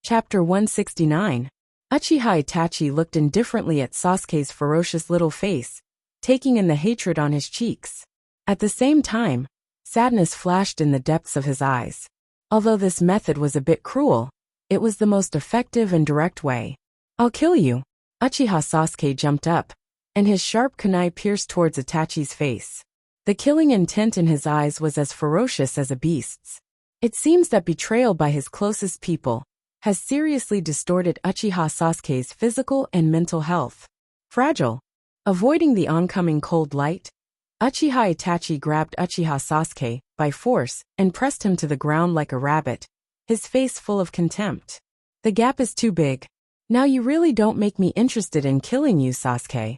Chapter 169. Uchiha Itachi looked indifferently at Sasuke's ferocious little face, taking in the hatred on his cheeks. At the same time, sadness flashed in the depths of his eyes. Although this method was a bit cruel, it was the most effective and direct way. "I'll kill you." Uchiha Sasuke jumped up, and his sharp kunai pierced towards Itachi's face. The killing intent in his eyes was as ferocious as a beast's. It seems that betrayal by his closest people has seriously distorted Uchiha Sasuke's physical and mental health. Fragile. Avoiding the oncoming cold light, Uchiha Itachi grabbed Uchiha Sasuke by force and pressed him to the ground like a rabbit, his face full of contempt. "The gap is too big. Now you really don't make me interested in killing you, Sasuke."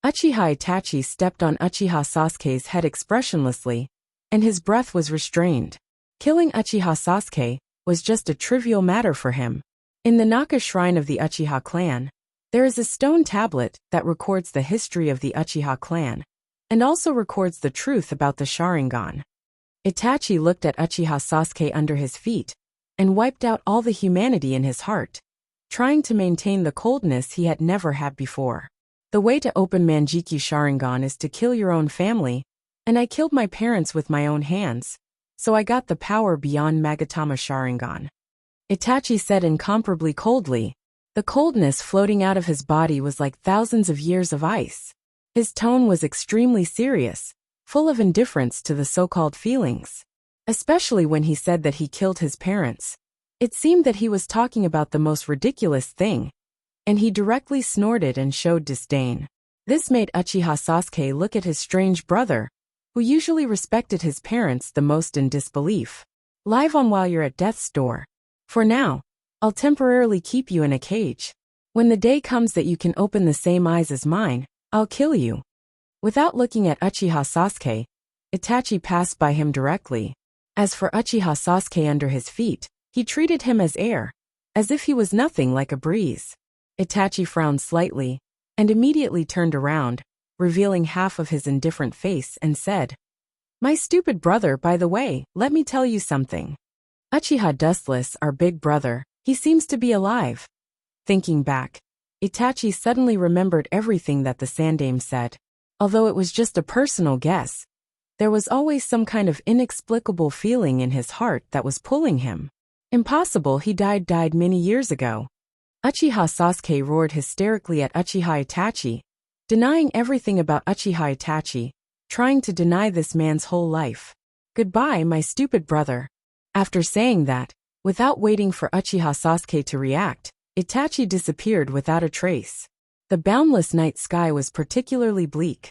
Uchiha Itachi stepped on Uchiha Sasuke's head expressionlessly, and his breath was restrained. Killing Uchiha Sasuke was just a trivial matter for him. In the Naka shrine of the Uchiha clan, there is a stone tablet that records the history of the Uchiha clan, and also records the truth about the Sharingan. Itachi looked at Uchiha Sasuke under his feet, and wiped out all the humanity in his heart, trying to maintain the coldness he had never had before. "The way to open Manjiki Sharingan is to kill your own family, and I killed my parents with my own hands, so I got the power beyond Magatama Sharingan," Itachi said incomparably coldly. The coldness floating out of his body was like thousands of years of ice. His tone was extremely serious, full of indifference to the so-called feelings. Especially when he said that he killed his parents. It seemed that he was talking about the most ridiculous thing, and he directly snorted and showed disdain. This made Uchiha Sasuke look at his strange brother, who usually respected his parents the most, in disbelief. "Live on while you're at death's door. For now, I'll temporarily keep you in a cage. When the day comes that you can open the same eyes as mine, I'll kill you." Without looking at Uchiha Sasuke, Itachi passed by him directly. As for Uchiha Sasuke under his feet, he treated him as air, as if he was nothing like a breeze. Itachi frowned slightly, and immediately turned around, revealing half of his indifferent face, and said, "My stupid brother, by the way, let me tell you something. Uchiha Dustless, our big brother, he seems to be alive." Thinking back, Itachi suddenly remembered everything that the Sandaime said. Although it was just a personal guess, there was always some kind of inexplicable feeling in his heart that was pulling him. "Impossible, he died many years ago." Uchiha Sasuke roared hysterically at Uchiha Itachi, denying everything about Uchiha Itachi, trying to deny this man's whole life. "Goodbye, my stupid brother." After saying that, without waiting for Uchiha Sasuke to react, Itachi disappeared without a trace. The boundless night sky was particularly bleak.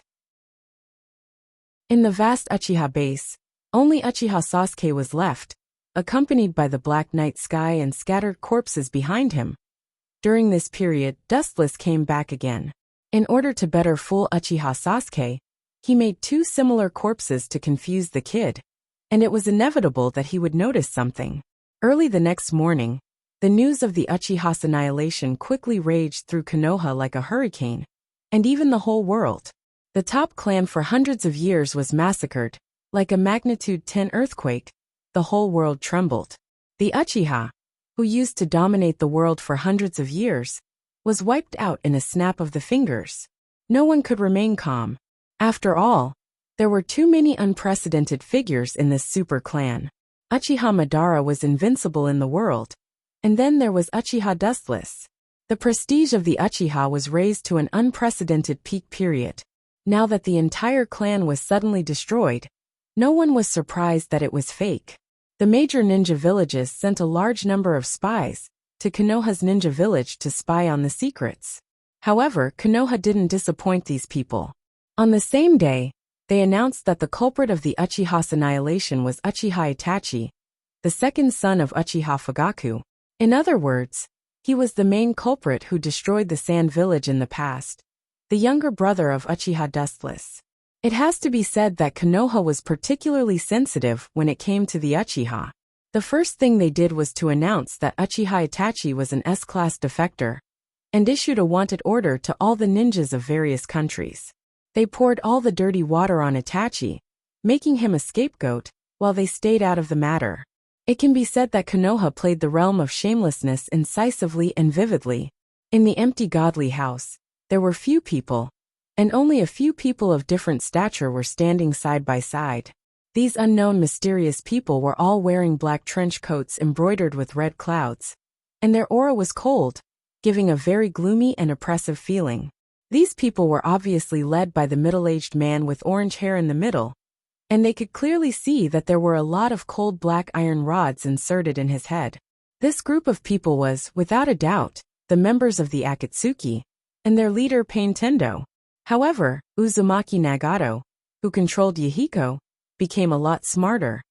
In the vast Uchiha base, only Uchiha Sasuke was left, accompanied by the black night sky and scattered corpses behind him. During this period, Dustless came back again. In order to better fool Uchiha Sasuke, he made two similar corpses to confuse the kid, and it was inevitable that he would notice something. Early the next morning, the news of the Uchiha's annihilation quickly raged through Konoha like a hurricane, and even the whole world. The top clan for hundreds of years was massacred, like a magnitude 10 earthquake. The whole world trembled. The Uchiha, who used to dominate the world for hundreds of years, was wiped out in a snap of the fingers. No one could remain calm. After all, there were too many unprecedented figures in this super clan. Uchiha Madara was invincible in the world, and then there was Uchiha Dustless. The prestige of the Uchiha was raised to an unprecedented peak period. Now that the entire clan was suddenly destroyed, no one was surprised that it was fake. The major ninja villages sent a large number of spies to Konoha's ninja village to spy on the secrets. However, Konoha didn't disappoint these people. On the same day, they announced that the culprit of the Uchiha's annihilation was Uchiha Itachi, the second son of Uchiha Fugaku. In other words, he was the main culprit who destroyed the Sand Village in the past, the younger brother of Uchiha Dustless. It has to be said that Konoha was particularly sensitive when it came to the Uchiha. The first thing they did was to announce that Uchiha Itachi was an S-class defector, and issued a wanted order to all the ninjas of various countries. They poured all the dirty water on Itachi, making him a scapegoat, while they stayed out of the matter. It can be said that Konoha played the realm of shamelessness incisively and vividly. In the empty godly house, there were few people, and only a few people of different stature were standing side by side. These unknown mysterious people were all wearing black trench coats embroidered with red clouds, and their aura was cold, giving a very gloomy and oppressive feeling. These people were obviously led by the middle-aged man with orange hair in the middle, and they could clearly see that there were a lot of cold black iron rods inserted in his head. This group of people was, without a doubt, the members of the Akatsuki, and their leader Pain Tendo. However, Uzumaki Nagato, who controlled Yahiko, became a lot smarter,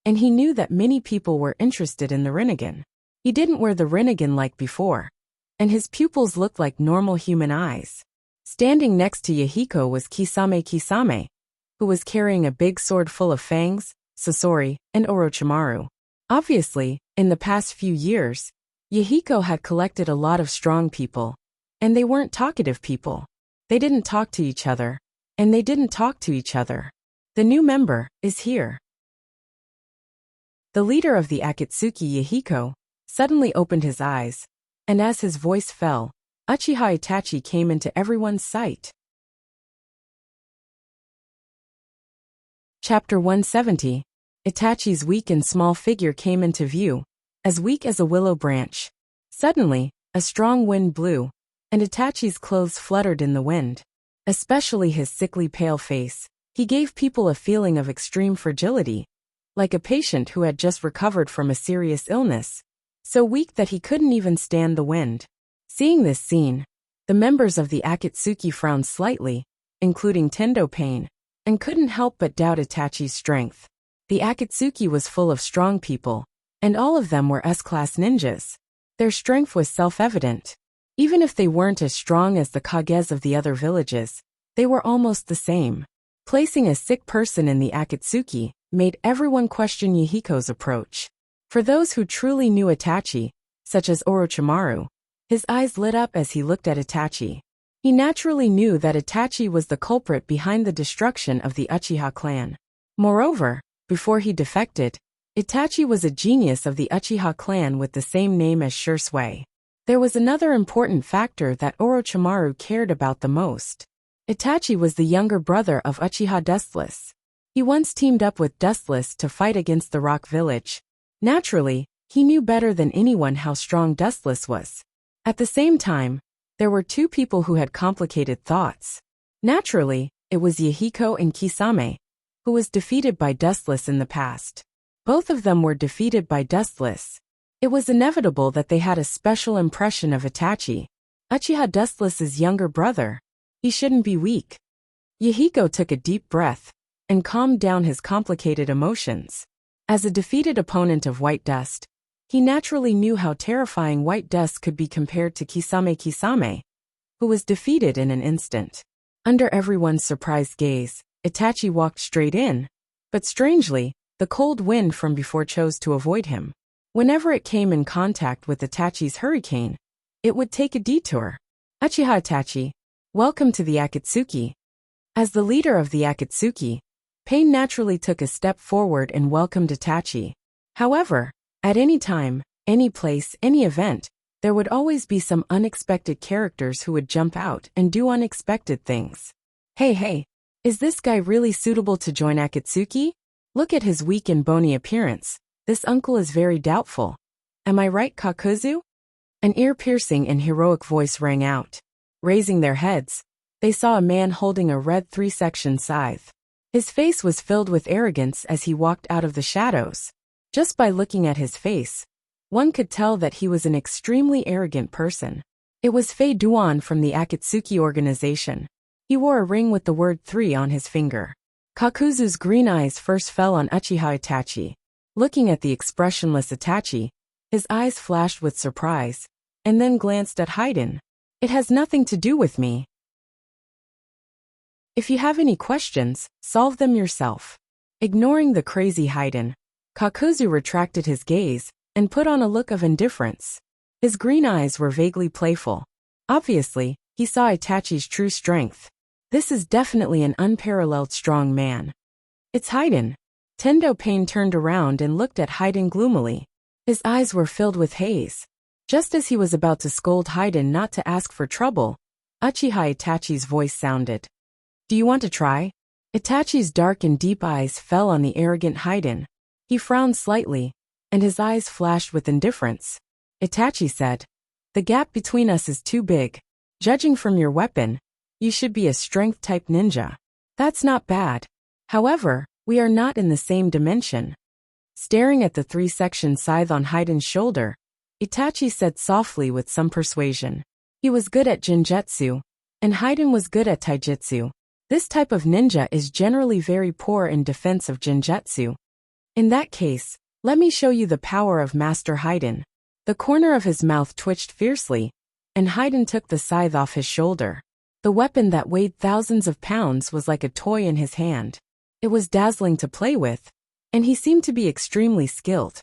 and he knew that many people were interested in the Rinnegan. He didn't wear the Rinnegan like before, and his pupils looked like normal human eyes. Standing next to Yahiko was Kisame, who was carrying a big sword full of fangs, Sasori, and Orochimaru. Obviously, in the past few years, Yahiko had collected a lot of strong people, and they weren't talkative people. They didn't talk to each other, and they didn't talk to each other. The new member is here. The leader of the Akatsuki, Yahiko, suddenly opened his eyes, and as his voice fell, Uchiha Itachi came into everyone's sight. Chapter 170. Itachi's weak and small figure came into view, as weak as a willow branch. Suddenly, a strong wind blew, and Itachi's clothes fluttered in the wind. Especially his sickly pale face. He gave people a feeling of extreme fragility, like a patient who had just recovered from a serious illness, so weak that he couldn't even stand the wind. Seeing this scene, the members of the Akatsuki frowned slightly, including Tendo Pain, and couldn't help but doubt Itachi's strength. The Akatsuki was full of strong people, and all of them were S-class ninjas. Their strength was self-evident. Even if they weren't as strong as the Kages of the other villages, they were almost the same. Placing a sick person in the Akatsuki made everyone question Yahiko's approach. For those who truly knew Itachi, such as Orochimaru, his eyes lit up as he looked at Itachi. He naturally knew that Itachi was the culprit behind the destruction of the Uchiha clan. Moreover, before he defected, Itachi was a genius of the Uchiha clan with the same name as Shursui. There was another important factor that Orochimaru cared about the most. Itachi was the younger brother of Uchiha Dustless. He once teamed up with Dustless to fight against the Rock Village. Naturally, he knew better than anyone how strong Dustless was. At the same time, there were two people who had complicated thoughts. Naturally, it was Yahiko and Kisame, who was defeated by Dustless in the past. Both of them were defeated by Dustless. It was inevitable that they had a special impression of Itachi, Uchiha Dustless's younger brother. He shouldn't be weak. Yahiko took a deep breath and calmed down his complicated emotions. As a defeated opponent of White Dust, he naturally knew how terrifying White Dust could be compared to Kisame, who was defeated in an instant. Under everyone's surprised gaze, Itachi walked straight in, but strangely, the cold wind from before chose to avoid him. Whenever it came in contact with Itachi's hurricane, it would take a detour. Uchiha Itachi, welcome to the Akatsuki. As the leader of the Akatsuki, Pain naturally took a step forward and welcomed Itachi. However, at any time, any place, any event, there would always be some unexpected characters who would jump out and do unexpected things. Hey, is this guy really suitable to join Akatsuki? Look at his weak and bony appearance. This uncle is very doubtful. Am I right, Kakuzu? An ear-piercing and heroic voice rang out. Raising their heads, they saw a man holding a red 3-section scythe. His face was filled with arrogance as he walked out of the shadows. Just by looking at his face, one could tell that he was an extremely arrogant person. It was Fei Duan from the Akatsuki organization. He wore a ring with the word 3 on his finger. Kakuzu's green eyes first fell on Uchiha Itachi. Looking at the expressionless Itachi, his eyes flashed with surprise, and then glanced at Haiden. It has nothing to do with me. If you have any questions, solve them yourself. Ignoring the crazy Haiden, Kakuzu retracted his gaze and put on a look of indifference. His green eyes were vaguely playful. Obviously, he saw Itachi's true strength. This is definitely an unparalleled strong man. It's Haiden. Tendo Pain turned around and looked at Haiden gloomily. His eyes were filled with haze. Just as he was about to scold Haiden not to ask for trouble, Uchiha Itachi's voice sounded. Do you want to try? Itachi's dark and deep eyes fell on the arrogant Haiden. He frowned slightly, and his eyes flashed with indifference. Itachi said, the gap between us is too big. Judging from your weapon, you should be a strength-type ninja. That's not bad. However, we are not in the same dimension. Staring at the three-section scythe on Haiden's shoulder, Itachi said softly with some persuasion. He was good at Jinjutsu, and Haiden was good at Taijutsu. This type of ninja is generally very poor in defense of Jinjutsu. In that case, let me show you the power of Master Haiden. The corner of his mouth twitched fiercely, and Haiden took the scythe off his shoulder. The weapon that weighed thousands of pounds was like a toy in his hand. It was dazzling to play with, and he seemed to be extremely skilled.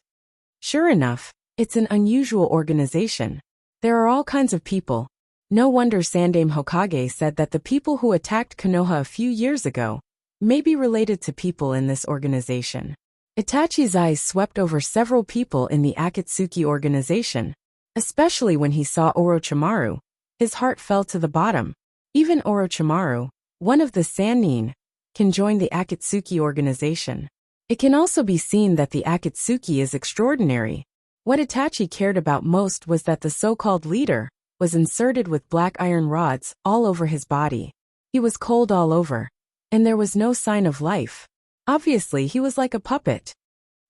Sure enough, it's an unusual organization. There are all kinds of people. No wonder Sandaime Hokage said that the people who attacked Konoha a few years ago may be related to people in this organization. Itachi's eyes swept over several people in the Akatsuki organization. Especially when he saw Orochimaru, his heart fell to the bottom. Even Orochimaru, one of the Sannin, can join the Akatsuki organization. It can also be seen that the Akatsuki is extraordinary. What Itachi cared about most was that the so-called leader was inserted with black iron rods all over his body. He was cold all over, and there was no sign of life. Obviously, he was like a puppet.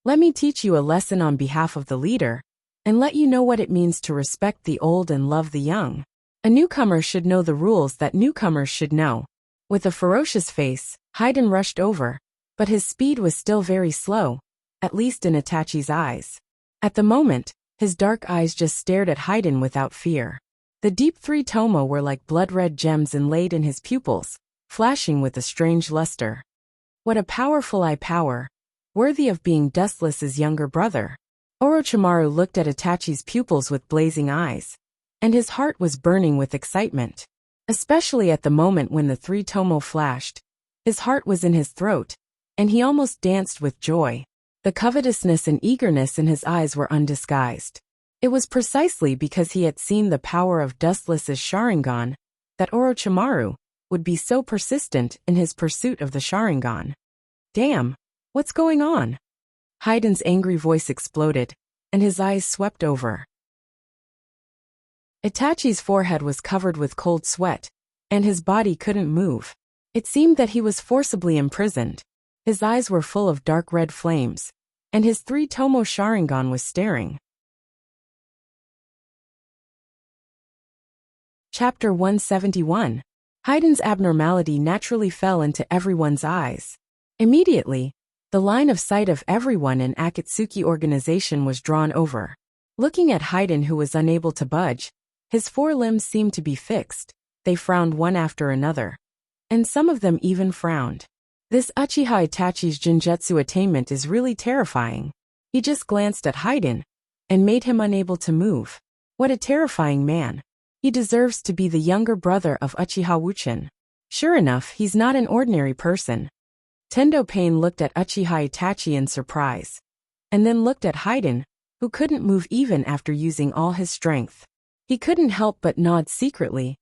Let me teach you a lesson on behalf of the leader, and let you know what it means to respect the old and love the young. A newcomer should know the rules that newcomers should know. With a ferocious face, Haiden rushed over, but his speed was still very slow, at least in Itachi's eyes. At the moment, his dark eyes just stared at Haiden without fear. The deep three tomo were like blood-red gems inlaid in his pupils, flashing with a strange luster. What a powerful eye power, worthy of being Dustless's younger brother. Orochimaru looked at Itachi's pupils with blazing eyes, and his heart was burning with excitement. Especially at the moment when the three tomo flashed, his heart was in his throat, and he almost danced with joy. The covetousness and eagerness in his eyes were undisguised. It was precisely because he had seen the power of Dustless's Sharingan that Orochimaru would be so persistent in his pursuit of the Sharingan. Damn, what's going on? Haiden's angry voice exploded, and his eyes swept over. Itachi's forehead was covered with cold sweat, and his body couldn't move. It seemed that he was forcibly imprisoned. His eyes were full of dark red flames, and his three tomo Sharingan was staring. Chapter 171. Haiden's abnormality naturally fell into everyone's eyes. Immediately, the line of sight of everyone in Akatsuki organization was drawn over. Looking at Haiden, who was unable to budge, his four limbs seemed to be fixed. They frowned one after another, and some of them even frowned. This Uchiha Itachi's Jinjutsu attainment is really terrifying. He just glanced at Haiden, and made him unable to move. What a terrifying man. He deserves to be the younger brother of Uchiha Wuchen. Sure enough, he's not an ordinary person. Tendo Pain looked at Uchiha Itachi in surprise, and then looked at Haiden, who couldn't move even after using all his strength. He couldn't help but nod secretly,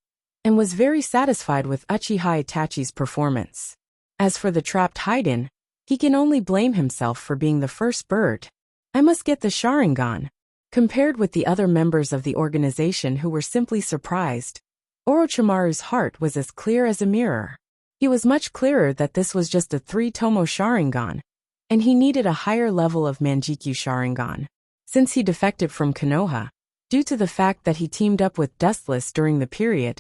and was very satisfied with Uchiha Itachi's performance. As for the trapped Haiden, he can only blame himself for being the first bird. I must get the Sharingan. Compared with the other members of the organization who were simply surprised, Orochimaru's heart was as clear as a mirror. He was much clearer that this was just a three-tomo Sharingan, and he needed a higher level of Manjikyu Sharingan. Since he defected from Konoha, due to the fact that he teamed up with Dustless during the period,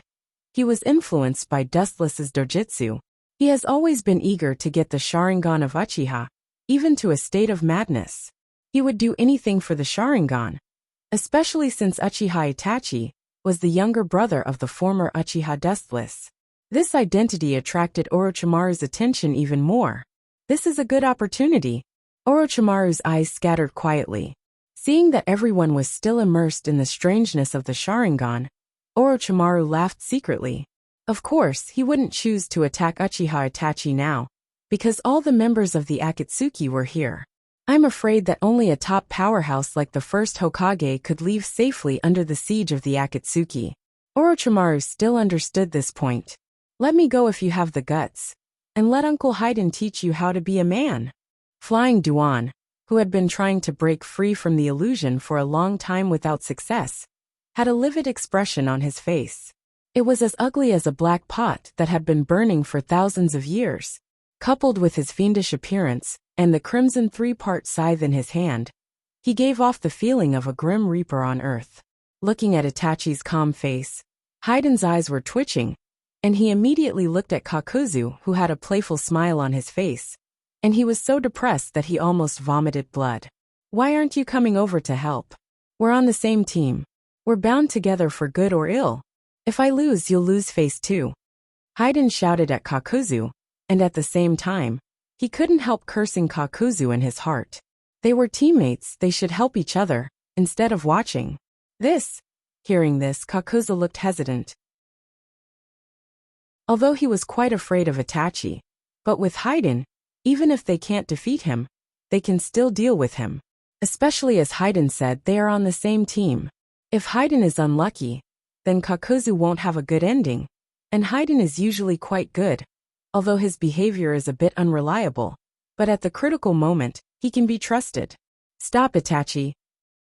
he was influenced by Dustless's dojutsu. He has always been eager to get the Sharingan of Uchiha, even to a state of madness. He would do anything for the Sharingan, especially since Uchiha Itachi was the younger brother of the former Uchiha Dustless. This identity attracted Orochimaru's attention even more. This is a good opportunity. Orochimaru's eyes scattered quietly. Seeing that everyone was still immersed in the strangeness of the Sharingan, Orochimaru laughed secretly. Of course, he wouldn't choose to attack Uchiha Itachi now, because all the members of the Akatsuki were here. I'm afraid that only a top powerhouse like the first Hokage could leave safely under the siege of the Akatsuki. Orochimaru still understood this point. Let me go if you have the guts. And let Uncle Haydn teach you how to be a man. Flying Duan, who had been trying to break free from the illusion for a long time without success, had a livid expression on his face. It was as ugly as a black pot that had been burning for thousands of years. Coupled with his fiendish appearance, and the crimson three-part scythe in his hand, he gave off the feeling of a grim reaper on earth. Looking at Itachi's calm face, Haydn's eyes were twitching, and he immediately looked at Kakuzu, who had a playful smile on his face, and he was so depressed that he almost vomited blood. Why aren't you coming over to help? We're on the same team. We're bound together for good or ill. If I lose, you'll lose face too. Haydn shouted at Kakuzu, and at the same time, he couldn't help cursing Kakuzu in his heart. They were teammates, they should help each other, instead of watching. Hearing this, Kakuzu looked hesitant. Although he was quite afraid of Itachi, but with Haydn, even if they can't defeat him, they can still deal with him. Especially as Haydn said, they are on the same team. If Haydn is unlucky, then Kakuzu won't have a good ending, and Haydn is usually quite good, although his behavior is a bit unreliable, but at the critical moment, he can be trusted. Stop, Itachi.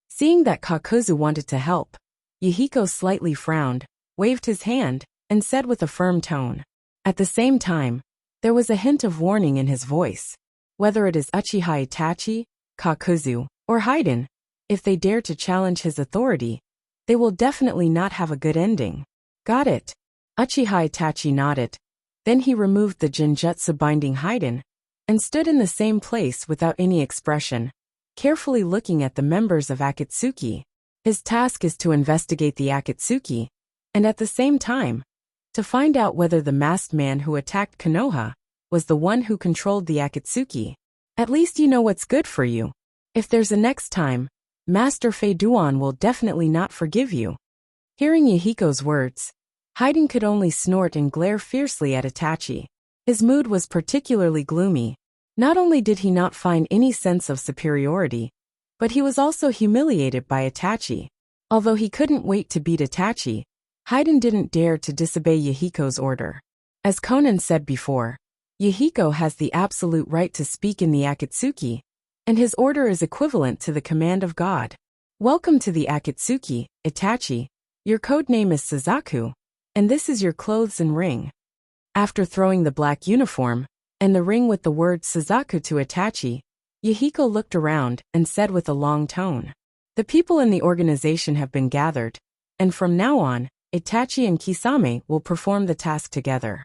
Seeing that Kakuzu wanted to help, Yahiko slightly frowned, waved his hand, and said with a firm tone. At the same time, there was a hint of warning in his voice. Whether it is Uchiha Itachi, Kakuzu, or Haydn, if they dare to challenge his authority, they will definitely not have a good ending. Got it. Uchiha Itachi nodded. Then he removed the Genjutsu binding Haydn, and stood in the same place without any expression, carefully looking at the members of Akatsuki. His task is to investigate the Akatsuki, and at the same time, to find out whether the masked man who attacked Konoha was the one who controlled the Akatsuki. At least you know what's good for you. If there's a next time, Master Fei Duan will definitely not forgive you. Hearing Yahiko's words, Haydn could only snort and glare fiercely at Itachi. His mood was particularly gloomy. Not only did he not find any sense of superiority, but he was also humiliated by Itachi. Although he couldn't wait to beat Itachi, Haydn didn't dare to disobey Yahiko's order. As Conan said before, Yahiko has the absolute right to speak in the Akatsuki, and his order is equivalent to the command of God. Welcome to the Akatsuki, Itachi. Your code name is Suzaku, and this is your clothes and ring. After throwing the black uniform, and the ring with the word Suzaku to Itachi, Yahiko looked around and said with a long tone. The people in the organization have been gathered, and from now on, Itachi and Kisame will perform the task together.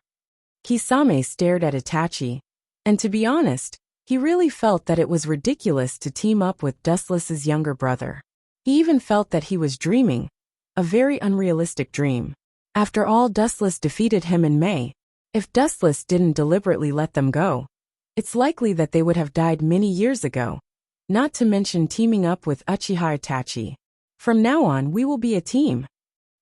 Kisame stared at Itachi, and to be honest, he really felt that it was ridiculous to team up with Dustless's younger brother. He even felt that he was dreaming, a very unrealistic dream. After all, Dustless defeated him in May. If Dustless didn't deliberately let them go, it's likely that they would have died many years ago, not to mention teaming up with Uchiha Itachi. From now on, we will be a team.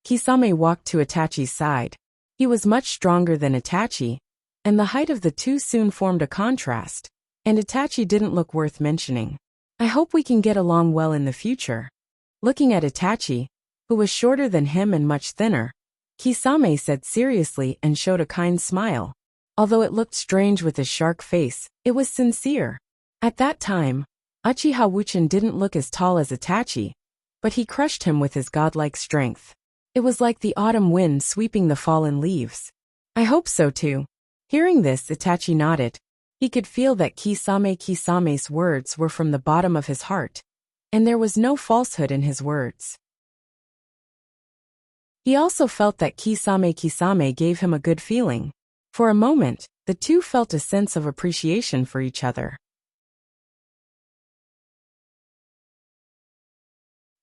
Kisame walked to Itachi's side. He was much stronger than Itachi, and the height of the two soon formed a contrast, and Itachi didn't look worth mentioning. I hope we can get along well in the future. Looking at Itachi, who was shorter than him and much thinner, Kisame said seriously and showed a kind smile. Although it looked strange with his shark face, it was sincere. At that time, Uchiha Wuchen didn't look as tall as Itachi, but he crushed him with his godlike strength. It was like the autumn wind sweeping the fallen leaves. I hope so too. Hearing this, Itachi nodded. He could feel that Kisame's words were from the bottom of his heart, and there was no falsehood in his words. He also felt that Kisame gave him a good feeling. For a moment, the two felt a sense of appreciation for each other.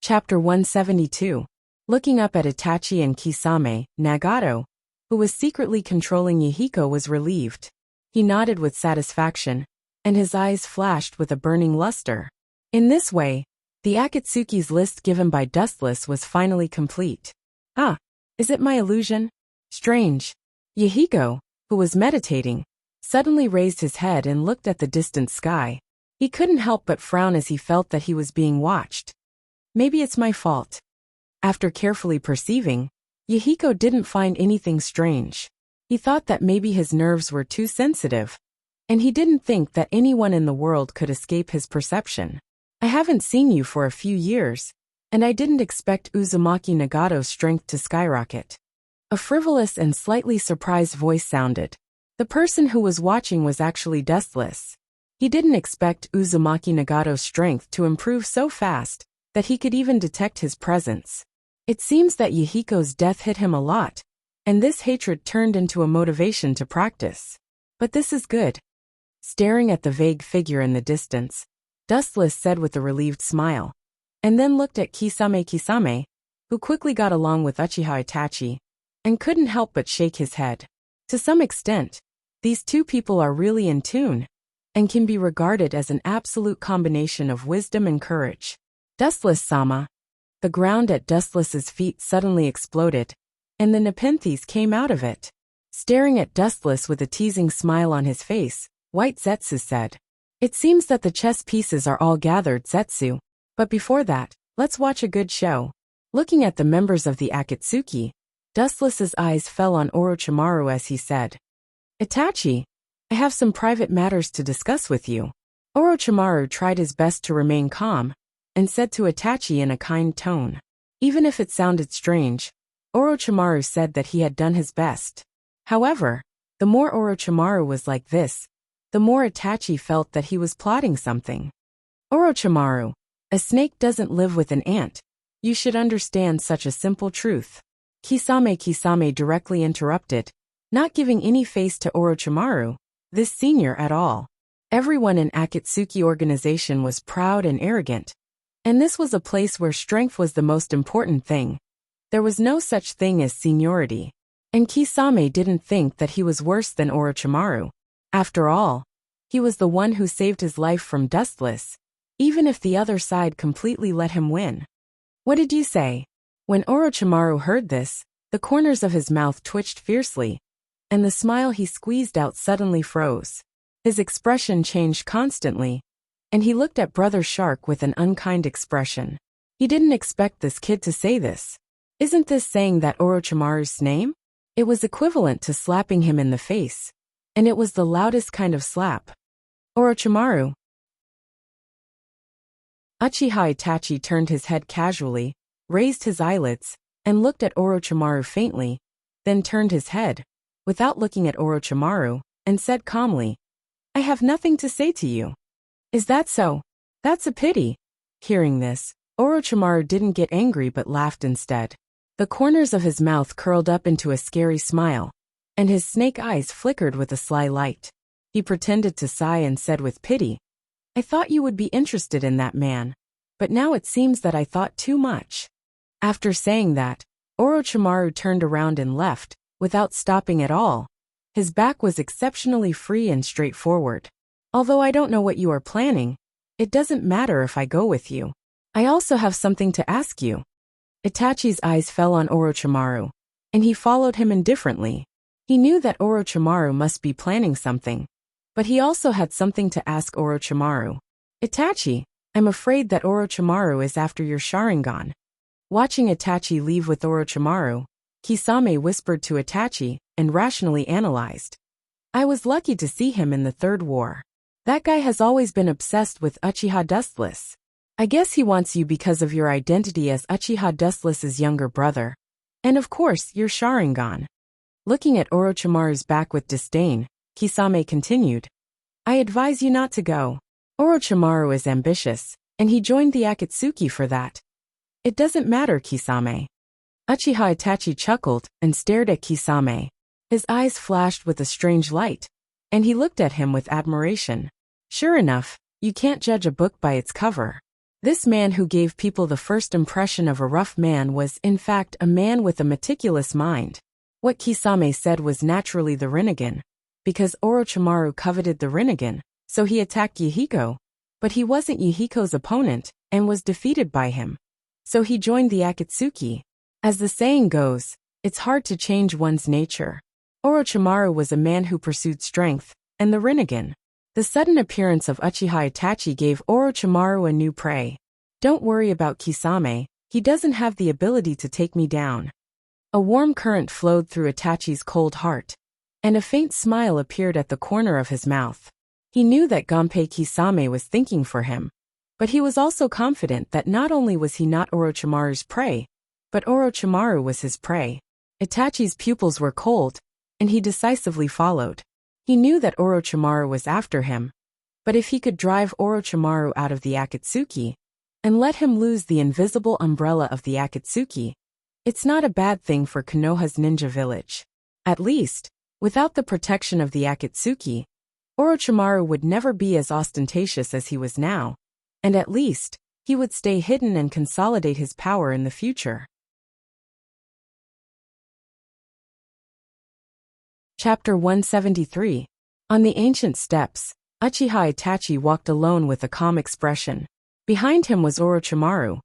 Chapter 172. Looking up at Itachi and Kisame, Nagato, who was secretly controlling Yahiko, was relieved. He nodded with satisfaction, and his eyes flashed with a burning luster. In this way, the Akatsuki's list given by Dustless was finally complete. Ah, is it my illusion? Strange. Yahiko, who was meditating, suddenly raised his head and looked at the distant sky. He couldn't help but frown as he felt that he was being watched. Maybe it's my fault. After carefully perceiving, Yahiko didn't find anything strange. He thought that maybe his nerves were too sensitive, and he didn't think that anyone in the world could escape his perception. I haven't seen you for a few years, and I didn't expect Uzumaki Nagato's strength to skyrocket. A frivolous and slightly surprised voice sounded. The person who was watching was actually Dustless. He didn't expect Uzumaki Nagato's strength to improve so fast that he could even detect his presence. It seems that Yahiko's death hit him a lot, and this hatred turned into a motivation to practice. But this is good. Staring at the vague figure in the distance, Dustless said with a relieved smile, and then looked at Kisame, who quickly got along with Uchiha Itachi, and couldn't help but shake his head. To some extent, these two people are really in tune, and can be regarded as an absolute combination of wisdom and courage. Dustless-sama. The ground at Dustless's feet suddenly exploded, and the Nepenthes came out of it. Staring at Dustless with a teasing smile on his face, White Zetsu said, "It seems that the chess pieces are all gathered, Zetsu. But before that, let's watch a good show." Looking at the members of the Akatsuki, Dustless's eyes fell on Orochimaru as he said, "Itachi, I have some private matters to discuss with you." Orochimaru tried his best to remain calm, and said to Itachi in a kind tone. Even if it sounded strange, Orochimaru said that he had done his best. However, the more Orochimaru was like this, the more Itachi felt that he was plotting something. "Orochimaru, a snake doesn't live with an ant. You should understand such a simple truth." Kisame directly interrupted, not giving any face to Orochimaru, this senior at all. Everyone in Akatsuki organization was proud and arrogant, and this was a place where strength was the most important thing. There was no such thing as seniority, and Kisame didn't think that he was worse than Orochimaru. After all, he was the one who saved his life from Dustless, even if the other side completely let him win. "What did you say?" When Orochimaru heard this, the corners of his mouth twitched fiercely, and the smile he squeezed out suddenly froze. His expression changed constantly, and he looked at Brother Shark with an unkind expression. He didn't expect this kid to say this. Isn't this saying that Orochimaru's name? It was equivalent to slapping him in the face, and it was the loudest kind of slap. "Orochimaru." Uchiha Itachi turned his head casually, raised his eyelids, and looked at Orochimaru faintly, then turned his head, without looking at Orochimaru, and said calmly, "I have nothing to say to you." "Is that so? That's a pity." Hearing this, Orochimaru didn't get angry but laughed instead. The corners of his mouth curled up into a scary smile, and his snake eyes flickered with a sly light. He pretended to sigh and said with pity, "I thought you would be interested in that man, but now it seems that I thought too much." After saying that, Orochimaru turned around and left, without stopping at all. His back was exceptionally free and straightforward. "Although I don't know what you are planning, it doesn't matter if I go with you. I also have something to ask you." Itachi's eyes fell on Orochimaru, and he followed him indifferently. He knew that Orochimaru must be planning something, but he also had something to ask Orochimaru. "Itachi, I'm afraid that Orochimaru is after your Sharingan." Watching Itachi leave with Orochimaru, Kisame whispered to Itachi and rationally analyzed. "I was lucky to see him in the Third War. That guy has always been obsessed with Uchiha Dustless. I guess he wants you because of your identity as Uchiha Dustless's younger brother. And of course, your Sharingan." Looking at Orochimaru's back with disdain, Kisame continued, "I advise you not to go. Orochimaru is ambitious, and he joined the Akatsuki for that." "It doesn't matter, Kisame." Uchiha Itachi chuckled and stared at Kisame. His eyes flashed with a strange light, and he looked at him with admiration. Sure enough, you can't judge a book by its cover. This man who gave people the first impression of a rough man was, in fact, a man with a meticulous mind. What Kisame said was naturally the Rinnegan, because Orochimaru coveted the Rinnegan, so he attacked Yahiko. But he wasn't Yahiko's opponent, and was defeated by him. So he joined the Akatsuki. As the saying goes, it's hard to change one's nature. Orochimaru was a man who pursued strength, and the Rinnegan. The sudden appearance of Uchiha Itachi gave Orochimaru a new prey. Don't worry about Kisame, he doesn't have the ability to take me down. A warm current flowed through Itachi's cold heart, and a faint smile appeared at the corner of his mouth. He knew that Gunpei Kisame was thinking for him, but he was also confident that not only was he not Orochimaru's prey, but Orochimaru was his prey. Itachi's pupils were cold, and he decisively followed. He knew that Orochimaru was after him, but if he could drive Orochimaru out of the Akatsuki, and let him lose the invisible umbrella of the Akatsuki, it's not a bad thing for Konoha's ninja village. At least, without the protection of the Akatsuki, Orochimaru would never be as ostentatious as he was now, and at least, he would stay hidden and consolidate his power in the future. Chapter 173. On the ancient steps, Uchiha Itachi walked alone with a calm expression. Behind him was Orochimaru,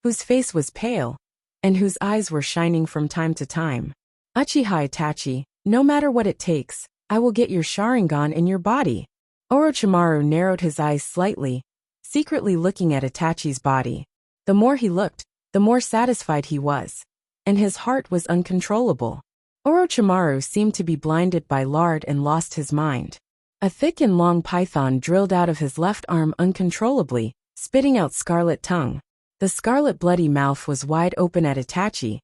whose face was pale, and whose eyes were shining from time to time. Uchiha Itachi, no matter what it takes, I will get your Sharingan in your body. Orochimaru narrowed his eyes slightly, secretly looking at Itachi's body. The more he looked, the more satisfied he was, and his heart was uncontrollable. Orochimaru seemed to be blinded by lard and lost his mind. A thick and long python drilled out of his left arm uncontrollably, spitting out scarlet tongue. The scarlet bloody mouth was wide open at Itachi,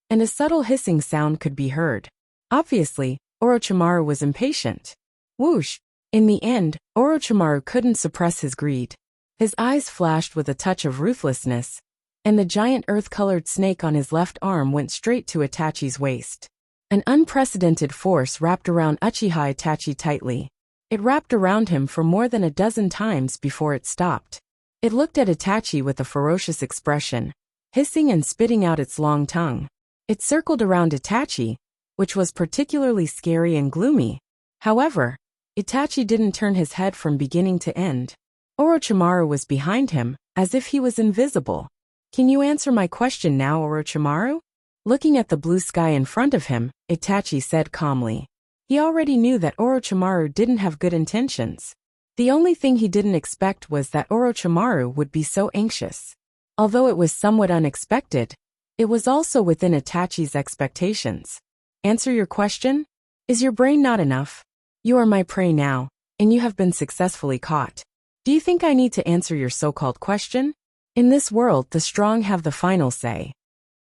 and a subtle hissing sound could be heard. Obviously, Orochimaru was impatient. Whoosh! In the end, Orochimaru couldn't suppress his greed. His eyes flashed with a touch of ruthlessness, and the giant earth-colored snake on his left arm went straight to Itachi's waist. An unprecedented force wrapped around Uchiha Itachi tightly. It wrapped around him for more than a dozen times before it stopped. It looked at Itachi with a ferocious expression, hissing and spitting out its long tongue. It circled around Itachi, which was particularly scary and gloomy. However, Itachi didn't turn his head from beginning to end. Orochimaru was behind him, as if he was invisible. Can you answer my question now, Orochimaru? Looking at the blue sky in front of him, Itachi said calmly. He already knew that Orochimaru didn't have good intentions. The only thing he didn't expect was that Orochimaru would be so anxious. Although it was somewhat unexpected, it was also within Itachi's expectations. Answer your question? Is your brain not enough? You are my prey now, and you have been successfully caught. Do you think I need to answer your so-called question? In this world, the strong have the final say.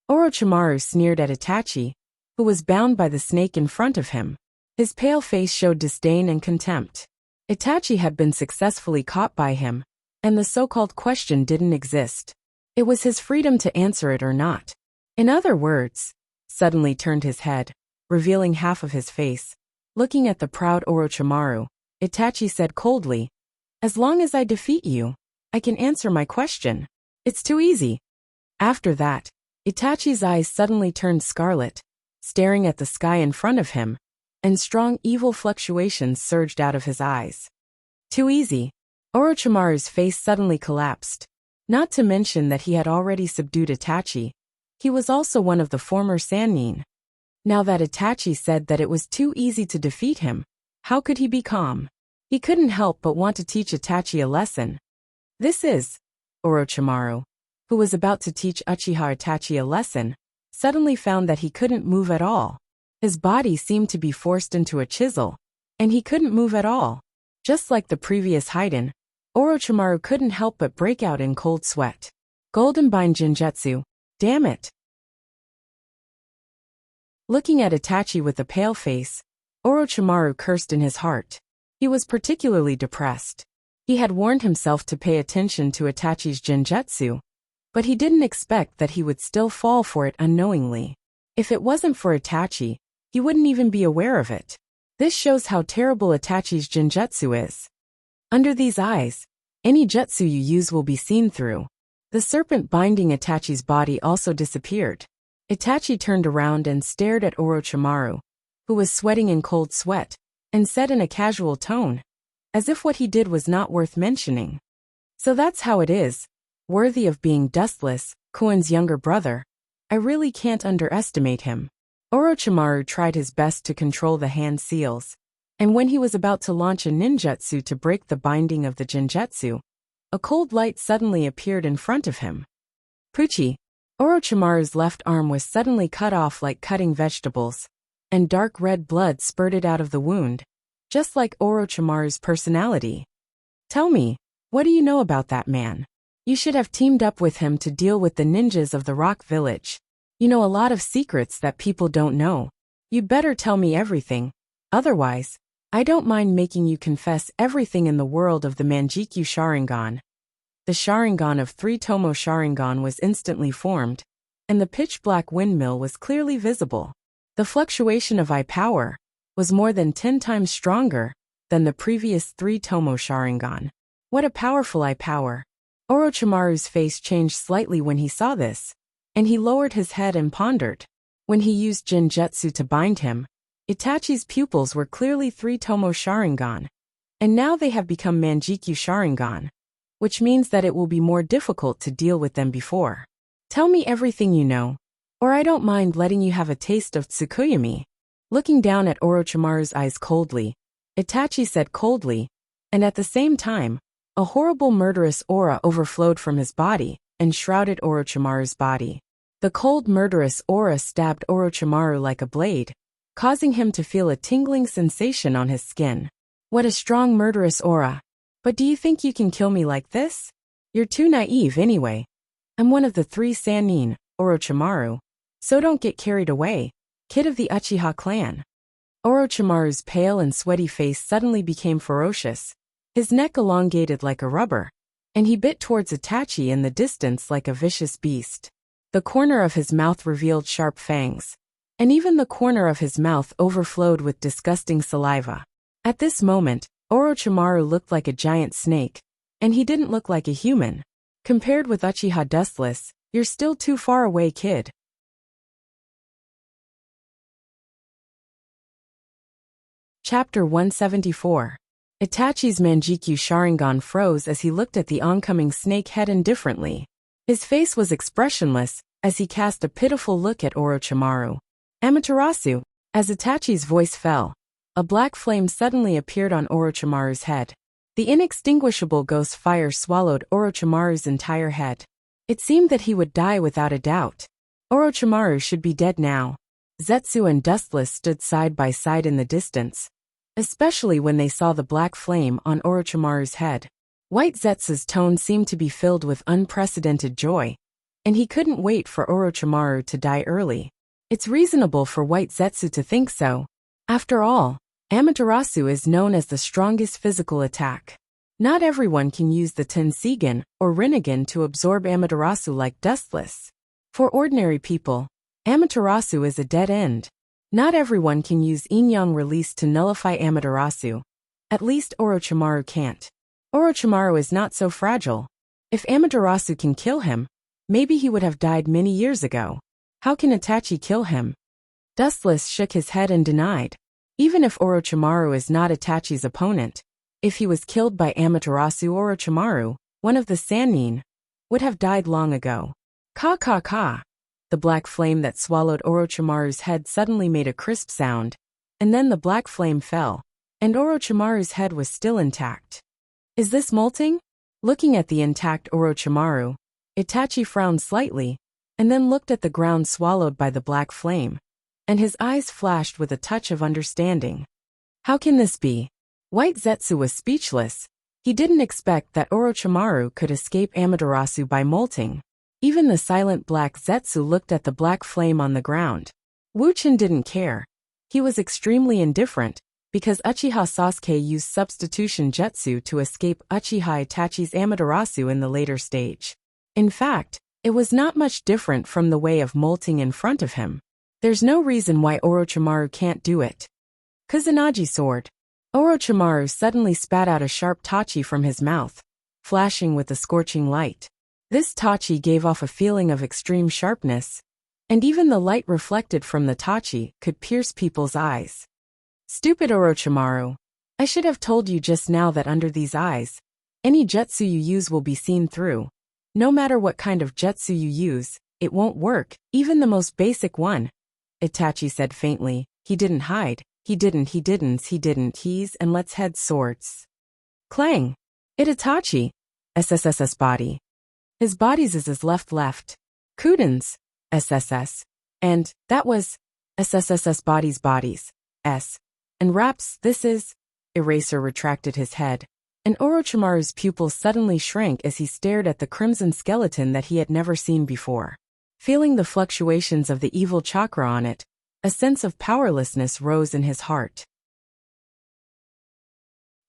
Orochimaru sneered at Itachi, who was bound by the snake in front of him. His pale face showed disdain and contempt. Itachi had been successfully caught by him, and the so-called question didn't exist. It was his freedom to answer it or not. In other words, suddenly turned his head, revealing half of his face. Looking at the proud Orochimaru, Itachi said coldly, "As long as I defeat you, I can answer my question. It's too easy." After that, Itachi's eyes suddenly turned scarlet, staring at the sky in front of him, and strong evil fluctuations surged out of his eyes. Too easy. Orochimaru's face suddenly collapsed. Not to mention that he had already subdued Itachi. He was also one of the former Sannin. Now that Itachi said that it was too easy to defeat him, how could he be calm? He couldn't help but want to teach Itachi a lesson. This is Orochimaru, who was about to teach Uchiha Itachi a lesson, suddenly found that he couldn't move at all. His body seemed to be forced into a chisel, and he couldn't move at all. Just like the previous Haiden, Orochimaru couldn't help but break out in cold sweat. Golden Bind Jinjutsu, damn it. Looking at Itachi with a pale face, Orochimaru cursed in his heart. He was particularly depressed. He had warned himself to pay attention to Itachi's Jinjutsu, but he didn't expect that he would still fall for it unknowingly. If it wasn't for Itachi, he wouldn't even be aware of it. This shows how terrible Itachi's Jinjutsu is. Under these eyes, any jutsu you use will be seen through. The serpent binding Itachi's body also disappeared. Itachi turned around and stared at Orochimaru, who was sweating in cold sweat, and said in a casual tone, as if what he did was not worth mentioning. So that's how it is. Worthy of being dustless, Kuin's younger brother. I really can't underestimate him. Orochimaru tried his best to control the hand seals, And when he was about to launch a ninjutsu to break the binding of the genjutsu, a cold light suddenly appeared in front of him. Pucci! Orochimaru's left arm was suddenly cut off like cutting vegetables, and dark red blood spurted out of the wound, just like Orochimaru's personality. Tell me, what do you know about that man? You should have teamed up with him to deal with the ninjas of the Rock Village. You know a lot of secrets that people don't know. You'd better tell me everything. Otherwise, I don't mind making you confess everything in the world of the Manjikyu Sharingan. The Sharingan of 3 Tomo Sharingan was instantly formed, and the pitch-black windmill was clearly visible. The fluctuation of eye power was more than 10 times stronger than the previous 3 Tomo Sharingan. What a powerful eye power! Orochimaru's face changed slightly when he saw this, and he lowered his head and pondered. When he used Genjutsu to bind him, Itachi's pupils were clearly 3 Tomo Sharingan, and now they have become Manjikyu Sharingan, which means that it will be more difficult to deal with them before. Tell me everything you know, or I don't mind letting you have a taste of Tsukuyomi. Looking down at Orochimaru's eyes coldly, Itachi said coldly, and at the same time, a horrible murderous aura overflowed from his body and shrouded Orochimaru's body. The cold murderous aura stabbed Orochimaru like a blade, causing him to feel a tingling sensation on his skin. What a strong murderous aura! But do you think you can kill me like this? You're too naive anyway. I'm one of the 3 Sannin, Orochimaru, so don't get carried away, kid of the Uchiha clan. Orochimaru's pale and sweaty face suddenly became ferocious, his neck elongated like a rubber, and he bit towards Itachi in the distance like a vicious beast. The corner of his mouth revealed sharp fangs, and even the corner of his mouth overflowed with disgusting saliva. At this moment, Orochimaru looked like a giant snake, and he didn't look like a human. Compared with Uchiha Dustless, you're still too far away, kid. Chapter 174. Itachi's Manjikyu Sharingan froze as he looked at the oncoming snake head indifferently. His face was expressionless as he cast a pitiful look at Orochimaru. Amaterasu! As Itachi's voice fell, a black flame suddenly appeared on Orochimaru's head. The inextinguishable ghost fire swallowed Orochimaru's entire head. It seemed that he would die without a doubt. Orochimaru should be dead now. Zetsu and Dustless stood side by side in the distance, especially when they saw the black flame on Orochimaru's head. White Zetsu's tone seemed to be filled with unprecedented joy, and he couldn't wait for Orochimaru to die early. It's reasonable for White Zetsu to think so. After all, Amaterasu is known as the strongest physical attack. Not everyone can use the Tenseigan or Rinnegan to absorb Amaterasu like Dustless. For ordinary people, Amaterasu is a dead end. Not everyone can use Yin-Yang release to nullify Amaterasu. At least Orochimaru can't. Orochimaru is not so fragile. If Amaterasu can kill him, maybe he would have died many years ago. How can Itachi kill him? Dustless shook his head and denied. Even if Orochimaru is not Itachi's opponent, if he was killed by Amaterasu, Orochimaru, one of the Sannin, would have died long ago. Ka ka ka. The black flame that swallowed Orochimaru's head suddenly made a crisp sound, and then the black flame fell, and Orochimaru's head was still intact. Is this molting? Looking at the intact Orochimaru, Itachi frowned slightly, and then looked at the ground swallowed by the black flame, and his eyes flashed with a touch of understanding. How can this be? White Zetsu was speechless. He didn't expect that Orochimaru could escape Amaterasu by molting. Even the silent black Zetsu looked at the black flame on the ground. Wuchen didn't care. He was extremely indifferent, because Uchiha Sasuke used substitution jutsu to escape Uchiha Itachi's Amaterasu in the later stage. In fact, it was not much different from the way of molting in front of him. There's no reason why Orochimaru can't do it. Kusanagi sword. Orochimaru suddenly spat out a sharp tachi from his mouth, flashing with a scorching light. This tachi gave off a feeling of extreme sharpness, and even the light reflected from the tachi could pierce people's eyes. Stupid Orochimaru. I should have told you just now that under these eyes, any jutsu you use will be seen through. No matter what kind of jutsu you use, it won't work, even the most basic one. Itachi said faintly. He didn't hide. He didn't, he's, and let's head swords. Clang. Itachi. SSS's body. His body's is his left. Kuden's. SSS. And, that was, SSS's bodies. S. And Raps, this is. Eraser retracted his head, and Orochimaru's pupils suddenly shrank as he stared at the crimson skeleton that he had never seen before. Feeling the fluctuations of the evil chakra on it, a sense of powerlessness rose in his heart.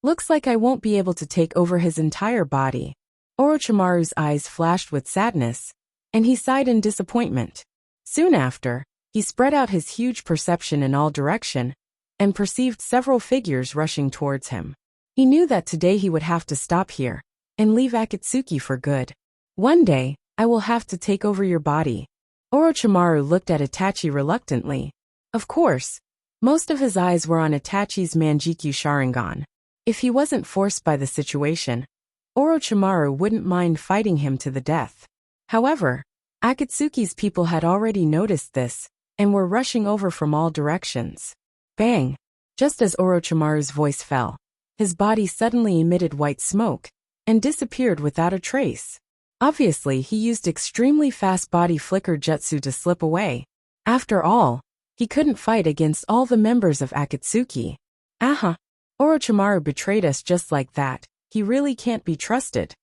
Looks like I won't be able to take over his entire body. Orochimaru's eyes flashed with sadness, and he sighed in disappointment. Soon after, he spread out his huge perception in all direction, and perceived several figures rushing towards him. He knew that today he would have to stop here, and leave Akatsuki for good. One day, I will have to take over your body. Orochimaru looked at Itachi reluctantly. Of course, most of his eyes were on Itachi's Manjikyu Sharingan. If he wasn't forced by the situation, Orochimaru wouldn't mind fighting him to the death. However, Akatsuki's people had already noticed this, and were rushing over from all directions. Bang! Just as Orochimaru's voice fell, his body suddenly emitted white smoke, and disappeared without a trace. Obviously, he used extremely fast body flicker jutsu to slip away. After all, he couldn't fight against all the members of Akatsuki. Aha! Orochimaru betrayed us just like that. He really can't be trusted.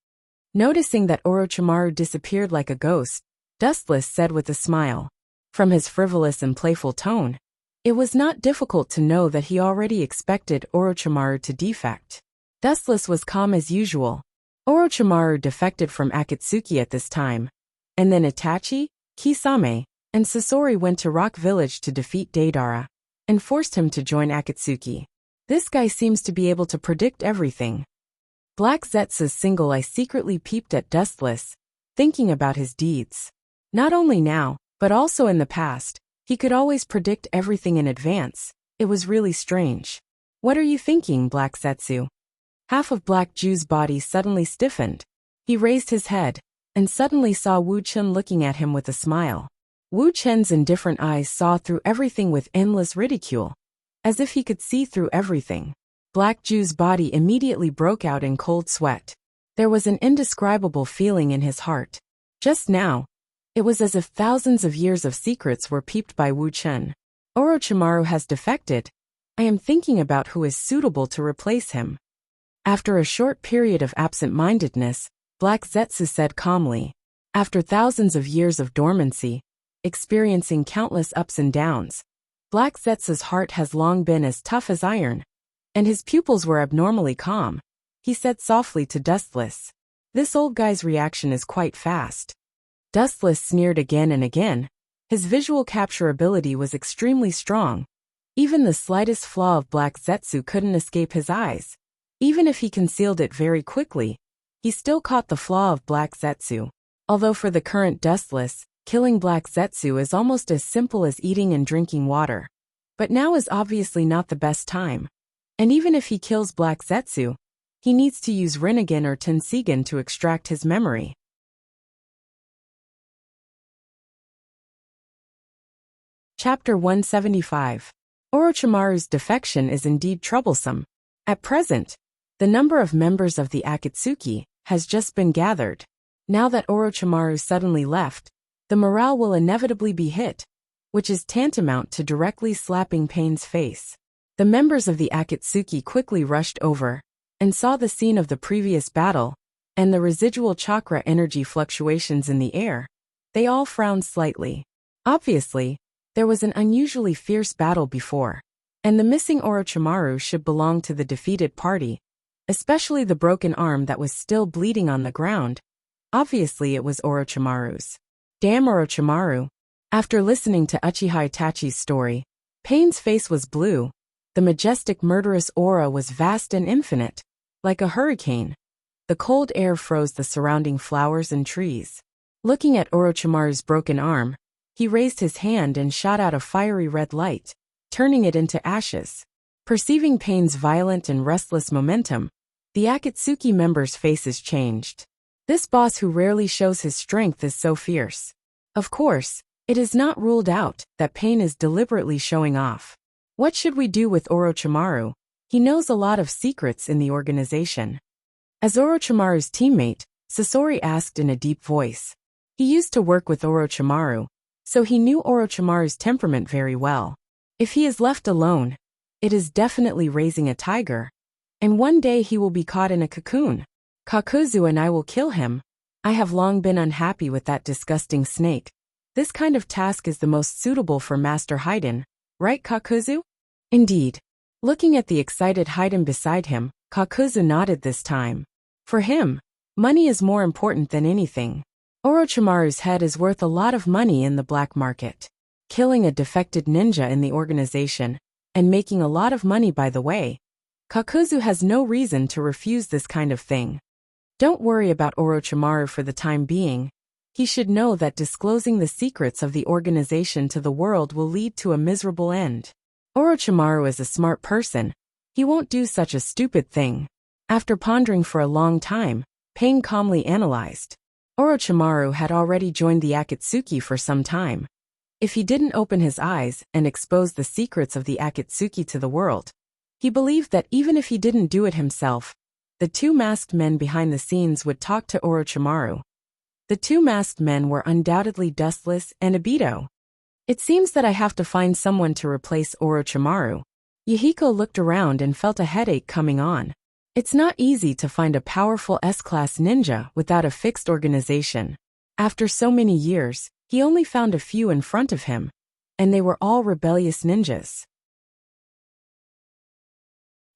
Noticing that Orochimaru disappeared like a ghost, Dustless said with a smile. From his frivolous and playful tone, it was not difficult to know that he already expected Orochimaru to defect. Dustless was calm as usual. Orochimaru defected from Akatsuki at this time, and then Itachi, Kisame, and Sasori went to Rock Village to defeat Deidara, and forced him to join Akatsuki. This guy seems to be able to predict everything. Black Zetsu's single eye secretly peeped at Dustless, thinking about his deeds. Not only now, but also in the past, he could always predict everything in advance. It was really strange. What are you thinking, Black Zetsu? Half of Black Jew's body suddenly stiffened. He raised his head, and suddenly saw Wu Chen looking at him with a smile. Wu Chen's indifferent eyes saw through everything with endless ridicule, as if he could see through everything. Black Jew's body immediately broke out in cold sweat. There was an indescribable feeling in his heart. Just now, it was as if thousands of years of secrets were peeped by Wu Chen. Orochimaru has defected. I am thinking about who is suitable to replace him. After a short period of absent-mindedness, Black Zetsu said calmly. After thousands of years of dormancy, experiencing countless ups and downs, Black Zetsu's heart has long been as tough as iron, and his pupils were abnormally calm. He said softly to Dustless. This old guy's reaction is quite fast. Dustless sneered again and again. His visual capture ability was extremely strong. Even the slightest flaw of Black Zetsu couldn't escape his eyes. Even if he concealed it very quickly, he still caught the flaw of Black Zetsu. Although for the current Dustless, killing Black Zetsu is almost as simple as eating and drinking water. But now is obviously not the best time. And even if he kills Black Zetsu, he needs to use Rinnegan or Tensegan to extract his memory. Chapter 175. Orochimaru's defection is indeed troublesome. At present, the number of members of the Akatsuki has just been gathered. Now that Orochimaru suddenly left, the morale will inevitably be hit, which is tantamount to directly slapping Pain's face. The members of the Akatsuki quickly rushed over, and saw the scene of the previous battle, and the residual chakra energy fluctuations in the air. They all frowned slightly. Obviously, there was an unusually fierce battle before, and the missing Orochimaru should belong to the defeated party, especially the broken arm that was still bleeding on the ground. Obviously it was Orochimaru's. Damn Orochimaru. After listening to Uchiha Itachi's story, Pain's face was blue. The majestic murderous aura was vast and infinite. Like a hurricane, the cold air froze the surrounding flowers and trees. Looking at Orochimaru's broken arm, he raised his hand and shot out a fiery red light, turning it into ashes. Perceiving Pain's violent and restless momentum, the Akatsuki members' faces changed. This boss who rarely shows his strength is so fierce. Of course, it is not ruled out that Pain is deliberately showing off. What should we do with Orochimaru? He knows a lot of secrets in the organization. As Orochimaru's teammate, Sasori asked in a deep voice. He used to work with Orochimaru, so he knew Orochimaru's temperament very well. If he is left alone, it is definitely raising a tiger. And one day he will be caught in a cocoon. Kakuzu and I will kill him. I have long been unhappy with that disgusting snake. This kind of task is the most suitable for Master Haiden, right Kakuzu? Indeed. Looking at the excited Haiden beside him, Kakuzu nodded this time. For him, money is more important than anything. Orochimaru's head is worth a lot of money in the black market. Killing a defected ninja in the organization, and making a lot of money by the way. Kakuzu has no reason to refuse this kind of thing. Don't worry about Orochimaru for the time being. He should know that disclosing the secrets of the organization to the world will lead to a miserable end. Orochimaru is a smart person. He won't do such a stupid thing. After pondering for a long time, Pain calmly analyzed. Orochimaru had already joined the Akatsuki for some time. If he didn't open his eyes and expose the secrets of the Akatsuki to the world, he believed that even if he didn't do it himself, the two masked men behind the scenes would talk to Orochimaru. The two masked men were undoubtedly Dustless and Obito. It seems that I have to find someone to replace Orochimaru. Yahiko looked around and felt a headache coming on. It's not easy to find a powerful S-class ninja without a fixed organization. After so many years, he only found a few in front of him, and they were all rebellious ninjas.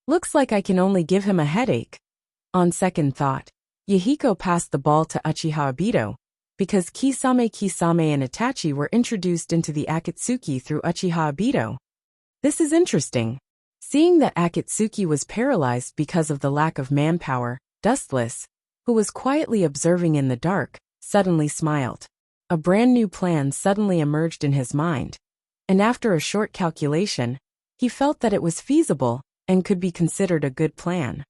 Looks like I can only give him a headache. On second thought, Yahiko passed the ball to Uchiha Obito, because Kisame and Itachi were introduced into the Akatsuki through Uchiha Obito. This is interesting. Seeing that Akatsuki was paralyzed because of the lack of manpower, Dustless, who was quietly observing in the dark, suddenly smiled. A brand new plan suddenly emerged in his mind, and after a short calculation, he felt that it was feasible and could be considered a good plan.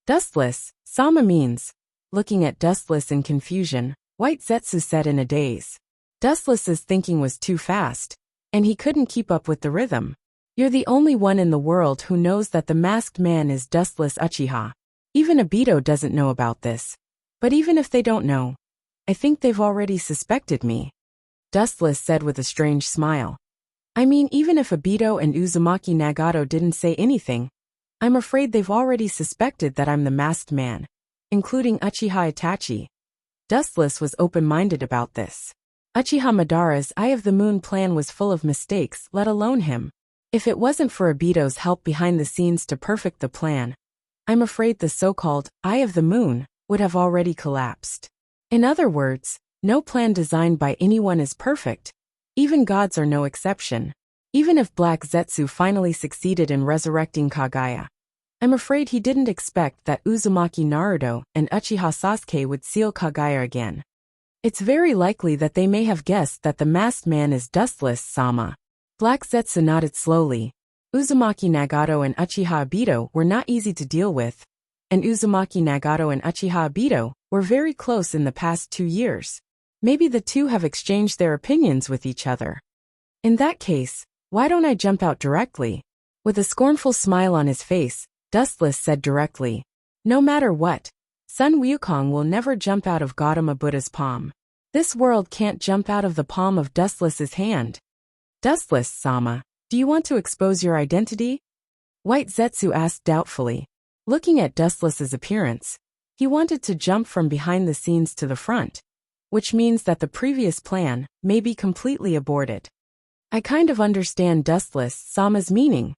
Dustless, Sama means. Looking at Dustless in confusion, White Zetsu said in a daze. Dustless's thinking was too fast, and he couldn't keep up with the rhythm. You're the only one in the world who knows that the masked man is Dustless Uchiha. Even Obito doesn't know about this. But even if they don't know, I think they've already suspected me. Dustless said with a strange smile. I mean, even if Obito and Uzumaki Nagato didn't say anything, I'm afraid they've already suspected that I'm the masked man, including Uchiha Itachi. Dustless was open-minded about this. Uchiha Madara's Eye of the Moon plan was full of mistakes, let alone him. If it wasn't for Obito's help behind the scenes to perfect the plan, I'm afraid the so-called Eye of the Moon would have already collapsed. In other words, no plan designed by anyone is perfect. Even gods are no exception. Even if Black Zetsu finally succeeded in resurrecting Kagaya, I'm afraid he didn't expect that Uzumaki Naruto and Uchiha Sasuke would seal Kagaya again. It's very likely that they may have guessed that the masked man is Dustless Sama. Black Zetsu nodded slowly. Uzumaki Nagato and Uchiha Obito were not easy to deal with, and Uzumaki Nagato and Uchiha Obito were very close in the past 2 years. Maybe the two have exchanged their opinions with each other. In that case, why don't I jump out directly? With a scornful smile on his face, Dustless said directly, no matter what, Sun Wukong will never jump out of Gautama Buddha's palm. This world can't jump out of the palm of Dustless's hand. Dustless Sama, do you want to expose your identity? White Zetsu asked doubtfully. Looking at Dustless's appearance, he wanted to jump from behind the scenes to the front, which means that the previous plan may be completely aborted. I kind of understand Dustless Sama's meaning.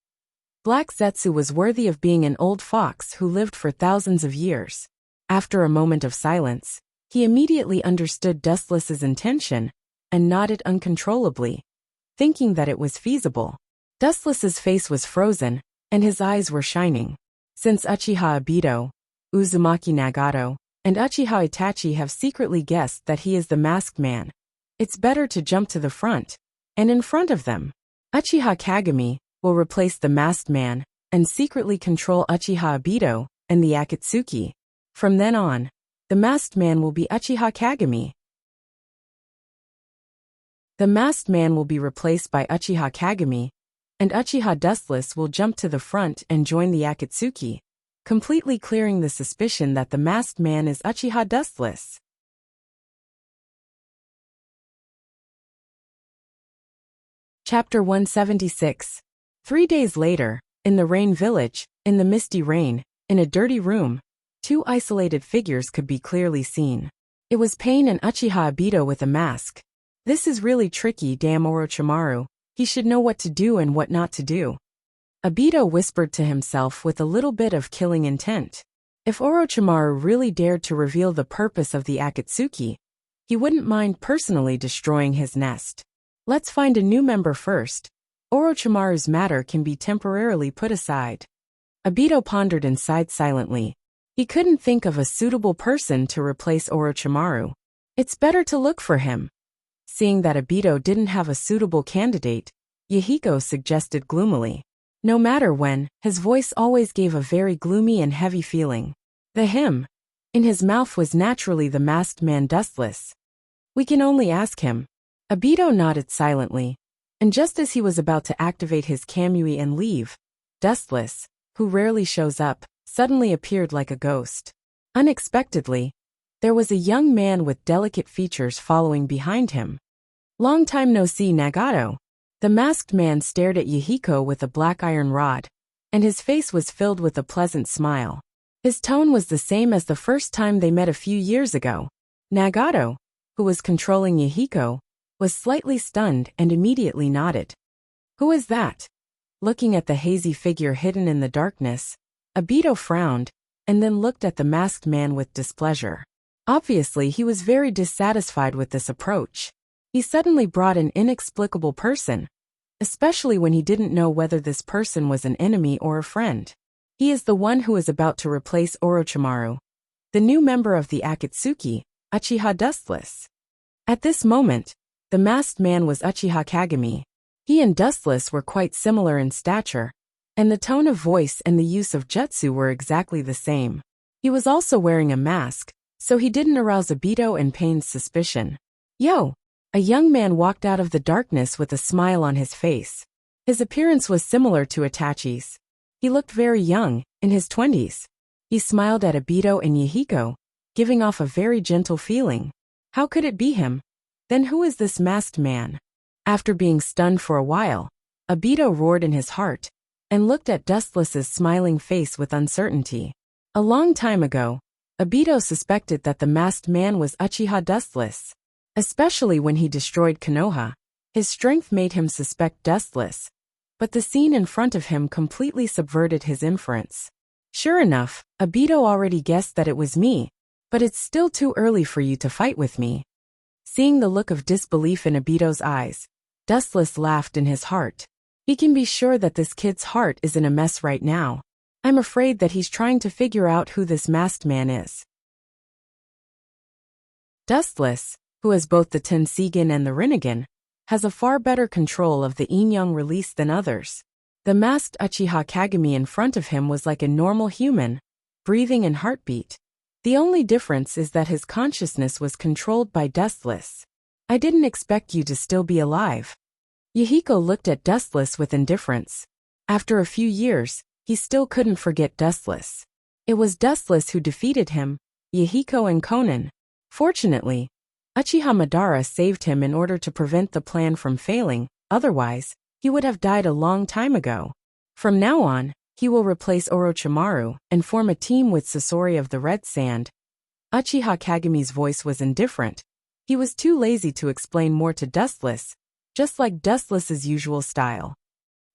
Black Zetsu was worthy of being an old fox who lived for thousands of years. After a moment of silence, he immediately understood Dustless's intention and nodded uncontrollably, thinking that it was feasible. Dustless's face was frozen, and his eyes were shining. Since Uchiha Obito, Uzumaki Nagato, and Uchiha Itachi have secretly guessed that he is the masked man, it's better to jump to the front, and in front of them. Uchiha Kagami will replace the masked man and secretly control Uchiha Obito and the Akatsuki. From then on, the masked man will be Uchiha Kagami. The masked man will be replaced by Uchiha Kagami, and Uchiha Dustless will jump to the front and join the Akatsuki, completely clearing the suspicion that the masked man is Uchiha Dustless. Chapter 176. 3 days later, in the Rain Village, in the misty rain, in a dirty room, two isolated figures could be clearly seen. It was Pain and Uchiha Obito with a mask. This is really tricky, damn Orochimaru. He should know what to do and what not to do. Obito whispered to himself with a little bit of killing intent. If Orochimaru really dared to reveal the purpose of the Akatsuki, he wouldn't mind personally destroying his nest. Let's find a new member first. Orochimaru's matter can be temporarily put aside. Obito pondered inside silently. He couldn't think of a suitable person to replace Orochimaru. It's better to look for him. Seeing that Obito didn't have a suitable candidate, Yahiko suggested gloomily. No matter when, his voice always gave a very gloomy and heavy feeling. The him in his mouth was naturally the masked man Dustless. We can only ask him. Obito nodded silently, and just as he was about to activate his Kamui and leave, Dustless, who rarely shows up, suddenly appeared like a ghost. Unexpectedly, there was a young man with delicate features following behind him. Long time no see, Nagato. The masked man stared at Yahiko with a black iron rod, and his face was filled with a pleasant smile. His tone was the same as the first time they met a few years ago. Nagato, who was controlling Yahiko, was slightly stunned and immediately nodded. Who is that? Looking at the hazy figure hidden in the darkness, Obito frowned, and then looked at the masked man with displeasure. Obviously he was very dissatisfied with this approach. He suddenly brought an inexplicable person, especially when he didn't know whether this person was an enemy or a friend. He is the one who is about to replace Orochimaru, the new member of the Akatsuki, Uchiha Dustless. At this moment, the masked man was Uchiha Kagami. He and Dustless were quite similar in stature, and the tone of voice and the use of jutsu were exactly the same. He was also wearing a mask, so he didn't arouse Obito and Pain's suspicion. Yo! A young man walked out of the darkness with a smile on his face. His appearance was similar to Itachi's. He looked very young, in his 20s. He smiled at Obito and Yahiko, giving off a very gentle feeling. How could it be him? Then who is this masked man? After being stunned for a while, Obito roared in his heart, and looked at Dustless's smiling face with uncertainty. A long time ago, Obito suspected that the masked man was Uchiha Dustless. Especially when he destroyed Konoha, his strength made him suspect Dustless, but the scene in front of him completely subverted his inference. Sure enough, Obito already guessed that it was me, but it's still too early for you to fight with me. Seeing the look of disbelief in Obito's eyes, Dustless laughed in his heart. He can be sure that this kid's heart is in a mess right now. I'm afraid that he's trying to figure out who this masked man is. Dustless, who has both the Tensigen and the Rinnegan, has a far better control of the Yin-Yang release than others. The masked Uchiha Kagami in front of him was like a normal human, breathing and heartbeat. The only difference is that his consciousness was controlled by Dustless. I didn't expect you to still be alive. Yahiko looked at Dustless with indifference. After a few years, he still couldn't forget Dustless. It was Dustless who defeated him, Yahiko and Konan. Fortunately, Uchiha Madara saved him in order to prevent the plan from failing, otherwise, he would have died a long time ago. From now on, he will replace Orochimaru and form a team with Sasori of the Red Sand. Uchiha Kagami's voice was indifferent. He was too lazy to explain more to Dustless, just like Dustless's usual style.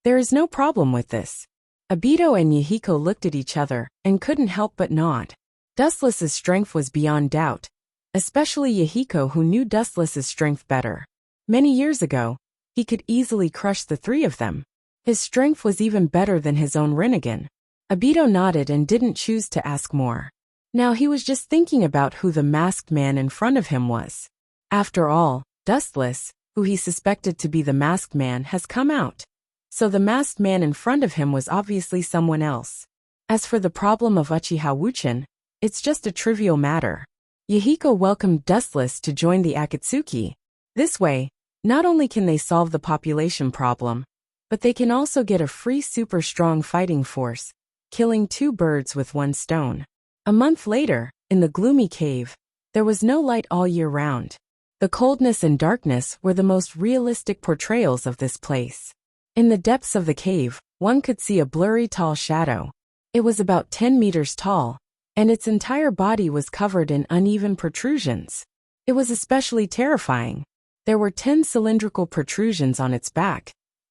There is no problem with this. Obito and Yahiko looked at each other and couldn't help but nod. Dustless's strength was beyond doubt, especially Yahiko, who knew Dustless's strength better. Many years ago, he could easily crush the three of them. His strength was even better than his own Rinnegan. Obito nodded and didn't choose to ask more. Now he was just thinking about who the masked man in front of him was. After all, Dustless, who he suspected to be the masked man, has come out. So the masked man in front of him was obviously someone else. As for the problem of Uchiha Wuchen, it's just a trivial matter. Yahiko welcomed Dustless to join the Akatsuki. This way, not only can they solve the population problem, but they can also get a free super strong fighting force, killing 2 birds with 1 stone. A month later, in the gloomy cave, there was no light all year round. The coldness and darkness were the most realistic portrayals of this place. In the depths of the cave, one could see a blurry tall shadow. It was about 10 meters tall, and its entire body was covered in uneven protrusions. It was especially terrifying. There were 10 cylindrical protrusions on its back,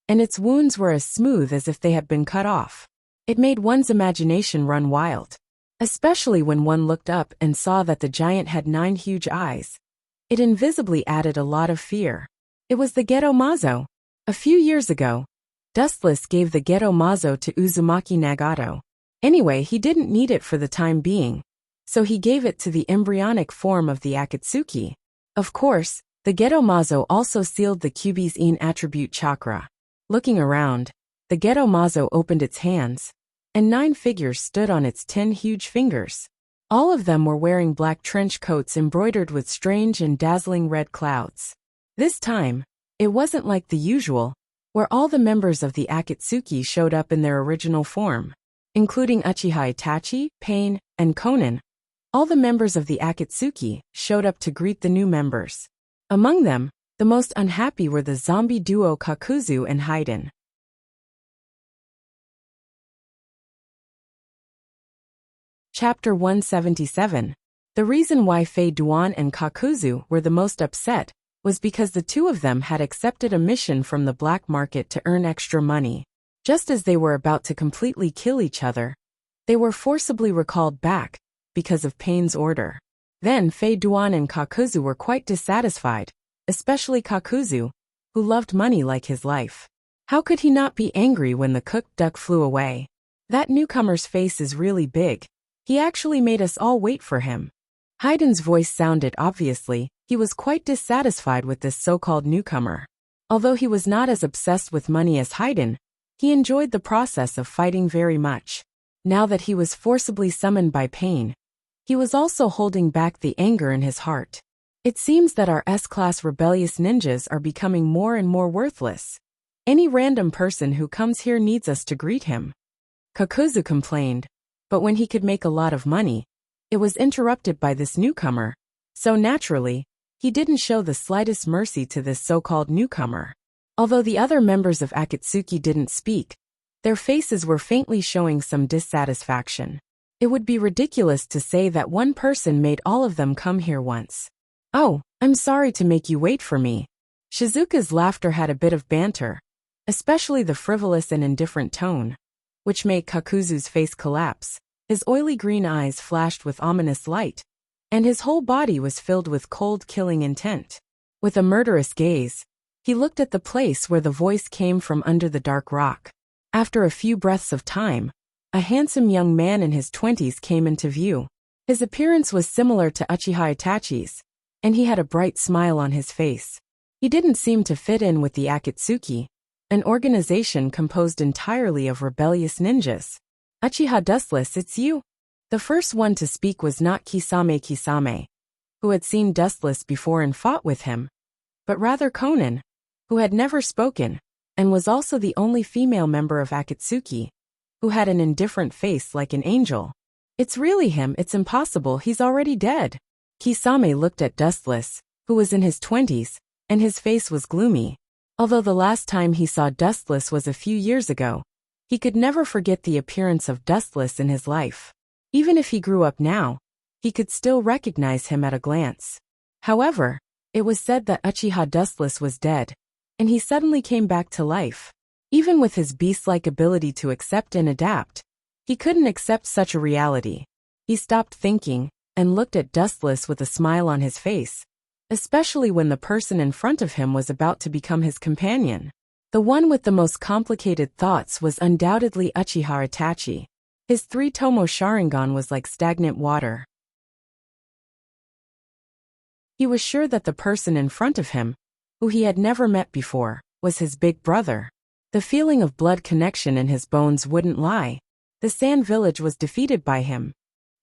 and its wounds were as smooth as if they had been cut off. It made one's imagination run wild, especially when one looked up and saw that the giant had 9 huge eyes. It invisibly added a lot of fear. It was the Geto Mazo. A few years ago, Dustless gave the Geto Mazo to Uzumaki Nagato. Anyway, he didn't need it for the time being, so he gave it to the embryonic form of the Akatsuki. Of course, the Geto Mazo also sealed the Kyubi's In attribute chakra. Looking around, the Geto Mazo opened its hands, and 9 figures stood on its 10 huge fingers. All of them were wearing black trench coats embroidered with strange and dazzling red clouds. This time, it wasn't like the usual, where all the members of the Akatsuki showed up in their original form, including Uchiha Itachi, Pain, and Konan. All the members of the Akatsuki showed up to greet the new members. Among them, the most unhappy were the zombie duo Kakuzu and Haiden. Chapter 177. The reason why Fei Duan and Kakuzu were the most upset was because the 2 of them had accepted a mission from the black market to earn extra money. Just as they were about to completely kill each other, they were forcibly recalled back because of Pain's order. Then Fei Duan and Kakuzu were quite dissatisfied, especially Kakuzu, who loved money like his life. How could he not be angry when the cooked duck flew away? That newcomer's face is really big. He actually made us all wait for him. Hayden's voice sounded obviously, he was quite dissatisfied with this so-called newcomer. Although he was not as obsessed with money as Hayden, he enjoyed the process of fighting very much. Now that he was forcibly summoned by Pain, he was also holding back the anger in his heart. It seems that our S-class rebellious ninjas are becoming more and more worthless. Any random person who comes here needs us to greet him. Kakuzu complained, but when he could make a lot of money, it was interrupted by this newcomer, so naturally, he didn't show the slightest mercy to this so-called newcomer. Although the other members of Akatsuki didn't speak, their faces were faintly showing some dissatisfaction. It would be ridiculous to say that one person made all of them come here once. Oh, I'm sorry to make you wait for me. Shizuka's laughter had a bit of banter, especially the frivolous and indifferent tone, which made Kakuzu's face collapse. His oily green eyes flashed with ominous light, and his whole body was filled with cold killing intent. With a murderous gaze, he looked at the place where the voice came from under the dark rock. After a few breaths of time, a handsome young man in his 20s came into view. His appearance was similar to Uchiha Itachi's, and he had a bright smile on his face. He didn't seem to fit in with the Akatsuki, an organization composed entirely of rebellious ninjas. Uchiha Dustless, it's you. The first one to speak was not Kisame, who had seen Dustless before and fought with him, but rather Konan, who had never spoken, and was also the only female member of Akatsuki, who had an indifferent face like an angel. It's really him, it's impossible, he's already dead. Kisame looked at Dustless, who was in his 20s, and his face was gloomy. Although the last time he saw Dustless was a few years ago, he could never forget the appearance of Dustless in his life. Even if he grew up now, he could still recognize him at a glance. However, it was said that Uchiha Dustless was dead, and he suddenly came back to life. Even with his beast-like ability to accept and adapt, he couldn't accept such a reality. He stopped thinking, and looked at Dustless with a smile on his face, especially when the person in front of him was about to become his companion. The one with the most complicated thoughts was undoubtedly Uchiha Itachi. His 3-tomo Sharingan was like stagnant water. He was sure that the person in front of him, who he had never met before, was his big brother. The feeling of blood connection in his bones wouldn't lie. The Sand Village was defeated by him.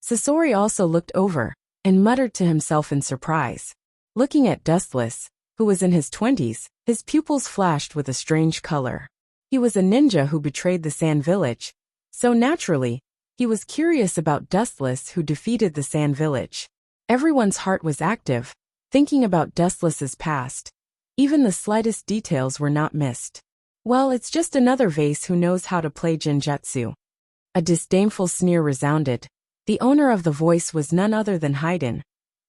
Sasori also looked over, and muttered to himself in surprise. Looking at Dustless, who was in his 20s, his pupils flashed with a strange color. He was a ninja who betrayed the Sand Village, so naturally, he was curious about Dustless who defeated the Sand Village. Everyone's heart was active, thinking about Dustless's past. Even the slightest details were not missed. Well, it's just another vase who knows how to play Genjutsu. A disdainful sneer resounded. The owner of the voice was none other than Haydn,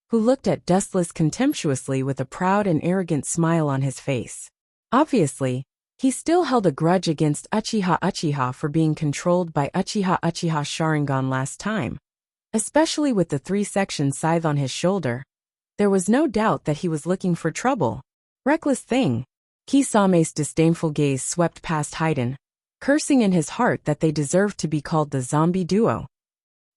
who looked at Dustless contemptuously with a proud and arrogant smile on his face. Obviously, he still held a grudge against Uchiha for being controlled by Uchiha Sharingan last time. Especially with the 3-section scythe on his shoulder. There was no doubt that he was looking for trouble. Reckless thing. Kisame's disdainful gaze swept past Haydn, cursing in his heart that they deserved to be called the zombie duo.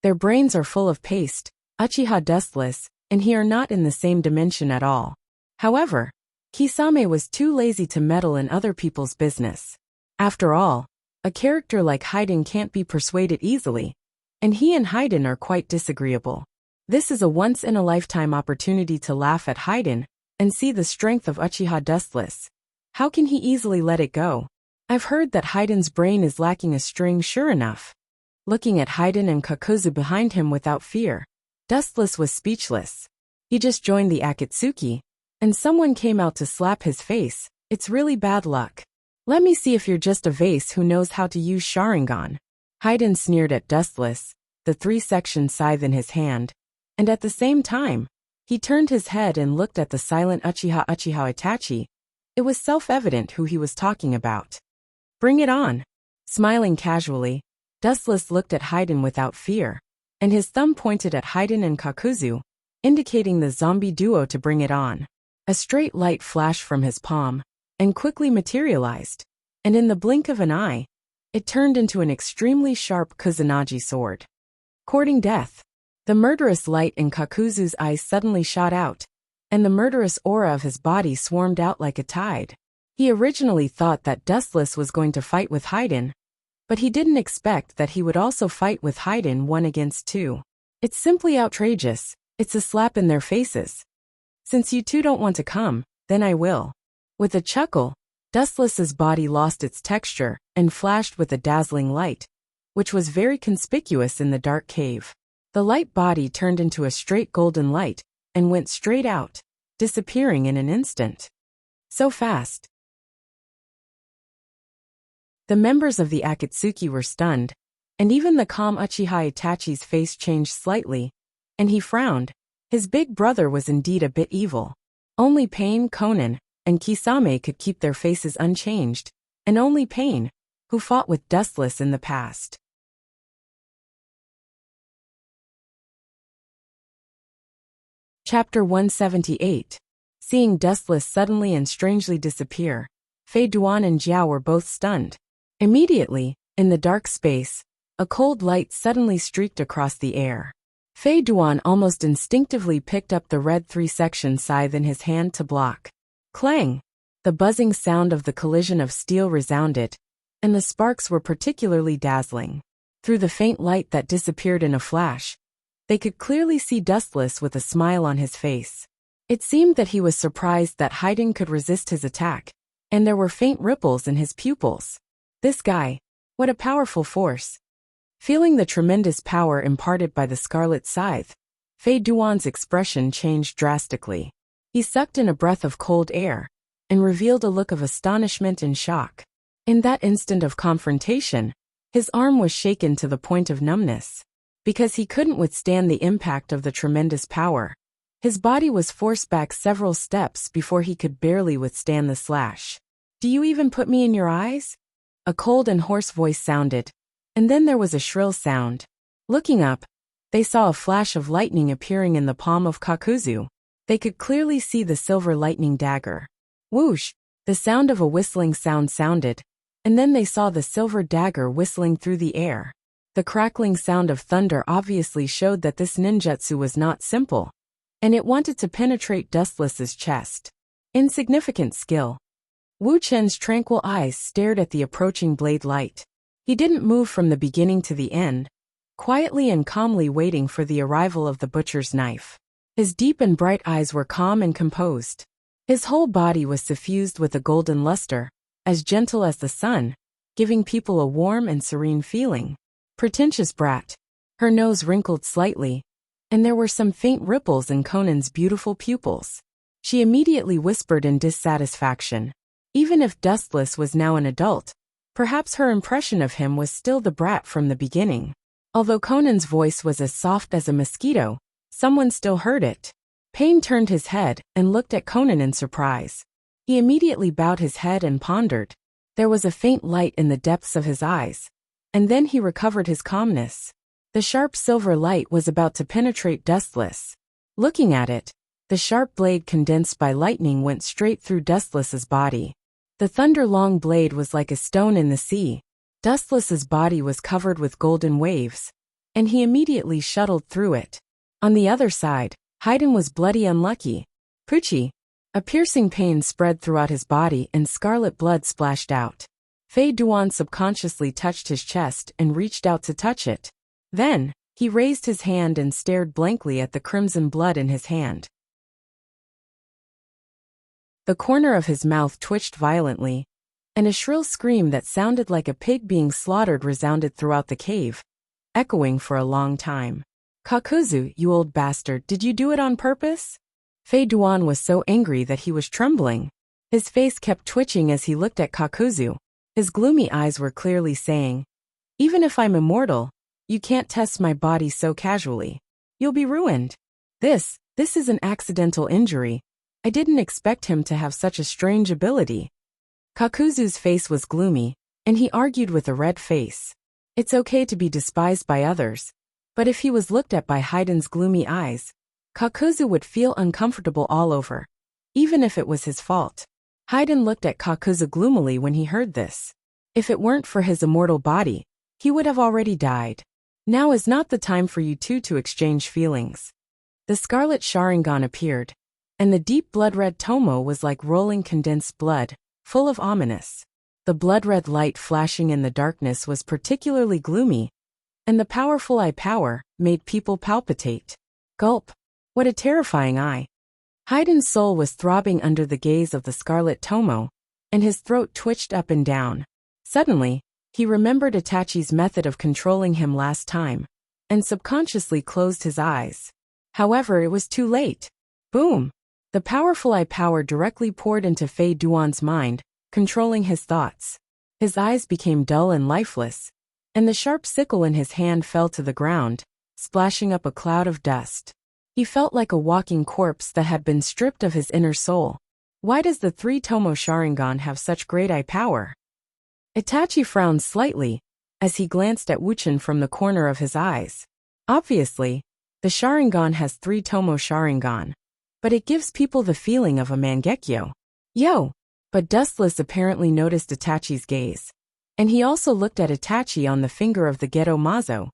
Their brains are full of paste, Uchiha Dustless, and he are not in the same dimension at all. However, Kisame was too lazy to meddle in other people's business. After all, a character like Haydn can't be persuaded easily, and he and Haydn are quite disagreeable. This is a once-in-a-lifetime opportunity to laugh at Haydn and see the strength of Uchiha Dustless. How can he easily let it go? I've heard that Haydn's brain is lacking a string sure enough. Looking at Haydn and Kakuzu behind him without fear, Dustless was speechless. He just joined the Akatsuki, and someone came out to slap his face. It's really bad luck. Let me see if you're just a vase who knows how to use Sharingan. Haydn sneered at Dustless, the 3-section scythe in his hand, and at the same time, he turned his head and looked at the silent Uchiha Itachi. It was self-evident who he was talking about. Bring it on. Smiling casually, Dustless looked at Haydn without fear, and his thumb pointed at Haydn and Kakuzu, indicating the zombie duo to bring it on. A straight light flashed from his palm, and quickly materialized, and in the blink of an eye, it turned into an extremely sharp Kusanagi sword. Courting death. The murderous light in Kakuzu's eyes suddenly shot out, and the murderous aura of his body swarmed out like a tide. He originally thought that Dustless was going to fight with Haydn, but he didn't expect that he would also fight with Haydn 1 against 2. It's simply outrageous. It's a slap in their faces. Since you two don't want to come, then I will. With a chuckle, Dustless's body lost its texture and flashed with a dazzling light, which was very conspicuous in the dark cave. The light body turned into a straight golden light and went straight out, disappearing in an instant. So fast. The members of the Akatsuki were stunned, and even the calm Uchiha Itachi's face changed slightly, and he frowned. His big brother was indeed a bit evil. Only Pain, Konan, and Kisame could keep their faces unchanged, and only Pain, who fought with Dustless in the past. Chapter 178. Seeing Dustless suddenly and strangely disappear, Fei Duan and Jiao were both stunned. Immediately, in the dark space, a cold light suddenly streaked across the air. Fei Duan almost instinctively picked up the red 3-section scythe in his hand to block. Clang! The buzzing sound of the collision of steel resounded, and the sparks were particularly dazzling. Through the faint light that disappeared in a flash, they could clearly see Dustless with a smile on his face. It seemed that he was surprised that Haydn could resist his attack, and there were faint ripples in his pupils. This guy, what a powerful force. Feeling the tremendous power imparted by the scarlet scythe, Fei Duan's expression changed drastically. He sucked in a breath of cold air, and revealed a look of astonishment and shock. In that instant of confrontation, his arm was shaken to the point of numbness. Because he couldn't withstand the impact of the tremendous power, his body was forced back several steps before he could barely withstand the slash. Do you even put me in your eyes? A cold and hoarse voice sounded, and then there was a shrill sound. Looking up, they saw a flash of lightning appearing in the palm of Kakuzu. They could clearly see the silver lightning dagger. Whoosh! The sound of a whistling sound sounded, and then they saw the silver dagger whistling through the air. The crackling sound of thunder obviously showed that this ninjutsu was not simple, and it wanted to penetrate Dustless's chest. Insignificant skill. Wu Chen's tranquil eyes stared at the approaching blade light. He didn't move from the beginning to the end, quietly and calmly waiting for the arrival of the butcher's knife. His deep and bright eyes were calm and composed. His whole body was suffused with a golden luster, as gentle as the sun, giving people a warm and serene feeling. Pretentious brat. Her nose wrinkled slightly, and there were some faint ripples in Conan's beautiful pupils. She immediately whispered in dissatisfaction. Even if Dustless was now an adult, perhaps her impression of him was still the brat from the beginning. Although Conan's voice was as soft as a mosquito, someone still heard it. Payne turned his head and looked at Conan in surprise. He immediately bowed his head and pondered. There was a faint light in the depths of his eyes, and then he recovered his calmness. The sharp silver light was about to penetrate Dustless. Looking at it, the sharp blade condensed by lightning went straight through Dustless's body. The thunder-long blade was like a stone in the sea. Dustless's body was covered with golden waves, and he immediately shuttled through it. On the other side, Haydn was bloody unlucky. Poochie! A piercing pain spread throughout his body and scarlet blood splashed out. Fei Duan subconsciously touched his chest and reached out to touch it. Then, he raised his hand and stared blankly at the crimson blood in his hand. The corner of his mouth twitched violently, and a shrill scream that sounded like a pig being slaughtered resounded throughout the cave, echoing for a long time. Kakuzu, you old bastard, did you do it on purpose? Fei Duan was so angry that he was trembling. His face kept twitching as he looked at Kakuzu. His gloomy eyes were clearly saying, even if I'm immortal, you can't test my body so casually. You'll be ruined. This is an accidental injury. I didn't expect him to have such a strange ability. Kakuzu's face was gloomy, and he argued with a red face. It's okay to be despised by others, but if he was looked at by Haydn's gloomy eyes, Kakuzu would feel uncomfortable all over, even if it was his fault. Haydn looked at Kakuzu gloomily when he heard this. If it weren't for his immortal body, he would have already died. Now is not the time for you two to exchange feelings. The scarlet Sharingan appeared, and the deep blood-red tomo was like rolling condensed blood, full of ominous. The blood-red light flashing in the darkness was particularly gloomy, and the powerful eye power made people palpitate. Gulp! What a terrifying eye! Haydn's soul was throbbing under the gaze of the scarlet tomo, and his throat twitched up and down. Suddenly, he remembered Itachi's method of controlling him last time, and subconsciously closed his eyes. However, it was too late. Boom! The powerful eye power directly poured into Fei Duan's mind, controlling his thoughts. His eyes became dull and lifeless, and the sharp sickle in his hand fell to the ground, splashing up a cloud of dust. He felt like a walking corpse that had been stripped of his inner soul. Why does the three Tomo Sharingan have such great eye power? Itachi frowned slightly, as he glanced at Wuchen from the corner of his eyes. Obviously, the Sharingan has three Tomo Sharingan, but it gives people the feeling of a Mangekyo. Yo! But Dustless apparently noticed Itachi's gaze, and he also looked at Itachi on the finger of the Geto Mazo,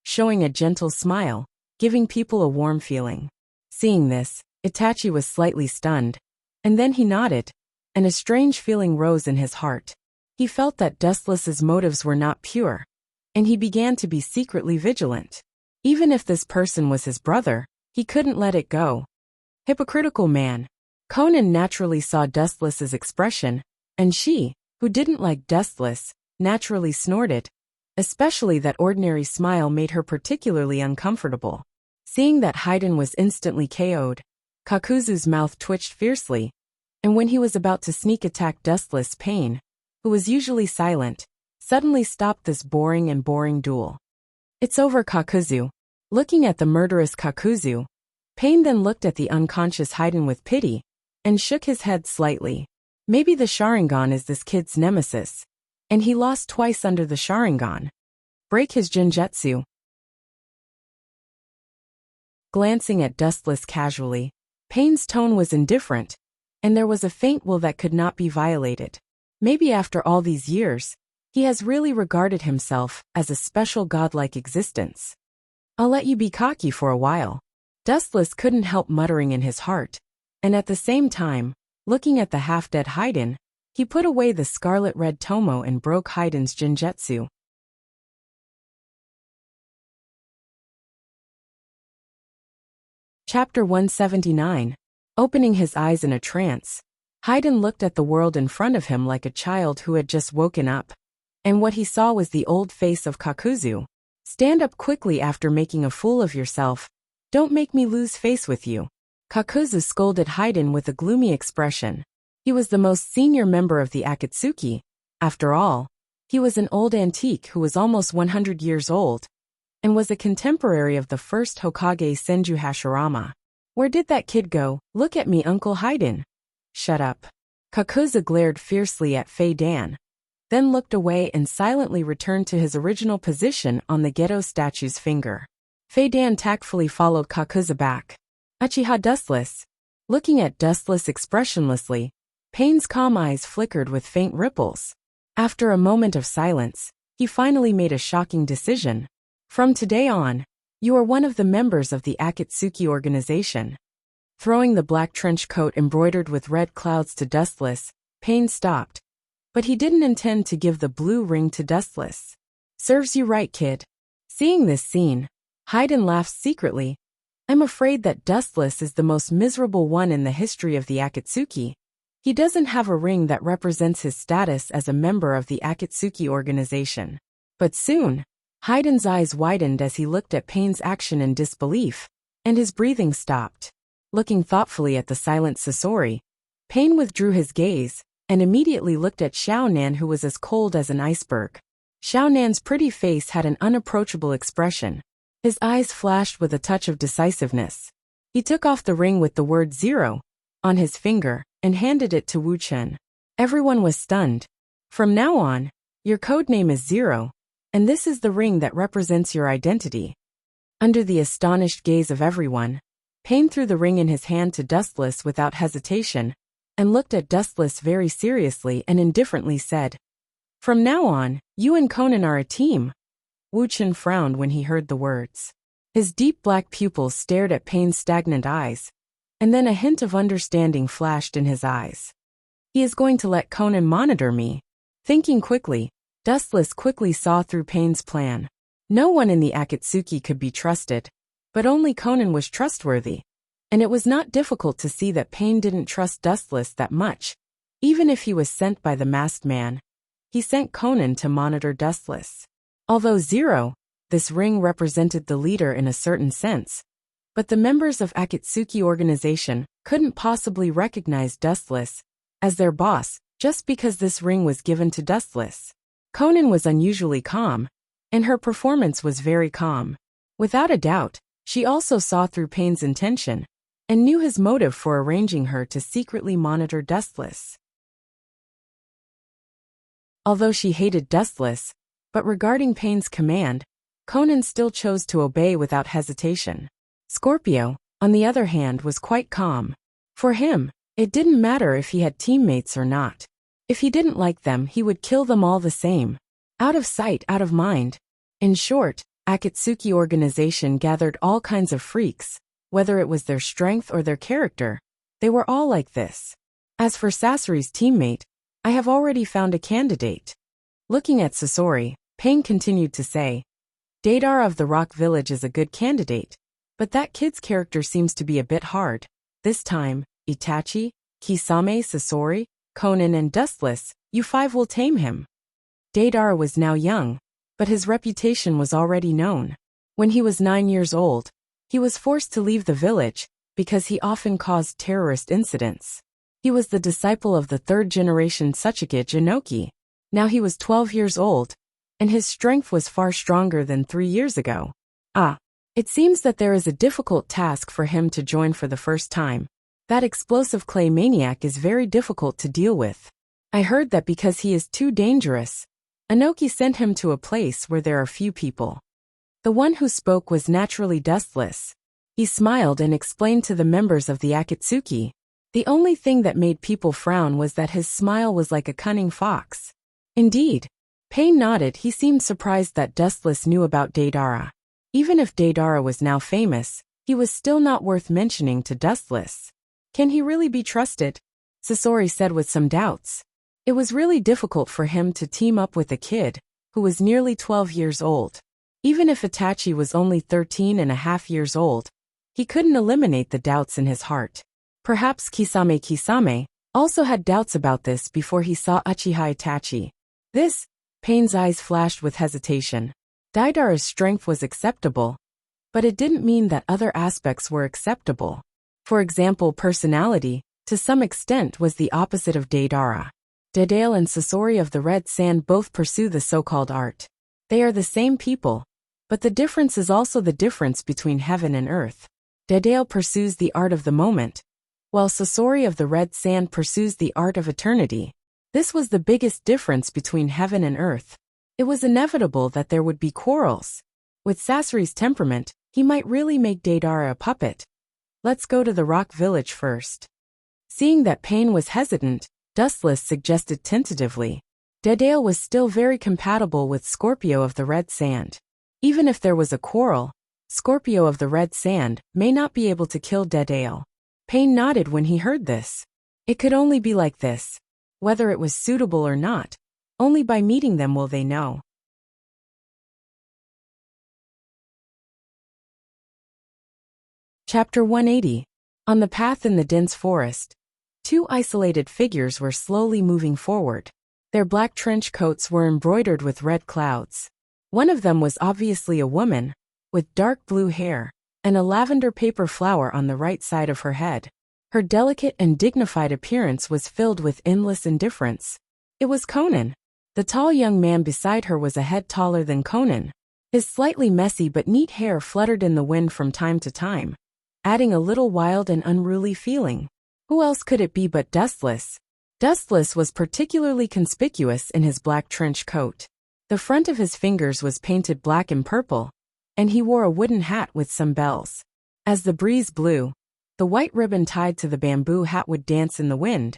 showing a gentle smile, giving people a warm feeling. Seeing this, Itachi was slightly stunned, and then he nodded, and a strange feeling rose in his heart. He felt that Dustless's motives were not pure, and he began to be secretly vigilant. Even if this person was his brother, he couldn't let it go. Hypocritical man. Conan naturally saw Dustless's expression, and she, who didn't like Dustless, naturally snorted. Especially that ordinary smile made her particularly uncomfortable. Seeing that Haydn was instantly KO'd, Kakuzu's mouth twitched fiercely, and when he was about to sneak attack Dustless, Payne, who was usually silent, suddenly stopped this boring duel. It's over, Kakuzu. Looking at the murderous Kakuzu, Payne then looked at the unconscious Haydn with pity, and shook his head slightly. Maybe the Sharingan is this kid's nemesis, and he lost twice under the Sharingan. Break his Genjutsu. Glancing at Dustless casually, Payne's tone was indifferent, and there was a faint will that could not be violated. Maybe after all these years, he has really regarded himself as a special godlike existence. I'll let you be cocky for a while. Dustless couldn't help muttering in his heart, and at the same time, looking at the half-dead Haydn, he put away the scarlet-red tomo and broke Haydn's Genjutsu. Chapter 179. Opening his eyes in a trance, Haydn looked at the world in front of him like a child who had just woken up, and what he saw was the old face of Kakuzu. Stand up quickly after making a fool of yourself. Don't make me lose face with you. Kakuzu scolded Haiden with a gloomy expression. He was the most senior member of the Akatsuki. After all, he was an old antique who was almost 100 years old, and was a contemporary of the first Hokage Senju Hashirama. Where did that kid go? Look at me, Uncle Haiden. Shut up. Kakuzu glared fiercely at Fei Dan, then looked away and silently returned to his original position on the Geto statue's finger. Fei Dan tactfully followed Kakuzu back. Uchiha Dustless. Looking at Dustless expressionlessly, Pain's calm eyes flickered with faint ripples. After a moment of silence, he finally made a shocking decision. From today on, you are one of the members of the Akatsuki organization. Throwing the black trench coat embroidered with red clouds to Dustless, Pain stopped. But he didn't intend to give the blue ring to Dustless. Serves you right, kid. Seeing this scene, Haiden laughed secretly. I'm afraid that Dustless is the most miserable one in the history of the Akatsuki. He doesn't have a ring that represents his status as a member of the Akatsuki organization. But soon, Haiden's eyes widened as he looked at Pain's action in disbelief, and his breathing stopped. Looking thoughtfully at the silent Sasori, Pain withdrew his gaze, and immediately looked at Xiao Nan, who was as cold as an iceberg. Xiao Nan's pretty face had an unapproachable expression. His eyes flashed with a touch of decisiveness. He took off the ring with the word 0 on his finger, and handed it to Wu Chen. Everyone was stunned. From now on, your code name is 0, and this is the ring that represents your identity. Under the astonished gaze of everyone, Pain threw the ring in his hand to Dustless without hesitation, and looked at Dustless very seriously and indifferently said, From now on, you and Conan are a team. Wu Chen frowned when he heard the words. His deep black pupils stared at Pain's stagnant eyes, and then a hint of understanding flashed in his eyes. He is going to let Conan monitor me. Thinking quickly, Dustless quickly saw through Pain's plan. No one in the Akatsuki could be trusted, but only Conan was trustworthy. And it was not difficult to see that Pain didn't trust Dustless that much. Even if he was sent by the masked man, he sent Conan to monitor Dustless. Although 0, this ring represented the leader in a certain sense, but the members of Akatsuki organization couldn't possibly recognize Dustless as their boss just because this ring was given to Dustless. Conan was unusually calm, and her performance was very calm. Without a doubt, she also saw through Pain's intention, and knew his motive for arranging her to secretly monitor Dustless. Although she hated Dustless, but regarding Pain's command, Conan still chose to obey without hesitation. Scorpio, on the other hand, was quite calm. For him, it didn't matter if he had teammates or not. If he didn't like them, he would kill them all the same. Out of sight, out of mind. In short, Akatsuki organization gathered all kinds of freaks, whether it was their strength or their character. They were all like this. As for Sasori's teammate, I have already found a candidate. Looking at Sasori, Pain continued to say, Deidara of the Rock Village is a good candidate, but that kid's character seems to be a bit hard. This time, Itachi, Kisame, Sasori, Conan and Dustless, you 5 will tame him. Deidara was now young, but his reputation was already known. When he was 9 years old, he was forced to leave the village because he often caused terrorist incidents. He was the disciple of the 3rd generation Tsuchige Jinoki. Now he was 12 years old, and his strength was far stronger than 3 years ago. It seems that there is a difficult task for him to join for the first time. That explosive clay maniac is very difficult to deal with. I heard that because he is too dangerous, Anoki sent him to a place where there are few people. The one who spoke was naturally Dustless. He smiled and explained to the members of the Akatsuki. The only thing that made people frown was that his smile was like a cunning fox. Indeed, Pain nodded. He seemed surprised that Dustless knew about Deidara. Even if Deidara was now famous, he was still not worth mentioning to Dustless. Can he really be trusted? Sasori said with some doubts. It was really difficult for him to team up with a kid who was nearly 12 years old. Even if Itachi was only 13.5 years old, he couldn't eliminate the doubts in his heart. Perhaps Kisame also had doubts about this before he saw Uchiha Itachi. This, Payne's eyes flashed with hesitation. Daidara's strength was acceptable, but it didn't mean that other aspects were acceptable. For example, personality, to some extent, was the opposite of Daidara. Daidale and Sasori of the Red Sand both pursue the so-called art. They are the same people, but the difference is also the difference between heaven and earth. Daidale pursues the art of the moment, while Sasori of the Red Sand pursues the art of eternity. This was the biggest difference between heaven and earth. It was inevitable that there would be quarrels. With Sasori's temperament, he might really make Daidara a puppet. Let's go to the rock village first. Seeing that Payne was hesitant, Dustless suggested tentatively. Daidale was still very compatible with Scorpio of the Red Sand. Even if there was a quarrel, Scorpio of the Red Sand may not be able to kill Daidale. Payne nodded when he heard this. It could only be like this. Whether it was suitable or not, only by meeting them will they know. Chapter 180. On the path in the dense forest, two isolated figures were slowly moving forward. Their black trench coats were embroidered with red clouds. One of them was obviously a woman, with dark blue hair, and a lavender paper flower on the right side of her head. Her delicate and dignified appearance was filled with endless indifference. It was Conan. The tall young man beside her was a head taller than Conan. His slightly messy but neat hair fluttered in the wind from time to time, adding a little wild and unruly feeling. Who else could it be but Dustless? Dustless was particularly conspicuous in his black trench coat. The front of his fingers was painted black and purple, and he wore a wooden hat with some bells. As the breeze blew, the white ribbon tied to the bamboo hat would dance in the wind,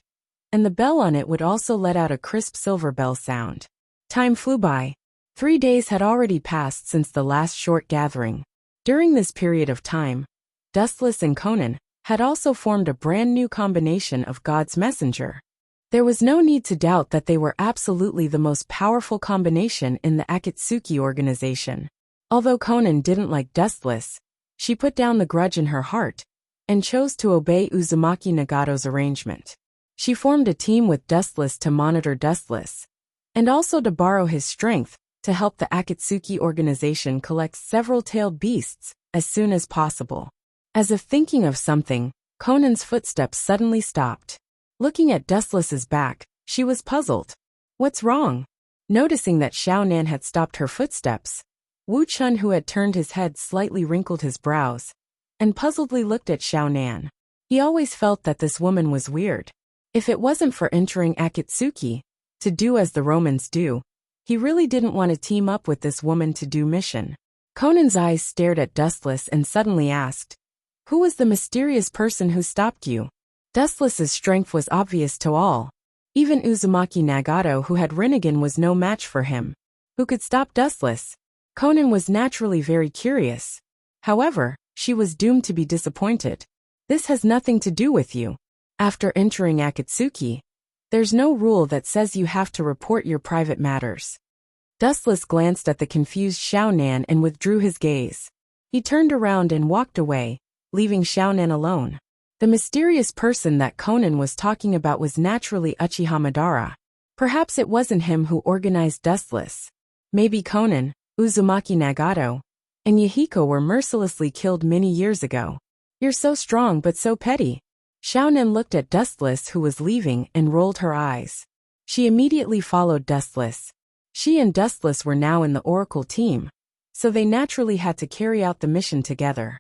and the bell on it would also let out a crisp silver bell sound. Time flew by. 3 days had already passed since the last short gathering. During this period of time, Dustless and Conan had also formed a brand new combination of God's messenger. There was no need to doubt that they were absolutely the most powerful combination in the Akatsuki organization. Although Conan didn't like Dustless, she put down the grudge in her heart and chose to obey Uzumaki Nagato's arrangement. She formed a team with Dustless to monitor Dustless, and also to borrow his strength to help the Akatsuki organization collect several tailed beasts as soon as possible. As if thinking of something, Conan's footsteps suddenly stopped. Looking at Dustless's back, she was puzzled. What's wrong? Noticing that Xiao Nan had stopped her footsteps, Wu Chun, who had turned his head, slightly wrinkled his brows and puzzledly looked at Xiao Nan. He always felt that this woman was weird. If it wasn't for entering Akatsuki to do as the Romans do, he really didn't want to team up with this woman to do mission. Conan's eyes stared at Dustless and suddenly asked, "Who was the mysterious person who stopped you?" Dustless's strength was obvious to all. Even Uzumaki Nagato, who had Rinnegan, was no match for him. Who could stop Dustless? Conan was naturally very curious. However, she was doomed to be disappointed. This has nothing to do with you. After entering Akatsuki, there's no rule that says you have to report your private matters. Dustless glanced at the confused Xiao Nan and withdrew his gaze. He turned around and walked away, leaving Xiao Nan alone. The mysterious person that Conan was talking about was naturally Uchiha Madara. Perhaps it wasn't him who organized Dustless. Maybe Conan, Uzumaki Nagato, and Yahiko were mercilessly killed many years ago. You're so strong but so petty. Xiao Nan looked at Dustless, who was leaving, and rolled her eyes. She immediately followed Dustless. She and Dustless were now in the Oracle team, so they naturally had to carry out the mission together.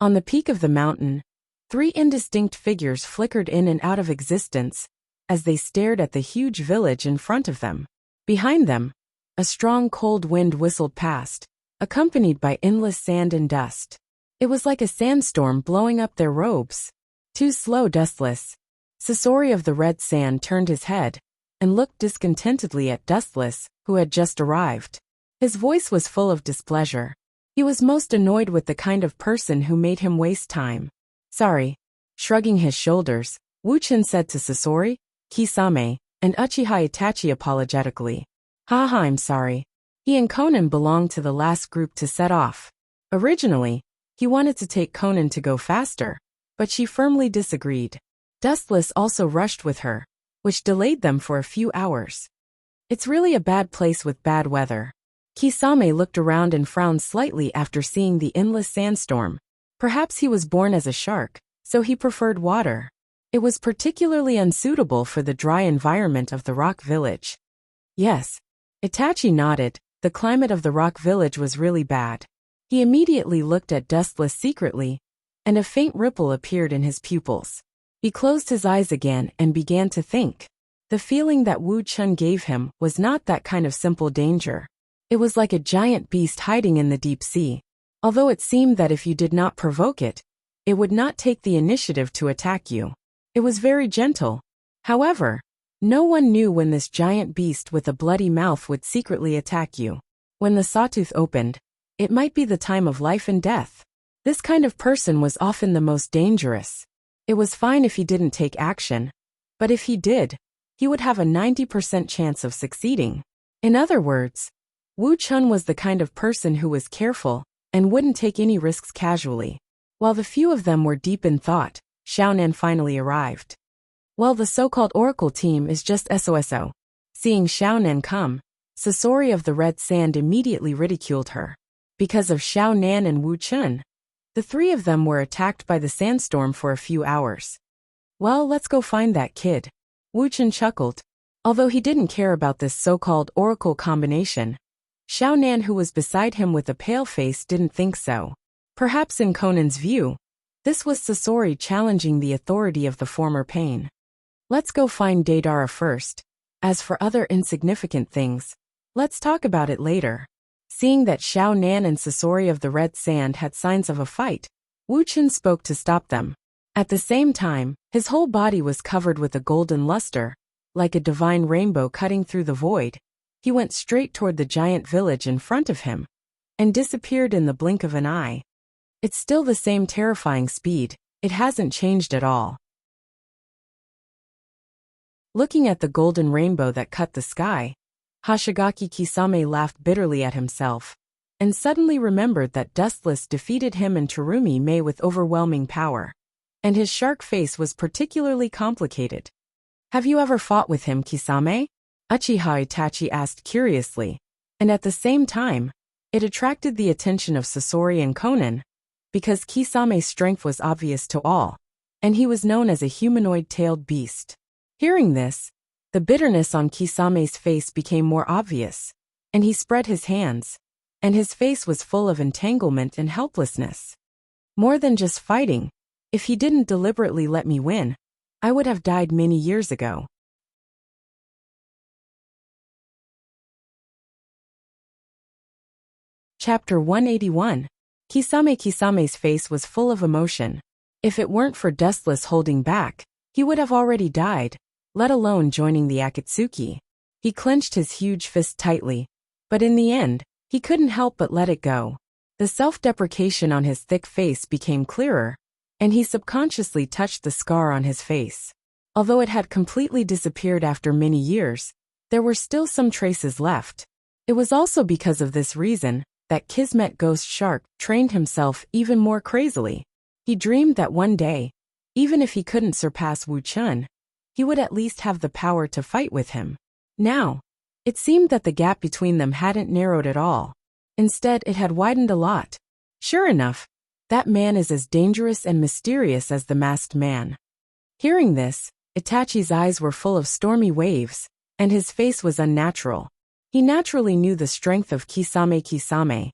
On the peak of the mountain, 3 indistinct figures flickered in and out of existence as they stared at the huge village in front of them. Behind them, a strong cold wind whistled past, accompanied by endless sand and dust. It was like a sandstorm blowing up their robes. Too slow, Dustless. Sasori of the Red Sand turned his head and looked discontentedly at Dustless, who had just arrived. His voice was full of displeasure. He was most annoyed with the kind of person who made him waste time. Sorry. Shrugging his shoulders, Wu-chan said to Sasori, Kisame, and Uchiha Itachi apologetically. Haha, I'm sorry. He and Conan belonged to the last group to set off. Originally, he wanted to take Conan to go faster, but she firmly disagreed. Dustless also rushed with her, which delayed them for a few hours. It's really a bad place with bad weather. Kisame looked around and frowned slightly after seeing the endless sandstorm. Perhaps he was born as a shark, so he preferred water. It was particularly unsuitable for the dry environment of the rock village. Yes. Itachi nodded. The climate of the rock village was really bad. He immediately looked at Dustless secretly, and a faint ripple appeared in his pupils. He closed his eyes again and began to think. The feeling that Wu Chun gave him was not that kind of simple danger. It was like a giant beast hiding in the deep sea. Although it seemed that if you did not provoke it, it would not take the initiative to attack you. It was very gentle. However, no one knew when this giant beast with a bloody mouth would secretly attack you. When the sawtooth opened, it might be the time of life and death. This kind of person was often the most dangerous. It was fine if he didn't take action, but if he did, he would have a 90% chance of succeeding. In other words, Wu Chun was the kind of person who was careful and wouldn't take any risks casually. While the few of them were deep in thought, Xiaonan finally arrived. Well, the so-called Oracle team is just SOSO. Seeing Xiaonan come, Sasori of the Red Sand immediately ridiculed her. Because of Xiaonan and Wu Chun, the three of them were attacked by the sandstorm for a few hours. Well, let's go find that kid. Wu Chun chuckled. Although he didn't care about this so-called Oracle combination, Xiaonan, who was beside him with a pale face, didn't think so. Perhaps in Conan's view, this was Sasori challenging the authority of the former pain. Let's go find Deidara first. As for other insignificant things, let's talk about it later. Seeing that Xiaonan and Sasori of the Red Sand had signs of a fight, Wu Chun spoke to stop them. At the same time, his whole body was covered with a golden luster, like a divine rainbow cutting through the void. He went straight toward the giant village in front of him, and disappeared in the blink of an eye. It's still the same terrifying speed, it hasn't changed at all. Looking at the golden rainbow that cut the sky, Hoshigaki Kisame laughed bitterly at himself, and suddenly remembered that Dustless defeated him and Terumi Mei with overwhelming power. And his shark face was particularly complicated. Have you ever fought with him, Kisame? Uchiha Itachi asked curiously, and at the same time, it attracted the attention of Sasori and Conan, because Kisame's strength was obvious to all, and he was known as a humanoid-tailed beast. Hearing this, the bitterness on Kisame's face became more obvious, and he spread his hands, and his face was full of entanglement and helplessness. More than just fighting, if he didn't deliberately let me win, I would have died many years ago. Chapter 181. Kisame's face was full of emotion. If it weren't for Dustless holding back, he would have already died, let alone joining the Akatsuki. He clenched his huge fist tightly, but in the end, he couldn't help but let it go. The self-deprecation on his thick face became clearer, and he subconsciously touched the scar on his face. Although it had completely disappeared after many years, there were still some traces left. It was also because of this reason that Kismet Ghost Shark trained himself even more crazily. He dreamed that one day, even if he couldn't surpass Wu Chun, he would at least have the power to fight with him. Now, it seemed that the gap between them hadn't narrowed at all. Instead, it had widened a lot. Sure enough, that man is as dangerous and mysterious as the masked man. Hearing this, Itachi's eyes were full of stormy waves, and his face was unnatural. He naturally knew the strength of Kisame,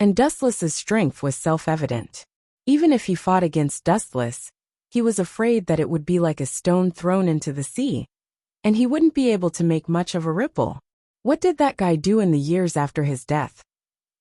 and Dustless's strength was self-evident. Even if he fought against Dustless, he was afraid that it would be like a stone thrown into the sea, and he wouldn't be able to make much of a ripple. What did that guy do in the years after his death?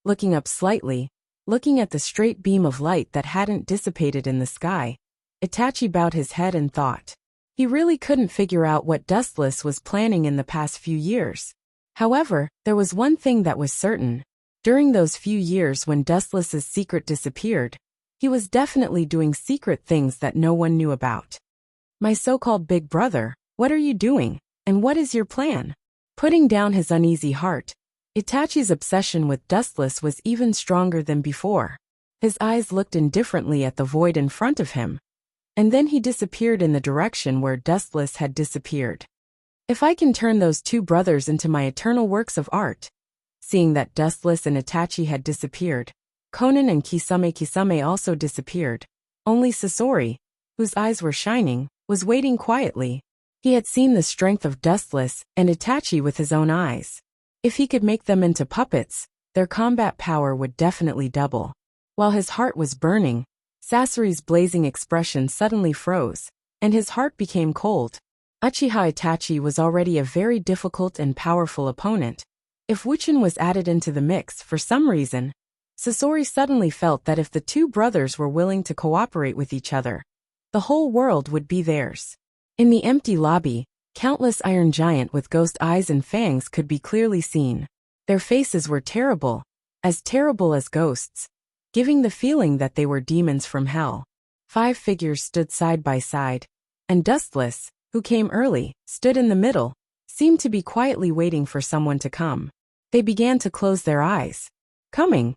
Looking up slightly, looking at the straight beam of light that hadn't dissipated in the sky, Itachi bowed his head and thought. He really couldn't figure out what Dustless was planning in the past few years. However, there was one thing that was certain. During those few years when Dustless's secret disappeared, he was definitely doing secret things that no one knew about. My so-called big brother, what are you doing, and what is your plan? Putting down his uneasy heart, Itachi's obsession with Dustless was even stronger than before. His eyes looked indifferently at the void in front of him, and then he disappeared in the direction where Dustless had disappeared. If I can turn those two brothers into my eternal works of art. Seeing that Dustless and Itachi had disappeared, Conan and Kisame also disappeared. Only Sasori, whose eyes were shining, was waiting quietly. He had seen the strength of Dustless and Itachi with his own eyes. If he could make them into puppets, their combat power would definitely double. While his heart was burning, Sasori's blazing expression suddenly froze, and his heart became cold. Uchiha Itachi was already a very difficult and powerful opponent. If Wuchen was added into the mix for some reason, Sasori suddenly felt that if the two brothers were willing to cooperate with each other, the whole world would be theirs. In the empty lobby, countless iron giants with ghost eyes and fangs could be clearly seen. Their faces were terrible as ghosts, giving the feeling that they were demons from hell. 5 figures stood side by side, and Dustless, who came early, stood in the middle, seemed to be quietly waiting for someone to come. They began to close their eyes. Coming.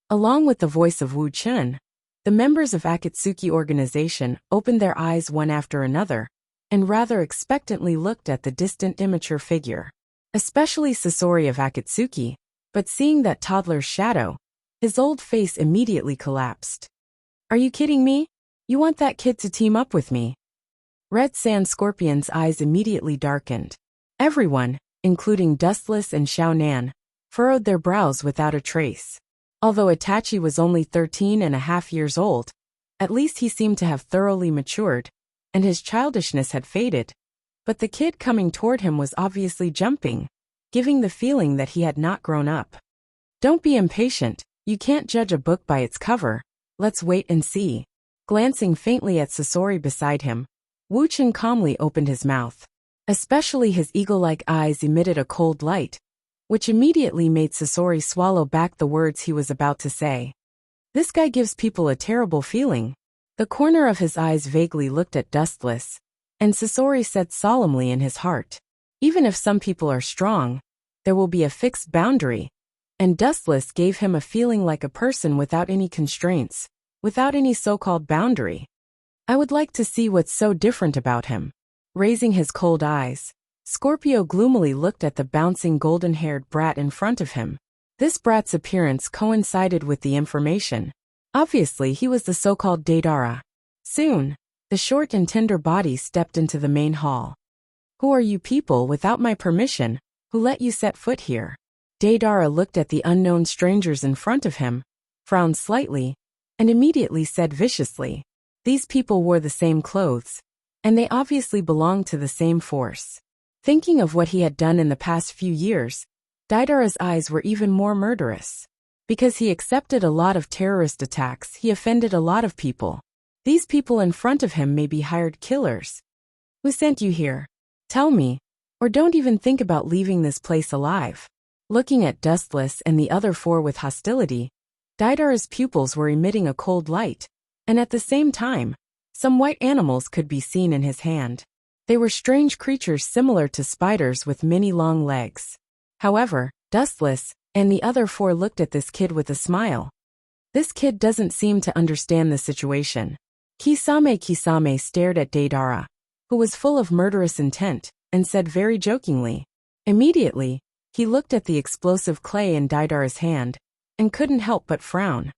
Along with the voice of Wu Chun, the members of Akatsuki organization opened their eyes one after another, and rather expectantly looked at the distant immature figure. Especially Sasori of Akatsuki, but seeing that toddler's shadow, his old face immediately collapsed. Are you kidding me? You want that kid to team up with me? Red Sand Scorpion's eyes immediately darkened. Everyone, including Dustless and Xiao Nan, furrowed their brows without a trace. Although Itachi was only 13.5 years old, at least he seemed to have thoroughly matured, and his childishness had faded. But the kid coming toward him was obviously jumping, giving the feeling that he had not grown up. Don't be impatient, you can't judge a book by its cover, let's wait and see. Glancing faintly at Sasori beside him, Wu Chen calmly opened his mouth. Especially his eagle-like eyes emitted a cold light, which immediately made Sasori swallow back the words he was about to say. This guy gives people a terrible feeling. The corner of his eyes vaguely looked at Dustless, and Sasori said solemnly in his heart, even if some people are strong, there will be a fixed boundary, and Dustless gave him a feeling like a person without any constraints, without any so-called boundary. I would like to see what's so different about him. Raising his cold eyes, Scorpio gloomily looked at the bouncing golden-haired brat in front of him. This brat's appearance coincided with the information. Obviously, he was the so-called Deidara. Soon, the short and tender body stepped into the main hall. Who are you people without my permission, who let you set foot here? Deidara looked at the unknown strangers in front of him, frowned slightly, and immediately said viciously, these people wore the same clothes, and they obviously belonged to the same force. Thinking of what he had done in the past few years, Deidara's eyes were even more murderous. Because he accepted a lot of terrorist attacks, he offended a lot of people. These people in front of him may be hired killers. Who sent you here? Tell me, or don't even think about leaving this place alive. Looking at Dustless and the other 4 with hostility, Deidara's pupils were emitting a cold light, and at the same time, some white animals could be seen in his hand. They were strange creatures similar to spiders with many long legs. However, Dustless and the other 4 looked at this kid with a smile. This kid doesn't seem to understand the situation. Kisame stared at Deidara, who was full of murderous intent, and said very jokingly. Immediately, he looked at the explosive clay in Deidara's hand, and couldn't help but frown.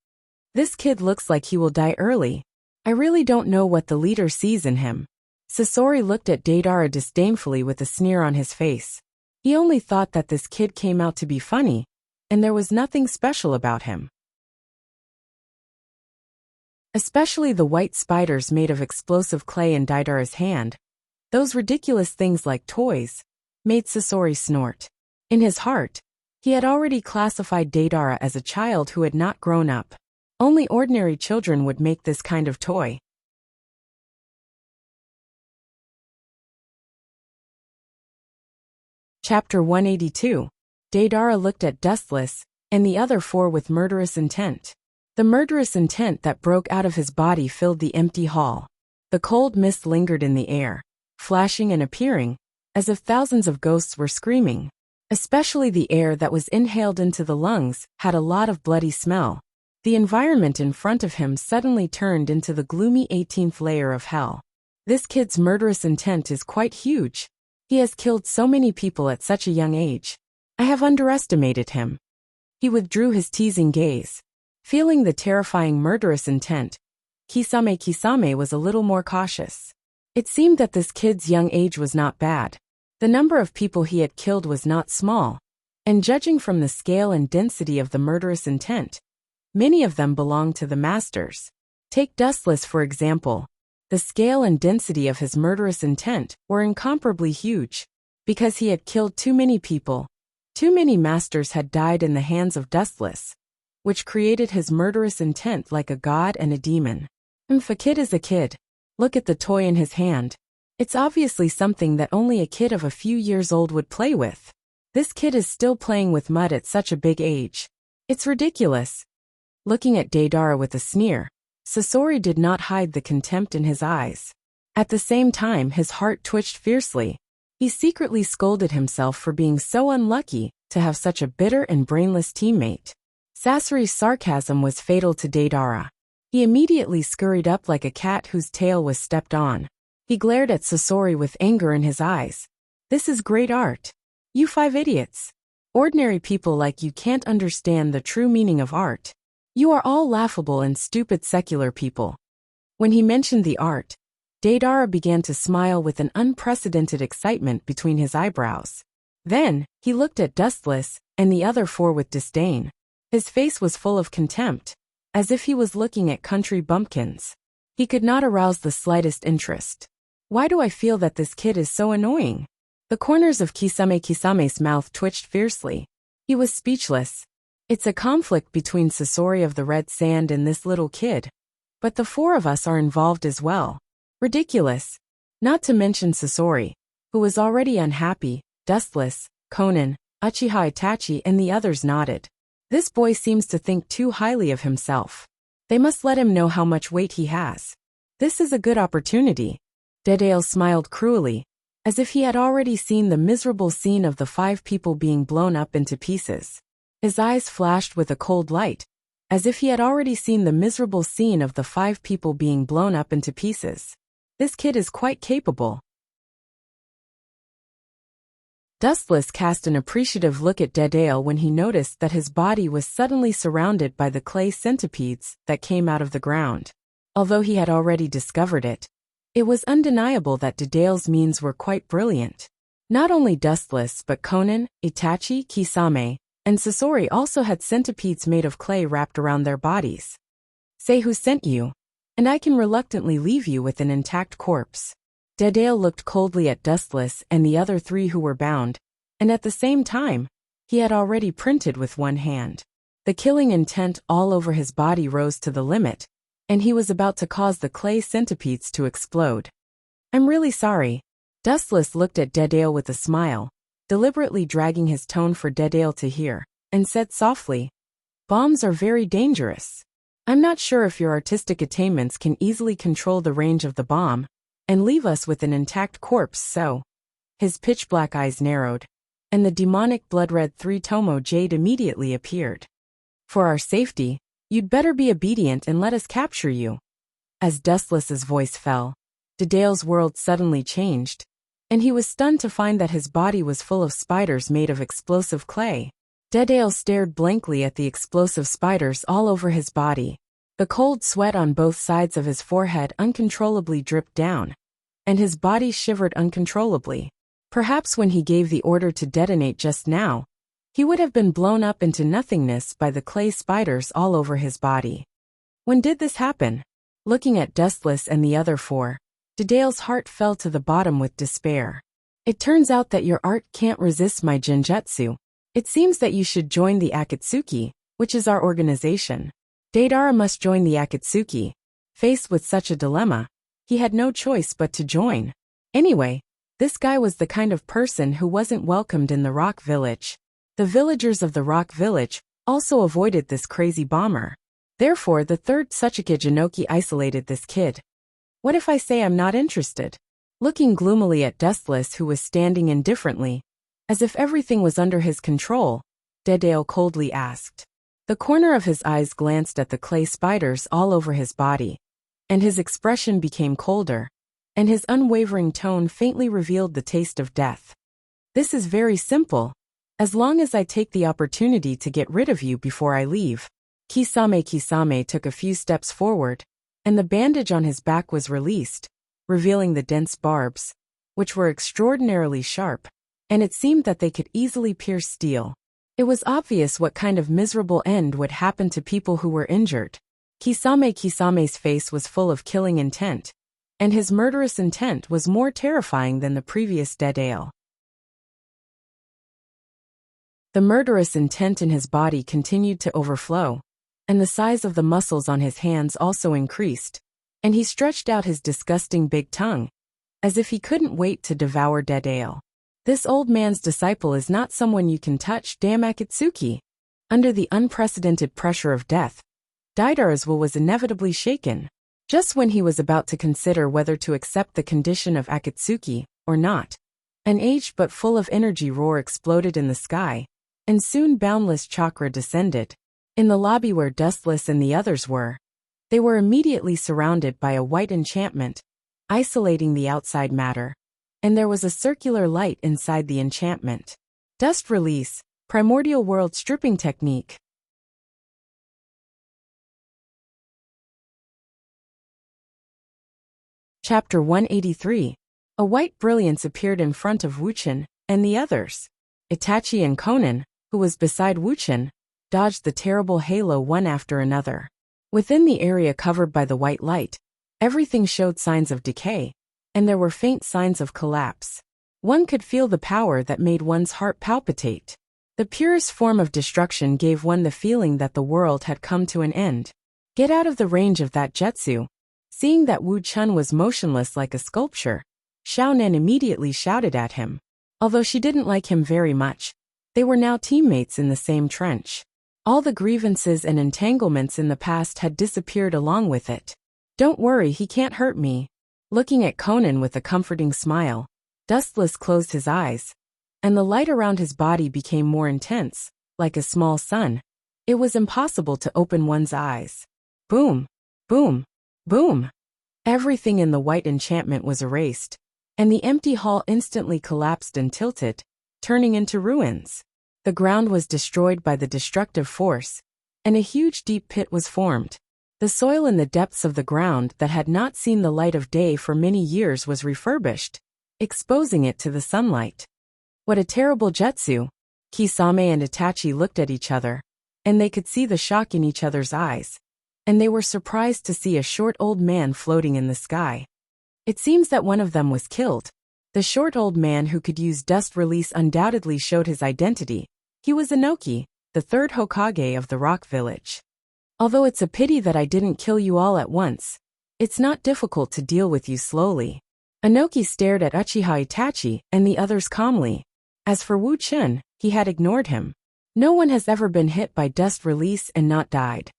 This kid looks like he will die early. I really don't know what the leader sees in him. Sasori looked at Deidara disdainfully with a sneer on his face. He only thought that this kid came out to be funny, and there was nothing special about him. Especially the white spiders made of explosive clay in Deidara's hand, those ridiculous things like toys, made Sasori snort. In his heart, he had already classified Deidara as a child who had not grown up. Only ordinary children would make this kind of toy. Chapter 182. Deidara looked at Dustless and the other 4 with murderous intent. The murderous intent that broke out of his body filled the empty hall. The cold mist lingered in the air, flashing and appearing, as if thousands of ghosts were screaming. Especially the air that was inhaled into the lungs had a lot of bloody smell. The environment in front of him suddenly turned into the gloomy 18th layer of hell. This kid's murderous intent is quite huge. He has killed so many people at such a young age. I have underestimated him." He withdrew his teasing gaze. Feeling the terrifying murderous intent, Kisame was a little more cautious. It seemed that this kid's young age was not bad. The number of people he had killed was not small, and judging from the scale and density of the murderous intent, many of them belonged to the masters. Take Dustless for example. The scale and density of his murderous intent were incomparably huge. Because he had killed too many people, too many masters had died in the hands of Dustless, which created his murderous intent like a god and a demon. A kid is a kid. Look at the toy in his hand. It's obviously something that only a kid of a few years old would play with. This kid is still playing with mud at such a big age. It's ridiculous. Looking at Deidara with a sneer, Sasori did not hide the contempt in his eyes. At the same time, his heart twitched fiercely. He secretly scolded himself for being so unlucky to have such a bitter and brainless teammate. Sasori's sarcasm was fatal to Deidara. He immediately scurried up like a cat whose tail was stepped on. He glared at Sasori with anger in his eyes. "This is great art. You 5 idiots. Ordinary people like you can't understand the true meaning of art. You are all laughable and stupid secular people." When he mentioned the art, Deidara began to smile with an unprecedented excitement between his eyebrows. Then, he looked at Dustless and the other 4 with disdain. His face was full of contempt, as if he was looking at country bumpkins. He could not arouse the slightest interest. Why do I feel that this kid is so annoying? The corners of Kisame's mouth twitched fiercely. He was speechless. It's a conflict between Sasori of the Red Sand and this little kid. But the 4 of us are involved as well. Ridiculous. Not to mention Sasori, who was already unhappy. Dustless, Conan, Uchiha Itachi and the others nodded. This boy seems to think too highly of himself. They must let him know how much weight he has. This is a good opportunity. Deidara smiled cruelly, as if he had already seen the miserable scene of the 5 people being blown up into pieces. His eyes flashed with a cold light, as if he had already seen the miserable scene of the 5 people being blown up into pieces. This kid is quite capable. Dustless cast an appreciative look at Deidara when he noticed that his body was suddenly surrounded by the clay centipedes that came out of the ground. Although he had already discovered it, it was undeniable that Deidara's means were quite brilliant. Not only Dustless but Conan, Itachi, Kisame, and Sasori also had centipedes made of clay wrapped around their bodies. "Say who sent you, and I can reluctantly leave you with an intact corpse." Deidara looked coldly at Dustless and the other 3 who were bound, and at the same time, he had already printed with one hand. The killing intent all over his body rose to the limit, and he was about to cause the clay centipedes to explode. "I'm really sorry." Dustless looked at Deidara with a smile, deliberately dragging his tone for Deidara to hear, and said softly, "Bombs are very dangerous. I'm not sure if your artistic attainments can easily control the range of the bomb, and leave us with an intact corpse, so." His pitch-black eyes narrowed, and the demonic blood-red 3-tomo jade immediately appeared. "For our safety, you'd better be obedient and let us capture you." As Dustless's voice fell, Deidara's world suddenly changed, and he was stunned to find that his body was full of spiders made of explosive clay. Deidara stared blankly at the explosive spiders all over his body. The cold sweat on both sides of his forehead uncontrollably dripped down, and his body shivered uncontrollably. Perhaps when he gave the order to detonate just now, he would have been blown up into nothingness by the clay spiders all over his body. When did this happen? Looking at Dustless and the other 4, Deidara's heart fell to the bottom with despair. "It turns out that your art can't resist my genjutsu. It seems that you should join the Akatsuki, which is our organization." Deidara must join the Akatsuki. Faced with such a dilemma, he had no choice but to join. Anyway, this guy was the kind of person who wasn't welcomed in the Rock Village. The villagers of the Rock Village also avoided this crazy bomber. Therefore, the 3rd Tsuchika Jinoki isolated this kid. "What if I say I'm not interested?" Looking gloomily at Dustless, who was standing indifferently, as if everything was under his control, Deidara coldly asked. The corner of his eyes glanced at the clay spiders all over his body, and his expression became colder. and his unwavering tone faintly revealed the taste of death. "This is very simple. As long as I take the opportunity to get rid of you before I leave." Kisame took a few steps forward, and the bandage on his back was released, revealing the dense barbs, which were extraordinarily sharp, and it seemed that they could easily pierce steel. It was obvious what kind of miserable end would happen to people who were injured. Kisame's face was full of killing intent, and his murderous intent was more terrifying than the previous dead ale. The murderous intent in his body continued to overflow, and the size of the muscles on his hands also increased, and he stretched out his disgusting big tongue, as if he couldn't wait to devour dead ale. "This old man's disciple is not someone you can touch, damn Akatsuki." Under the unprecedented pressure of death, Daidar's will was inevitably shaken. Just when he was about to consider whether to accept the condition of Akatsuki or not, an aged but full of energy roar exploded in the sky, and soon boundless chakra descended. In the lobby where Dustless and the others were, they were immediately surrounded by a white enchantment, isolating the outside matter, and there was a circular light inside the enchantment. Dust release, primordial world stripping technique. Chapter 183. A white brilliance appeared in front of Wuchen and the others. Itachi and Conan, who was beside Wuchen, dodged the terrible halo one after another. Within the area covered by the white light, everything showed signs of decay, and there were faint signs of collapse. One could feel the power that made one's heart palpitate. The purest form of destruction gave one the feeling that the world had come to an end. "Get out of the range of that jutsu." Seeing that Wu Chun was motionless like a sculpture, Xiao Nan immediately shouted at him. Although she didn't like him very much, they were now teammates in the same trench. All the grievances and entanglements in the past had disappeared along with it. "Don't worry, he can't hurt me." Looking at Conan with a comforting smile, Dustless closed his eyes, and the light around his body became more intense, like a small sun. It was impossible to open one's eyes. Boom! Boom! Boom! Everything in the white enchantment was erased, and the empty hall instantly collapsed and tilted, turning into ruins. The ground was destroyed by the destructive force, and a huge deep pit was formed. The soil in the depths of the ground that had not seen the light of day for many years was refurbished, exposing it to the sunlight. What a terrible jutsu! Kisame and Itachi looked at each other, and they could see the shock in each other's eyes, and they were surprised to see a short old man floating in the sky. It seems that one of them was killed. The short old man who could use dust release undoubtedly showed his identity. He was Inoki, the third Hokage of the Rock Village. "Although it's a pity that I didn't kill you all at once, it's not difficult to deal with you slowly." Inoki stared at Uchiha Itachi and the others calmly. As for Wu Chun, he had ignored him. No one has ever been hit by dust release and not died.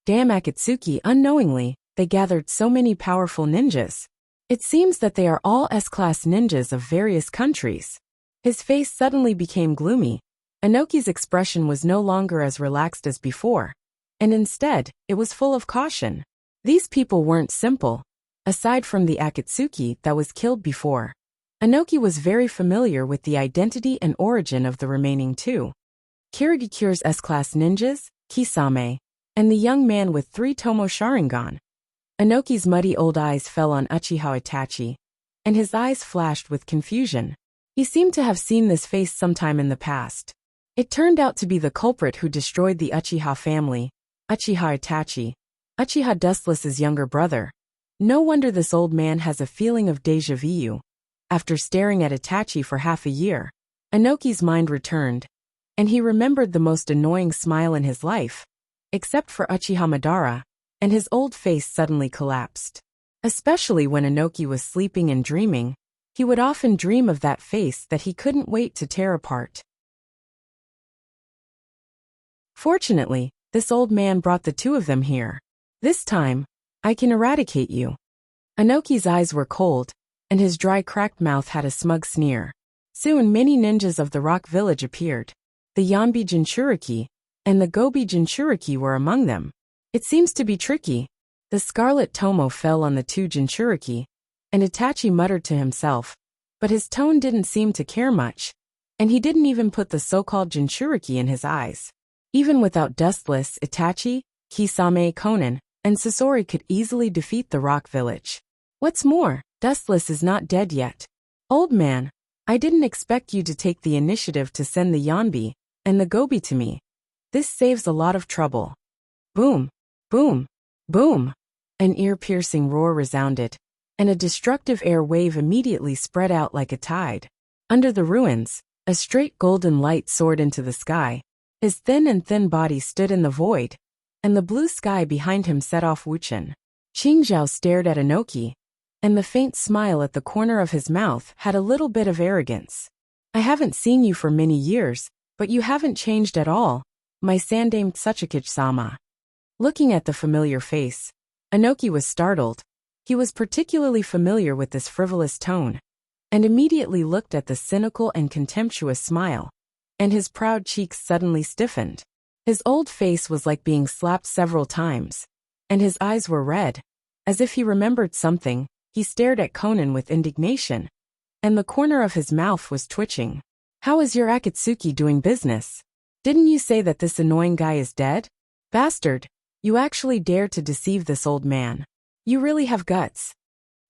Damn Akatsuki, unknowingly, they gathered so many powerful ninjas. It seems that they are all S-class ninjas of various countries. His face suddenly became gloomy. Inoki's expression was no longer as relaxed as before, and instead, it was full of caution. These people weren't simple. Aside from the Akatsuki that was killed before, Inoki was very familiar with the identity and origin of the remaining two. Kirigakure's S-class ninjas, Kisame, and the young man with 3 Tomo Sharingan. Inoki's muddy old eyes fell on Uchiha Itachi, and his eyes flashed with confusion. He seemed to have seen this face sometime in the past. It turned out to be the culprit who destroyed the Uchiha family, Uchiha Itachi, Uchiha Dustless's younger brother. No wonder this old man has a feeling of déjà vu. After staring at Itachi for half a year, Inoki's mind returned, and he remembered the most annoying smile in his life, except for Uchiha Madara, and his old face suddenly collapsed. Especially when Inoki was sleeping and dreaming, he would often dream of that face that he couldn't wait to tear apart. Fortunately, this old man brought the two of them here. This time, I can eradicate you. Inoki's eyes were cold, and his dry cracked mouth had a smug sneer. Soon many ninjas of the Rock Village appeared. The Yanbi Jinchuriki and the Gobi Jinchuriki were among them. It seems to be tricky. The Scarlet Tomo fell on the 2 Jinchuriki, And Itachi muttered to himself, but his tone didn't seem to care much, and he didn't even put the so-called Jinchuriki in his eyes. Even without Dustless, Itachi, Kisame, Konan, and Sasori could easily defeat the Rock Village. What's more, Dustless is not dead yet. Old man, I didn't expect you to take the initiative to send the Yanbi and the Gobi to me. This saves a lot of trouble. Boom, boom, boom. An ear-piercing roar resounded, and a destructive air wave immediately spread out like a tide. Under the ruins, a straight golden light soared into the sky. His thin body stood in the void, and the blue sky behind him set off Wuchen. Qingzhao stared at Inoki, and the faint smile at the corner of his mouth had a little bit of arrogance. I haven't seen you for many years, but you haven't changed at all, my sandaime Tsuchikage-sama. Looking at the familiar face, Inoki was startled. He was particularly familiar with this frivolous tone, and immediately looked at the cynical and contemptuous smile, and his proud cheeks suddenly stiffened. His old face was like being slapped several times, and his eyes were red. As if he remembered something, he stared at Konan with indignation, and the corner of his mouth was twitching. How is your Akatsuki doing business? Didn't you say that this annoying guy is dead? Bastard, you actually dare to deceive this old man. You really have guts.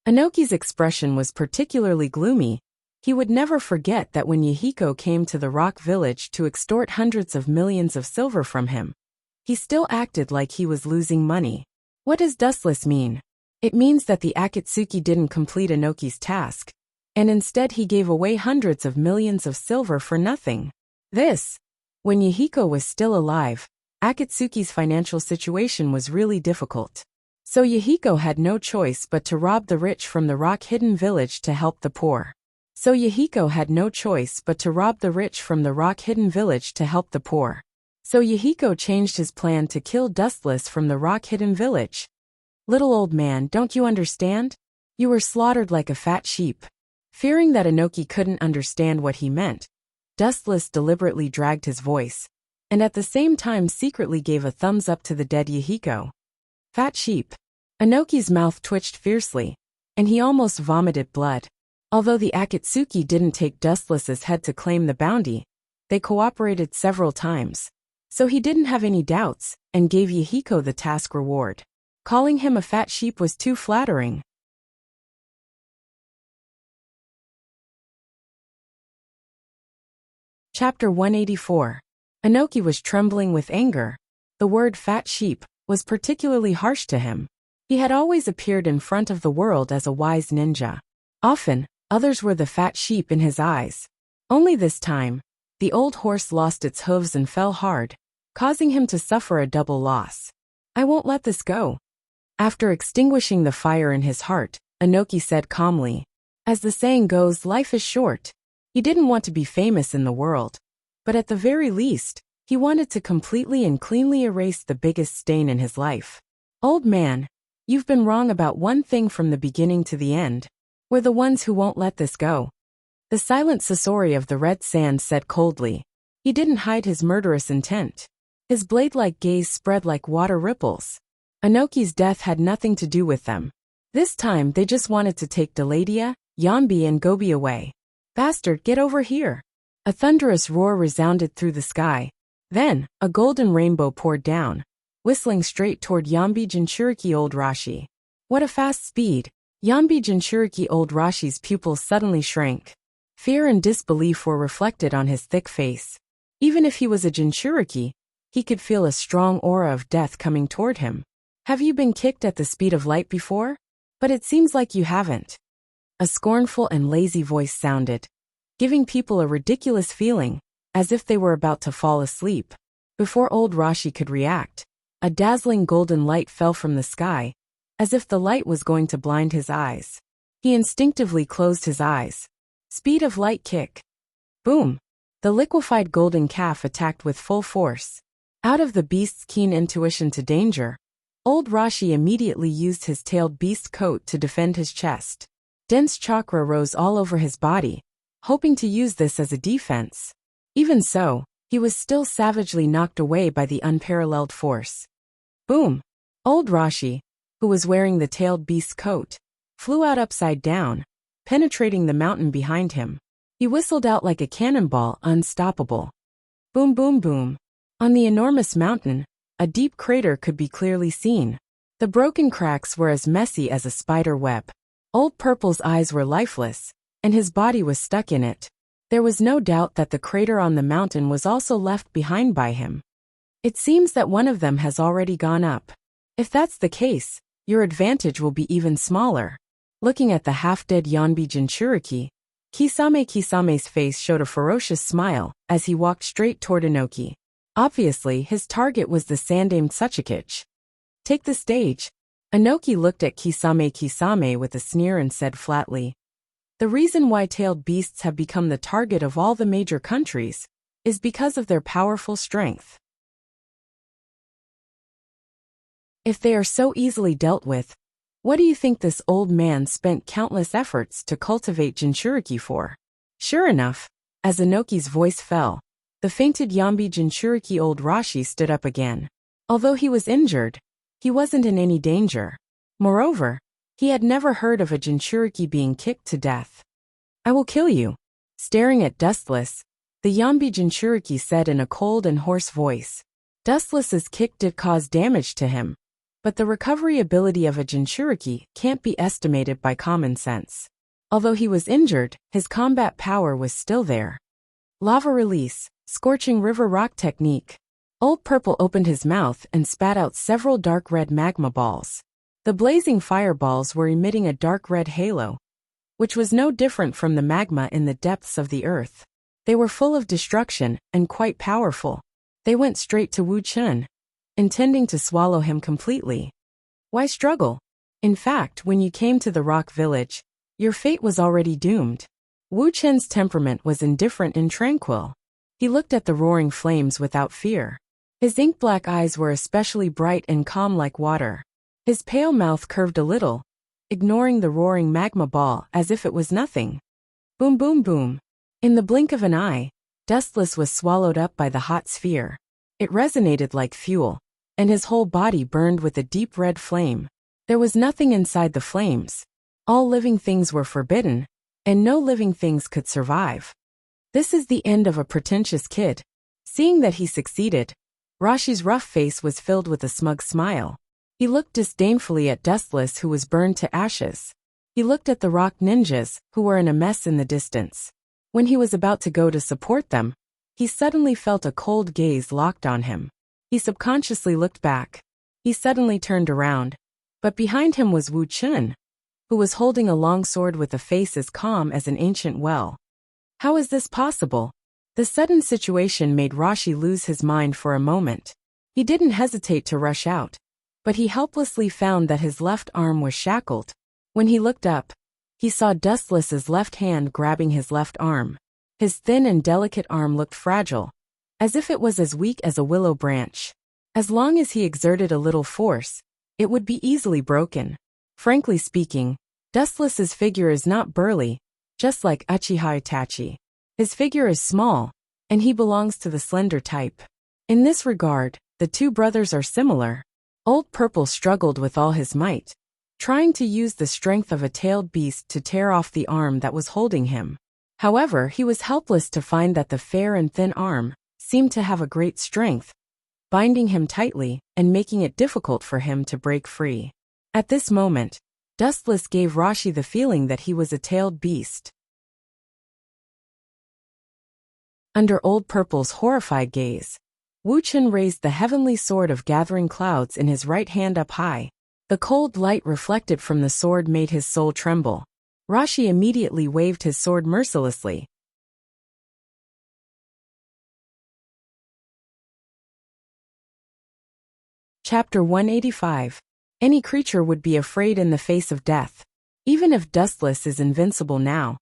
Inoki's expression was particularly gloomy. He would never forget that when Yahiko came to the Rock Village to extort hundreds of millions of silver from him, he still acted like he was losing money. What does dustless mean? It means that the Akatsuki didn't complete Inoki's task, and instead he gave away hundreds of millions of silver for nothing. When Yahiko was still alive, Akatsuki's financial situation was really difficult. So Yahiko had no choice but to rob the rich from the rock-hidden village to help the poor. So Yahiko changed his plan to kill Dustless from the rock-hidden village. Little old man, don't you understand? You were slaughtered like a fat sheep. Fearing that Inoki couldn't understand what he meant, Dustless deliberately dragged his voice, and at the same time secretly gave a thumbs up to the dead Yahiko. Fat sheep. Inoki's mouth twitched fiercely, and he almost vomited blood. Although the Akatsuki didn't take Dustless's head to claim the bounty, they cooperated several times. So he didn't have any doubts, and gave Yahiko the task reward. Calling him a fat sheep was too flattering. Chapter 184. Inoki was trembling with anger. The word fat sheep was particularly harsh to him. He had always appeared in front of the world as a wise ninja. Often, others were the fat sheep in his eyes. Only this time, the old horse lost its hooves and fell hard, causing him to suffer a double loss. I won't let this go. After extinguishing the fire in his heart, Inoki said calmly, as the saying goes, life is short. He didn't want to be famous in the world, but at the very least, he wanted to completely and cleanly erase the biggest stain in his life. Old man, you've been wrong about one thing from the beginning to the end. We're the ones who won't let this go. The silent Sasori of the Red Sand said coldly. He didn't hide his murderous intent. His blade-like gaze spread like water ripples. Inoki's death had nothing to do with them. This time they just wanted to take Deladia, Yanbi and Gobi away. Bastard, get over here. A thunderous roar resounded through the sky. Then, a golden rainbow poured down, whistling straight toward Yanbi Jinchuriki Old Rashi. What a fast speed! Yanbi Jinchuriki Old Rashi's pupils suddenly shrank. Fear and disbelief were reflected on his thick face. Even if he was a Jinchuriki, he could feel a strong aura of death coming toward him. Have you been kicked at the speed of light before? But it seems like you haven't. A scornful and lazy voice sounded, giving people a ridiculous feeling, as if they were about to fall asleep. Before Old Rashi could react, a dazzling golden light fell from the sky, as if the light was going to blind his eyes. He instinctively closed his eyes. Speed of light kick. Boom! The liquefied golden calf attacked with full force. Out of the beast's keen intuition to danger, Old Rashi immediately used his tailed beast coat to defend his chest. Dense chakra rose all over his body, hoping to use this as a defense. Even so, he was still savagely knocked away by the unparalleled force. Boom! Old Rashi, who was wearing the tailed beast coat, flew out upside down, penetrating the mountain behind him. He whistled out like a cannonball, unstoppable. Boom, boom, boom. On the enormous mountain, a deep crater could be clearly seen. The broken cracks were as messy as a spider web. Old Purple's eyes were lifeless, and his body was stuck in it. There was no doubt that the crater on the mountain was also left behind by him. It seems that one of them has already gone up. If that's the case, your advantage will be even smaller. Looking at the half-dead Yanbi Jinchuriki, Kisame's face showed a ferocious smile as he walked straight toward Inoki. Obviously, his target was the Sandaime Tsuchikage. Take the stage. Inoki looked at Kisame with a sneer and said flatly, "The reason why tailed beasts have become the target of all the major countries is because of their powerful strength. If they are so easily dealt with, what do you think this old man spent countless efforts to cultivate Jinchuriki for?" Sure enough, as Inoki's voice fell, the fainted Yanbi Jinchuriki old Rashi stood up again. Although he was injured, he wasn't in any danger. Moreover, he had never heard of a Jinchuriki being kicked to death. "I will kill you." Staring at Dustless, the Yanbi Jinchuriki said in a cold and hoarse voice. Dustless's kick did cause damage to him, but the recovery ability of a Jinchuriki can't be estimated by common sense. Although he was injured, his combat power was still there. Lava release, scorching river rock technique. Old Purple opened his mouth and spat out several dark red magma balls. The blazing fireballs were emitting a dark red halo, which was no different from the magma in the depths of the earth. They were full of destruction and quite powerful. They went straight to Wu Chun, intending to swallow him completely. Why struggle? In fact, when you came to the rock village, your fate was already doomed. Wu Chen's temperament was indifferent and tranquil. He looked at the roaring flames without fear. His ink-black eyes were especially bright and calm like water. His pale mouth curved a little, ignoring the roaring magma ball as if it was nothing. Boom, boom, boom. In the blink of an eye, Dustless was swallowed up by the hot sphere. It resonated like fuel, and his whole body burned with a deep red flame. There was nothing inside the flames. All living things were forbidden, and no living things could survive. This is the end of a pretentious kid. Seeing that he succeeded, Rashi's rough face was filled with a smug smile. He looked disdainfully at Dustless, who was burned to ashes. He looked at the rock ninjas, who were in a mess in the distance. When he was about to go to support them, he suddenly felt a cold gaze locked on him. He subconsciously looked back. He suddenly turned around, but behind him was Wu Chun, who was holding a long sword with a face as calm as an ancient well. How is this possible? The sudden situation made Rashi lose his mind for a moment. He didn't hesitate to rush out, but he helplessly found that his left arm was shackled. When he looked up, he saw Dustless's left hand grabbing his left arm. His thin and delicate arm looked fragile, as if it was as weak as a willow branch. As long as he exerted a little force, it would be easily broken. Frankly speaking, Dustless's figure is not burly, just like Uchiha Itachi. His figure is small, and he belongs to the slender type. In this regard, the two brothers are similar. Old Purple struggled with all his might, trying to use the strength of a tailed beast to tear off the arm that was holding him. However, he was helpless to find that the fair and thin arm seemed to have a great strength, binding him tightly and making it difficult for him to break free. At this moment, Dustless gave Rashi the feeling that he was a tailed beast. Under Old Purple's horrified gaze, Wu Chun raised the heavenly sword of gathering clouds in his right hand up high. The cold light reflected from the sword made his soul tremble. Rashi immediately waved his sword mercilessly. Chapter 185. Any creature would be afraid in the face of death. Even if Dustless is invincible now,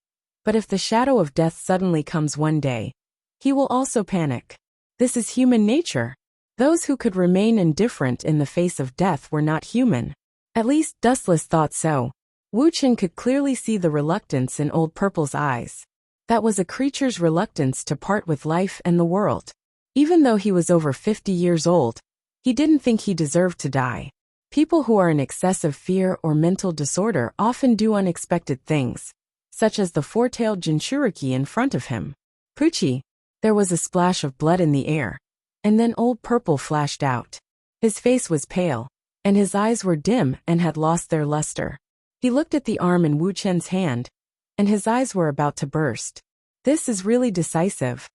but if the shadow of death suddenly comes one day, he will also panic. This is human nature. Those who could remain indifferent in the face of death were not human. At least Dustless thought so. Wu Chun could clearly see the reluctance in Old Purple's eyes. That was a creature's reluctance to part with life and the world. Even though he was over 50 years old, he didn't think he deserved to die. People who are in excessive fear or mental disorder often do unexpected things, such as the four-tailed Jinchuriki in front of him. Poochie! There was a splash of blood in the air, and then Old Purple flashed out. His face was pale, and his eyes were dim and had lost their luster. He looked at the arm in Wu Chen's hand, and his eyes were about to burst. This is really decisive.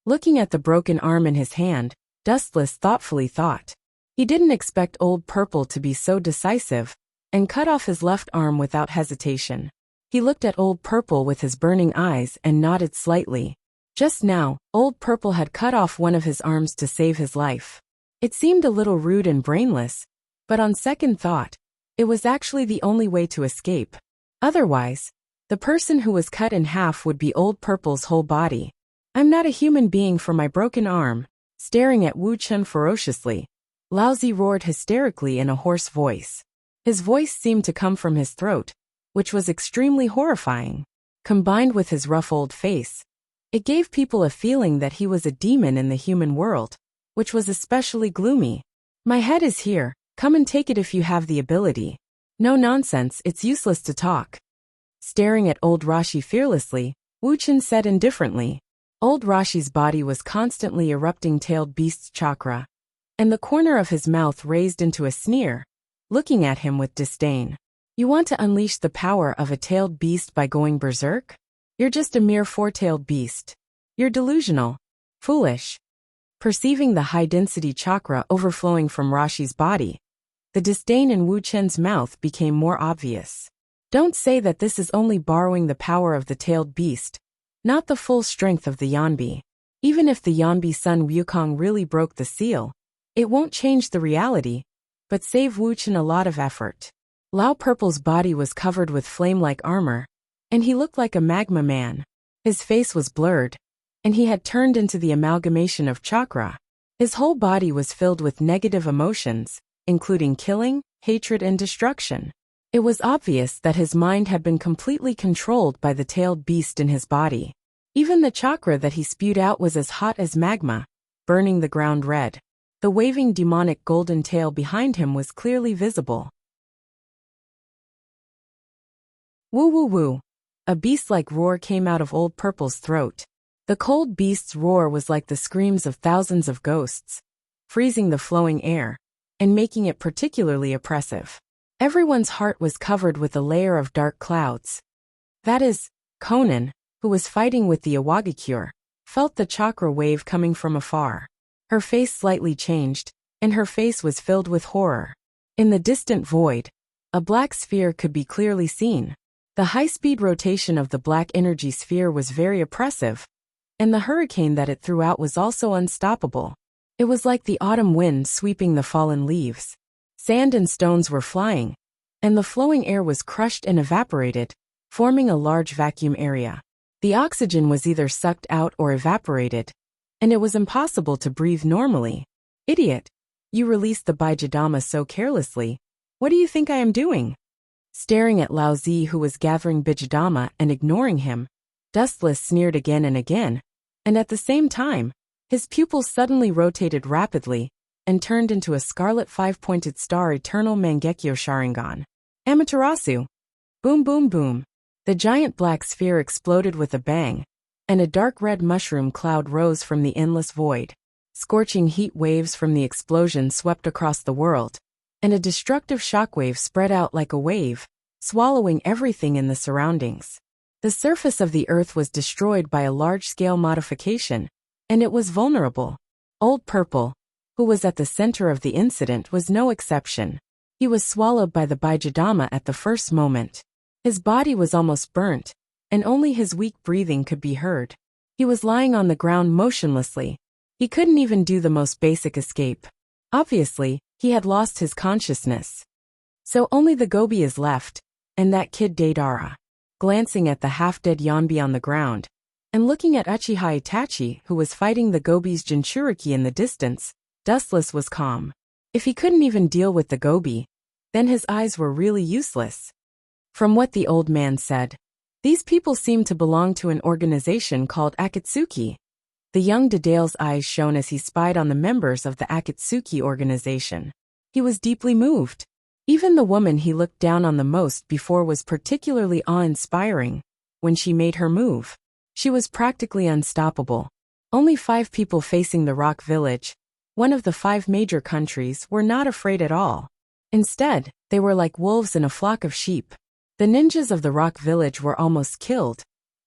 Looking at the broken arm in his hand, Dustless thoughtfully thought. He didn't expect Old Purple to be so decisive, and cut off his left arm without hesitation. He looked at Old Purple with his burning eyes and nodded slightly. Just now, Old Purple had cut off one of his arms to save his life. It seemed a little rude and brainless, but on second thought, it was actually the only way to escape. Otherwise, the person who was cut in half would be Old Purple's whole body. I'm not a human being for my broken arm. Staring at Wu Chen ferociously, Lao Zi roared hysterically in a hoarse voice. His voice seemed to come from his throat, which was extremely horrifying. Combined with his rough old face, it gave people a feeling that he was a demon in the human world, which was especially gloomy. My head is here, come and take it if you have the ability. No nonsense, it's useless to talk. Staring at old Rashi fearlessly, Wu Chen said indifferently. Old Rashi's body was constantly erupting tailed beast's chakra, and the corner of his mouth raised into a sneer, looking at him with disdain. You want to unleash the power of a tailed beast by going berserk? You're just a mere four-tailed beast. You're delusional. Foolish. Perceiving the high-density chakra overflowing from Rashi's body, the disdain in Wu Chen's mouth became more obvious. Don't say that this is only borrowing the power of the tailed beast, not the full strength of the Yanbi. Even if the Yanbi Sun Wukong really broke the seal, it won't change the reality, but save Wu Chen a lot of effort. Lao Purple's body was covered with flame-like armor, and he looked like a magma man. His face was blurred, and he had turned into the amalgamation of chakra. His whole body was filled with negative emotions, including killing, hatred and destruction. It was obvious that his mind had been completely controlled by the tailed beast in his body. Even the chakra that he spewed out was as hot as magma, burning the ground red. The waving demonic golden tail behind him was clearly visible. Woo woo woo. A beast-like roar came out of Old Purple's throat. The cold beast's roar was like the screams of thousands of ghosts, freezing the flowing air, and making it particularly oppressive. Everyone's heart was covered with a layer of dark clouds. That is, Conan, who was fighting with the Awagakure, felt the chakra wave coming from afar. Her face slightly changed, and her face was filled with horror. In the distant void, a black sphere could be clearly seen. The high-speed rotation of the black energy sphere was very oppressive, and the hurricane that it threw out was also unstoppable. It was like the autumn wind sweeping the fallen leaves. Sand and stones were flying, and the flowing air was crushed and evaporated, forming a large vacuum area. The oxygen was either sucked out or evaporated, and it was impossible to breathe normally. Idiot! You released the Bijadama so carelessly. What do you think I am doing? Staring at Lao Zi, who was gathering Bijadama and ignoring him, Dustless sneered again and again, and at the same time, his pupils suddenly rotated rapidly and turned into a scarlet five-pointed star Eternal Mangekyo Sharingan. Amaterasu! Boom boom boom! The giant black sphere exploded with a bang, and a dark red mushroom cloud rose from the endless void. Scorching heat waves from the explosion swept across the world, and a destructive shockwave spread out like a wave, swallowing everything in the surroundings. The surface of the earth was destroyed by a large-scale modification, and it was vulnerable. Old Purple, who was at the center of the incident, was no exception. He was swallowed by the Bijadama at the first moment. His body was almost burnt, and only his weak breathing could be heard. He was lying on the ground motionlessly. He couldn't even do the most basic escape. Obviously, he had lost his consciousness. So only the Gobi is left, and that kid Deidara. Glancing at the half-dead Yanbi on the ground, and looking at Uchiha Itachi, who was fighting the Gobi's Jinchuriki in the distance, Dustless was calm. If he couldn't even deal with the Gobi, then his eyes were really useless. From what the old man said, these people seemed to belong to an organization called Akatsuki. The young Dedale's eyes shone as he spied on the members of the Akatsuki organization. He was deeply moved. Even the woman he looked down on the most before was particularly awe-inspiring. When she made her move, she was practically unstoppable. Only 5 people facing the Rock Village, one of the 5 major countries, were not afraid at all. Instead, they were like wolves in a flock of sheep. The ninjas of the Rock Village were almost killed,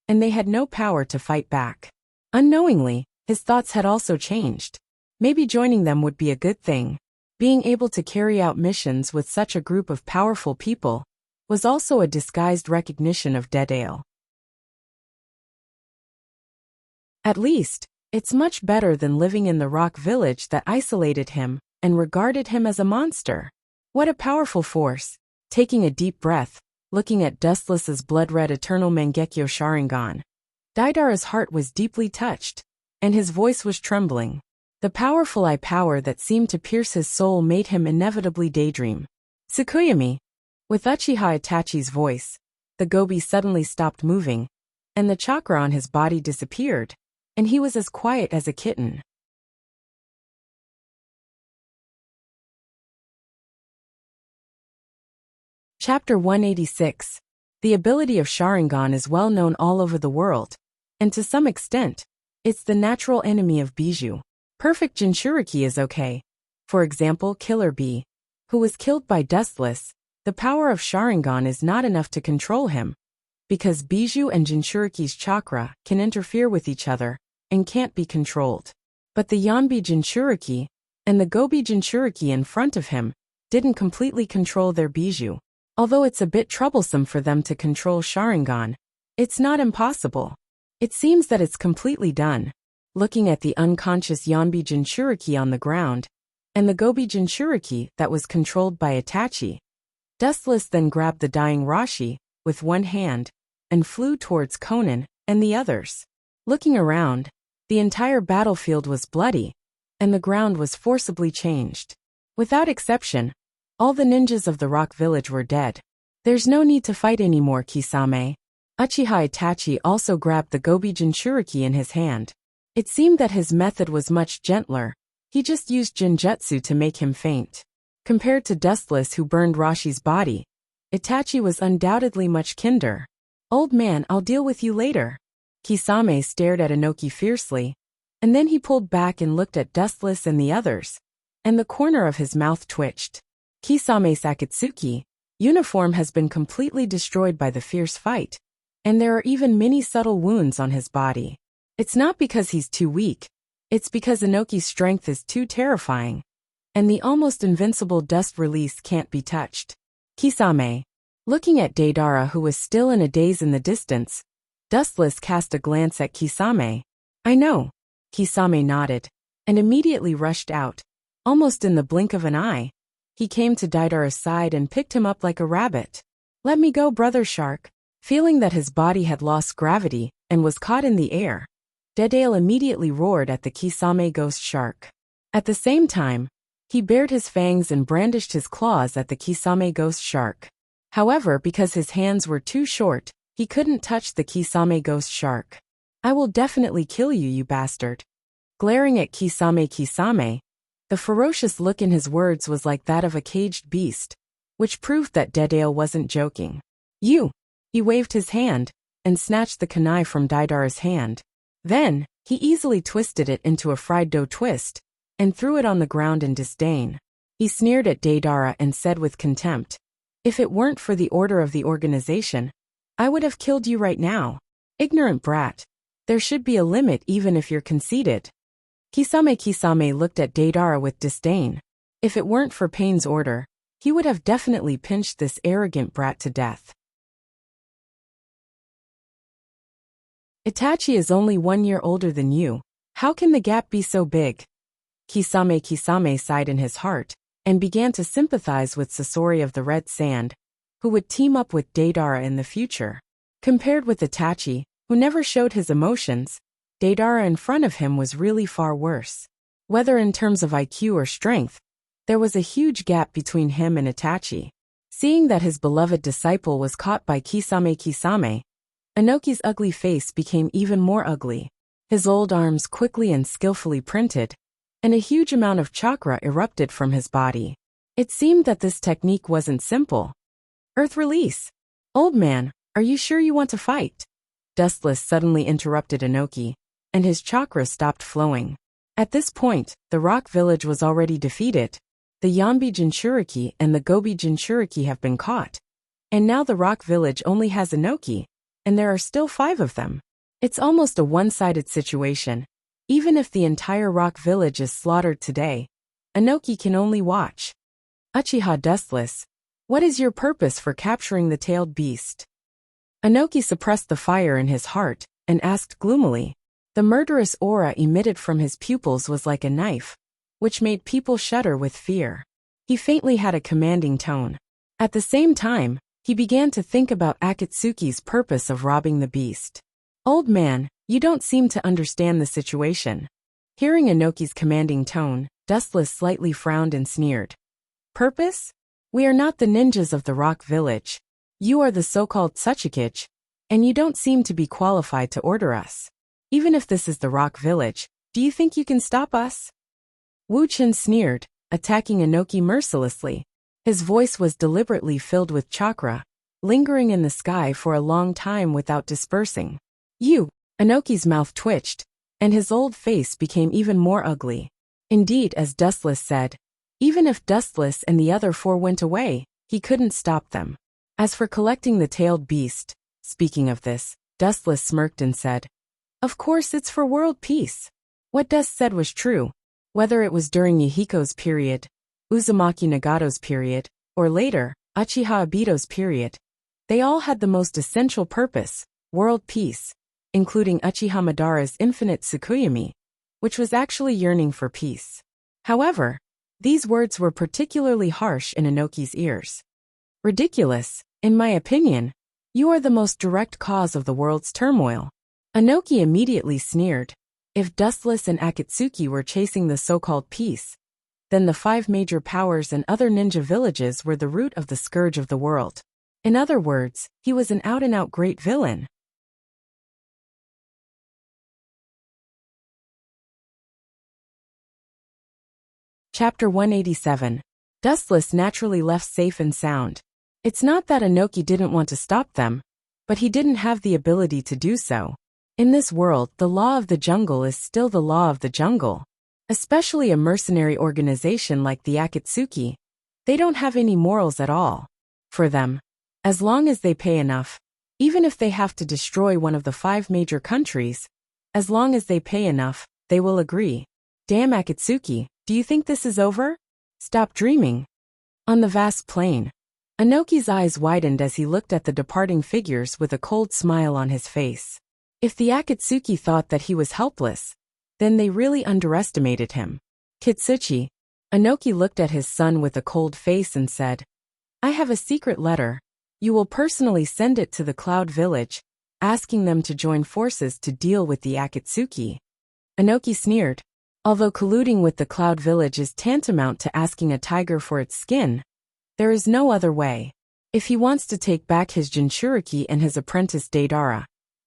and they had no power to fight back. Unknowingly, his thoughts had also changed. Maybe joining them would be a good thing. Being able to carry out missions with such a group of powerful people was also a disguised recognition of Dedale. At least, it's much better than living in the Rock Village that isolated him and regarded him as a monster. What a powerful force. Taking a deep breath, looking at Dustless's blood-red eternal Mangekyo Sharingan, Deidara's heart was deeply touched, and his voice was trembling. The powerful eye power that seemed to pierce his soul made him inevitably daydream. Tsukuyami. With Uchiha Itachi's voice, the gobi suddenly stopped moving, and the chakra on his body disappeared, and he was as quiet as a kitten. Chapter 186. The ability of Sharingan is well known all over the world, and to some extent, it's the natural enemy of Bijou. Perfect Jinchuriki is okay. For example, Killer Bee, who was killed by Dustless, the power of Sharingan is not enough to control him, because Bijou and Jinchuriki's chakra can interfere with each other and can't be controlled. But the Yanbi Jinchuriki and the Gobi Jinchuriki in front of him didn't completely control their Bijou. Although it's a bit troublesome for them to control Sharingan, it's not impossible. It seems that it's completely done. Looking at the unconscious Yanbi Jinchuriki on the ground, and the Gobi Jinchuriki that was controlled by Itachi, Dustless then grabbed the dying Rashi with one hand and flew towards Conan and the others. Looking around, the entire battlefield was bloody, and the ground was forcibly changed. Without exception, all the ninjas of the Rock Village were dead. There's no need to fight anymore, Kisame. Uchiha Itachi also grabbed the Gobi Jinchuriki in his hand. It seemed that his method was much gentler. He just used Jinjutsu to make him faint. Compared to Dustless, who burned Rashi's body, Itachi was undoubtedly much kinder. Old man, I'll deal with you later. Kisame stared at Inoki fiercely, and then he pulled back and looked at Dustless and the others, and the corner of his mouth twitched. Kisame Sakatsuki, uniform has been completely destroyed by the fierce fight, and there are even many subtle wounds on his body. It's not because he's too weak, it's because Inoki's strength is too terrifying, and the almost invincible dust release can't be touched. Kisame. Looking at Deidara, who was still in a daze in the distance, Dustless cast a glance at Kisame. I know. Kisame nodded, and immediately rushed out. Almost in the blink of an eye, he came to Deidara's side and picked him up like a rabbit. Let me go, brother shark. Feeling that his body had lost gravity and was caught in the air, Dedale immediately roared at the Kisame ghost shark. At the same time, he bared his fangs and brandished his claws at the Kisame ghost shark. However, because his hands were too short, he couldn't touch the Kisame ghost shark. I will definitely kill you, you bastard. Glaring at Kisame, the ferocious look in his words was like that of a caged beast, which proved that Dedale wasn't joking. You! He waved his hand and snatched the kunai from Deidara's hand. Then, he easily twisted it into a fried dough twist and threw it on the ground in disdain. He sneered at Deidara and said with contempt, if it weren't for the order of the organization, I would have killed you right now. Ignorant brat. There should be a limit even if you're conceited. Kisame looked at Deidara with disdain. If it weren't for Pain's order, he would have definitely pinched this arrogant brat to death. Itachi is only 1 year older than you. How can the gap be so big? Kisame sighed in his heart, and began to sympathize with Sasori of the Red Sand, who would team up with Deidara in the future. Compared with Itachi, who never showed his emotions, Deidara in front of him was really far worse. Whether in terms of IQ or strength, there was a huge gap between him and Itachi. Seeing that his beloved disciple was caught by Kisame, Inoki's ugly face became even more ugly. His old arms quickly and skillfully printed, and a huge amount of chakra erupted from his body. It seemed that this technique wasn't simple. Earth release. Old man, are you sure you want to fight? Dustless suddenly interrupted Inoki, and his chakra stopped flowing. At this point, the rock village was already defeated. The Yambi Jinchuriki and the Gobi Jinchuriki have been caught. And now the rock village only has Inoki, and there are still 5 of them. It's almost a one-sided situation. Even if the entire rock village is slaughtered today, Inoki can only watch. Uchiha Dustless, what is your purpose for capturing the tailed beast? Inoki suppressed the fire in his heart and asked gloomily. The murderous aura emitted from his pupils was like a knife, which made people shudder with fear. He faintly had a commanding tone. At the same time, he began to think about Akatsuki's purpose of robbing the beast. Old man, you don't seem to understand the situation. Hearing Inoki's commanding tone, Dustless slightly frowned and sneered. Purpose? We are not the ninjas of the rock village. You are the so-called Tsuchikage, and you don't seem to be qualified to order us. Even if this is the rock village, do you think you can stop us? Wu Chen sneered, attacking Inoki mercilessly. His voice was deliberately filled with chakra, lingering in the sky for a long time without dispersing. You! Inoki's mouth twitched, and his old face became even more ugly. Indeed, as Dustless said, even if Dustless and the other 4 went away, he couldn't stop them. As for collecting the tailed beast, speaking of this, Dustless smirked and said, of course it's for world peace. What Dust said was true. Whether it was during Yahiko's period, Uzumaki Nagato's period, or later, Uchiha Obito's period, they all had the most essential purpose, world peace, including Uchiha Madara's infinite Tsukuyomi, which was actually yearning for peace. However, these words were particularly harsh in Inoki's ears. Ridiculous, in my opinion. You are the most direct cause of the world's turmoil. Inoki immediately sneered. If Dustless and Akatsuki were chasing the so-called peace, then the 5 major powers and other ninja villages were the root of the scourge of the world. In other words, he was an out-and-out great villain. Chapter 187. Dustless naturally left safe and sound. It's not that Inoki didn't want to stop them, but he didn't have the ability to do so. In this world, the law of the jungle is still the law of the jungle. Especially a mercenary organization like the Akatsuki. They don't have any morals at all. For them, as long as they pay enough, even if they have to destroy one of the 5 major countries, as long as they pay enough, they will agree. Damn Akatsuki, do you think this is over? Stop dreaming. On the vast plain, Inoki's eyes widened as he looked at the departing figures with a cold smile on his face. If the Akatsuki thought that he was helpless, then they really underestimated him. Kitsuchi, Inoki looked at his son with a cold face and said, I have a secret letter. You will personally send it to the Cloud Village, asking them to join forces to deal with the Akatsuki. Inoki sneered. Although colluding with the Cloud Village is tantamount to asking a tiger for its skin, there is no other way. If he wants to take back his Jinchuriki and his apprentice Deidara,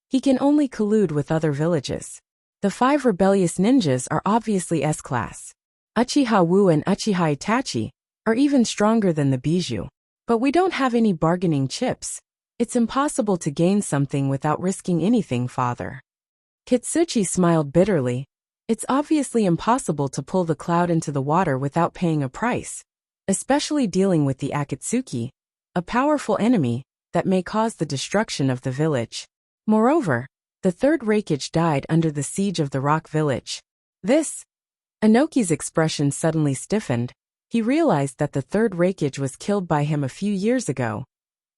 he can only collude with other villages. The 5 rebellious ninjas are obviously S-class. Uchiha Wu and Uchiha Itachi are even stronger than the Bijou. But we don't have any bargaining chips. It's impossible to gain something without risking anything, father. Kitsuchi smiled bitterly. It's obviously impossible to pull the cloud into the water without paying a price, especially dealing with the Akatsuki, a powerful enemy that may cause the destruction of the village. Moreover, the 3rd Reikage died under the siege of the rock village. Inoki's expression suddenly stiffened. He realized that the 3rd Reikage was killed by him a few years ago,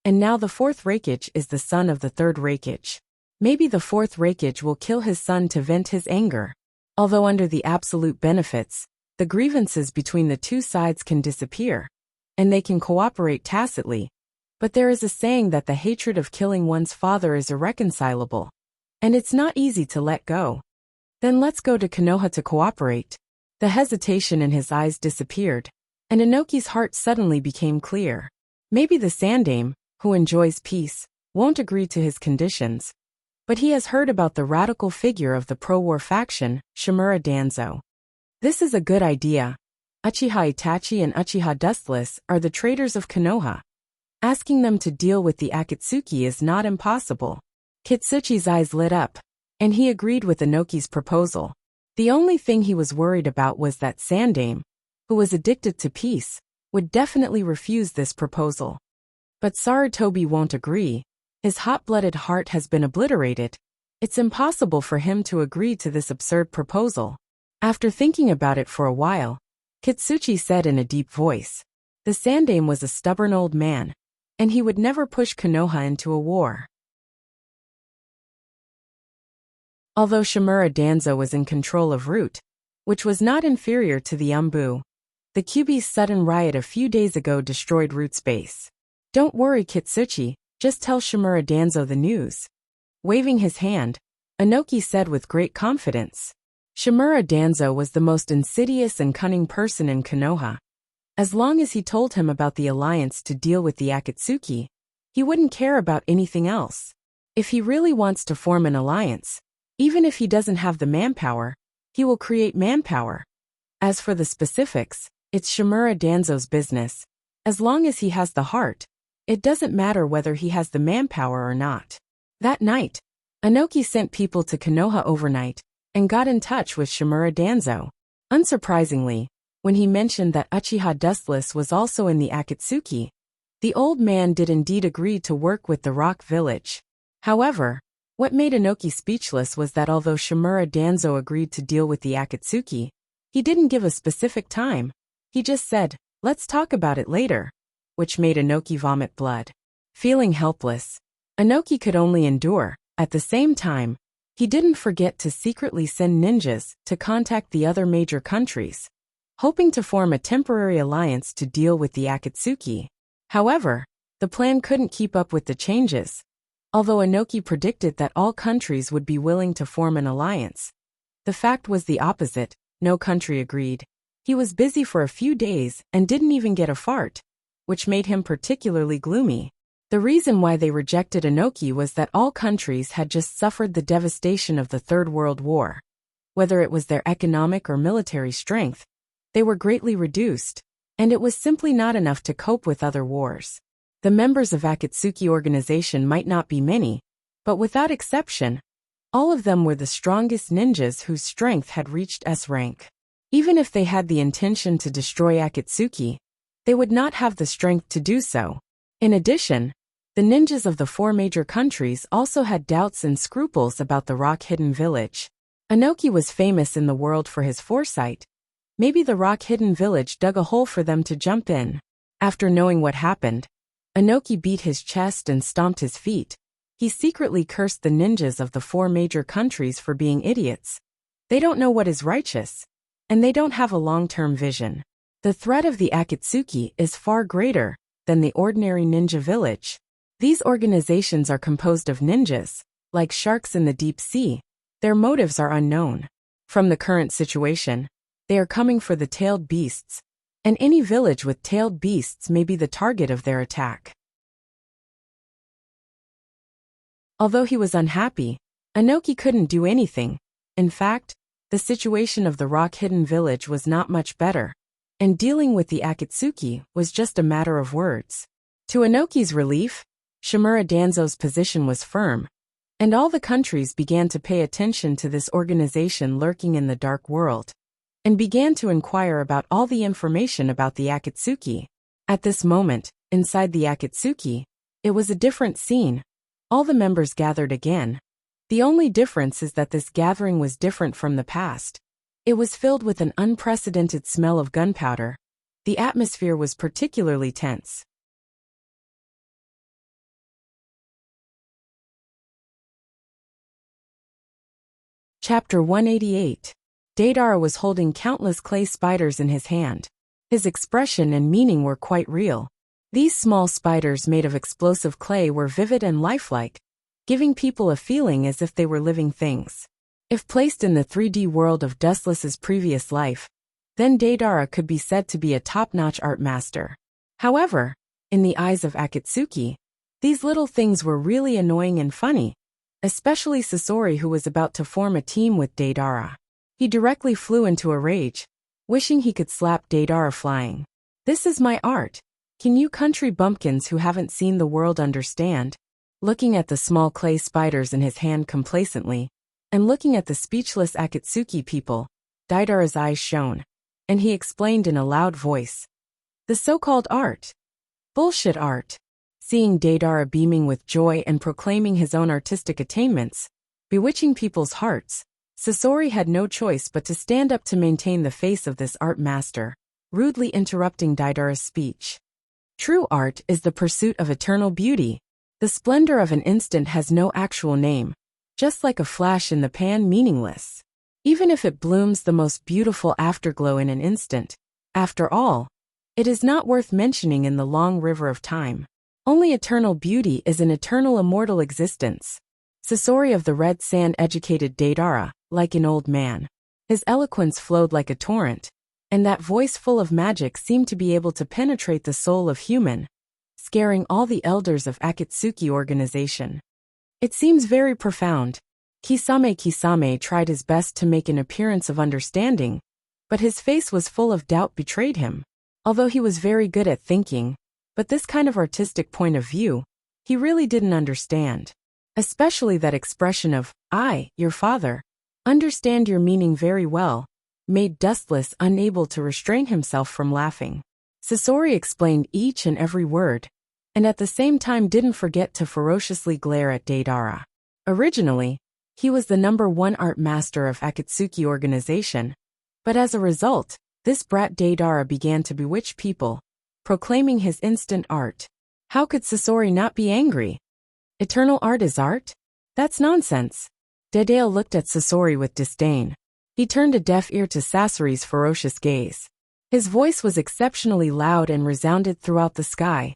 and now the 4th Reikage is the son of the 3rd Reikage. Maybe the 4th Reikage will kill his son to vent his anger. Although under the absolute benefits, the grievances between the 2 sides can disappear, and they can cooperate tacitly. But there is a saying that the hatred of killing one's father is irreconcilable, and it's not easy to let go. Then let's go to Konoha to cooperate. The hesitation in his eyes disappeared, and Inoki's heart suddenly became clear. Maybe the Sandame, who enjoys peace, won't agree to his conditions, but he has heard about the radical figure of the pro-war faction, Shimura Danzo. This is a good idea. Uchiha Itachi and Uchiha Dustless are the traitors of Konoha. Asking them to deal with the Akatsuki is not impossible. Kitsuchi's eyes lit up, and he agreed with Inoki's proposal. The only thing he was worried about was that Sandaime, who was addicted to peace, would definitely refuse this proposal. But Sarutobi won't agree. His hot-blooded heart has been obliterated. It's impossible for him to agree to this absurd proposal. After thinking about it for a while, Kitsuchi said in a deep voice, the Sandaime was a stubborn old man, and he would never push Konoha into a war. Although Shimura Danzo was in control of Root, which was not inferior to the Umbu, the Kyuubi's sudden riot a few days ago destroyed Root's base. Don't worry, Kitsuchi, just tell Shimura Danzo the news. Waving his hand, Inoki said with great confidence. Shimura Danzo was the most insidious and cunning person in Konoha. As long as he told him about the alliance to deal with the Akatsuki, he wouldn't care about anything else. If he really wants to form an alliance, even if he doesn't have the manpower, he will create manpower. As for the specifics, it's Shimura Danzo's business. As long as he has the heart, it doesn't matter whether he has the manpower or not. That night, Inoki sent people to Konoha overnight and got in touch with Shimura Danzo. Unsurprisingly, when he mentioned that Uchiha Dustless was also in the Akatsuki, the old man did indeed agree to work with the Rock Village. However, what made Inoki speechless was that although Shimura Danzo agreed to deal with the Akatsuki, he didn't give a specific time. He just said, let's talk about it later, which made Inoki vomit blood. Feeling helpless, Inoki could only endure. At the same time, he didn't forget to secretly send ninjas to contact the other major countries, hoping to form a temporary alliance to deal with the Akatsuki. However, the plan couldn't keep up with the changes. Although Inoki predicted that all countries would be willing to form an alliance, the fact was the opposite. No country agreed. He was busy for a few days and didn't even get a fart, which made him particularly gloomy. The reason why they rejected Inoki was that all countries had just suffered the devastation of the Third World War. Whether it was their economic or military strength, they were greatly reduced, and it was simply not enough to cope with other wars. The members of Akatsuki organization might not be many, but without exception, all of them were the strongest ninjas whose strength had reached S rank. Even if they had the intention to destroy Akatsuki, they would not have the strength to do so. In addition, the ninjas of the four major countries also had doubts and scruples about the Rock Hidden Village. Inoki was famous in the world for his foresight. Maybe the Rock Hidden Village dug a hole for them to jump in. After knowing what happened, Inoki beat his chest and stomped his feet. He secretly cursed the ninjas of the four major countries for being idiots. They don't know what is righteous, and they don't have a long-term vision. The threat of the Akatsuki is far greater than the ordinary ninja village. These organizations are composed of ninjas, like sharks in the deep sea. Their motives are unknown. From the current situation, they are coming for the tailed beasts, and any village with tailed beasts may be the target of their attack. Although he was unhappy, Inoki couldn't do anything. In fact, the situation of the Rock Hidden Village was not much better, and dealing with the Akatsuki was just a matter of words. To Inoki's relief, Shimura Danzo's position was firm, and all the countries began to pay attention to this organization lurking in the dark world, and began to inquire about all the information about the Akatsuki. At this moment, inside the Akatsuki, it was a different scene. All the members gathered again. The only difference is that this gathering was different from the past. It was filled with an unprecedented smell of gunpowder. The atmosphere was particularly tense. Chapter 188. Deidara was holding countless clay spiders in his hand. His expression and meaning were quite real. These small spiders made of explosive clay were vivid and lifelike, giving people a feeling as if they were living things. If placed in the 3D world of Dustless's previous life, then Deidara could be said to be a top-notch art master. However, in the eyes of Akatsuki, these little things were really annoying and funny, especially Sasori, who was about to form a team with Deidara. He directly flew into a rage. wishing he could slap Daedara flying. "This is my art. Can you country bumpkins who haven't seen the world understand?" Looking at the small clay spiders in his hand complacently, and looking at the speechless Akatsuki people, Daedara's eyes shone, and he explained in a loud voice, "The so-called art. Bullshit art." Seeing Daedara beaming with joy and proclaiming his own artistic attainments, bewitching people's hearts, Sasori had no choice but to stand up to maintain the face of this art master, rudely interrupting Daedara's speech. "True art is the pursuit of eternal beauty. The splendor of an instant has no actual name, just like a flash in the pan, meaningless. Even if it blooms the most beautiful afterglow in an instant, after all, it is not worth mentioning in the long river of time. Only eternal beauty is an eternal immortal existence." Sasori of the red sand educated Daedara, like an old man. His eloquence flowed like a torrent, and that voice full of magic seemed to be able to penetrate the soul of human, scaring all the elders of Akatsuki organization. "It seems very profound." Kisame tried his best to make an appearance of understanding, but his face was full of doubt betrayed him. Although he was very good at thinking, but this kind of artistic point of view, he really didn't understand. Especially that expression of, "I, your father, understand your meaning very well," made Dustless unable to restrain himself from laughing. Sasori explained each and every word, and at the same time didn't forget to ferociously glare at Daedara. Originally, he was the #1 art master of Akatsuki organization, but as a result, this brat Daedara began to bewitch people, proclaiming his instant art. How could Sasori not be angry? Eternal art is art? That's nonsense. Daedale looked at Sasori with disdain. He turned a deaf ear to Sasori's ferocious gaze. His voice was exceptionally loud and resounded throughout the sky.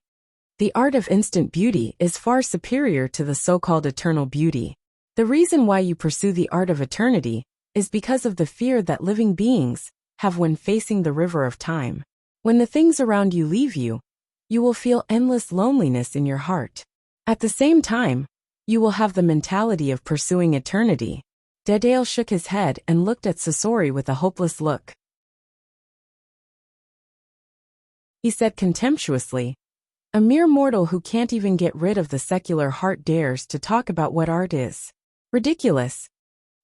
"The art of instant beauty is far superior to the so-called eternal beauty. The reason why you pursue the art of eternity is because of the fear that living beings have when facing the river of time. When the things around you leave you, you will feel endless loneliness in your heart. At the same time, you will have the mentality of pursuing eternity." Daedale shook his head and looked at Sasori with a hopeless look. He said contemptuously, "A mere mortal who can't even get rid of the secular heart dares to talk about what art is. Ridiculous."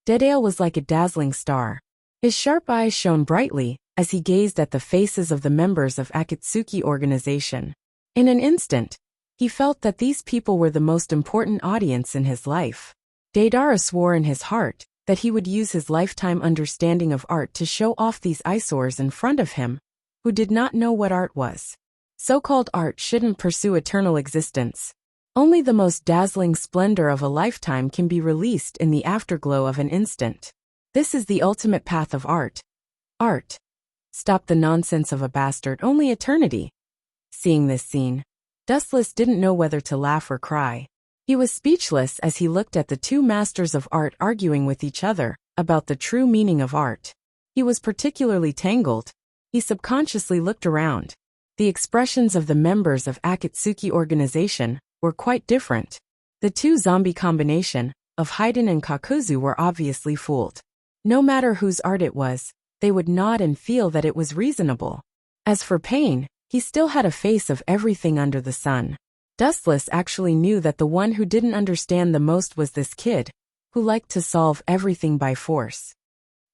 Daedale was like a dazzling star. His sharp eyes shone brightly as he gazed at the faces of the members of Akatsuki organization. In an instant, he felt that these people were the most important audience in his life. Daedara swore in his heart that he would use his lifetime understanding of art to show off these eyesores in front of him, who did not know what art was. So-called art shouldn't pursue eternal existence. Only the most dazzling splendor of a lifetime can be released in the afterglow of an instant. This is the ultimate path of art. Art. Stop the nonsense of a bastard, only eternity. Seeing this scene, Dustless didn't know whether to laugh or cry. He was speechless as he looked at the two masters of art arguing with each other about the true meaning of art. He was particularly tangled. He subconsciously looked around. The expressions of the members of Akatsuki organization were quite different. The two zombie combination of Haiden and Kakuzu were obviously fooled. No matter whose art it was, they would nod and feel that it was reasonable. As for Pain, he still had a face of everything under the sun. Dustless actually knew that the one who didn't understand the most was this kid, who liked to solve everything by force.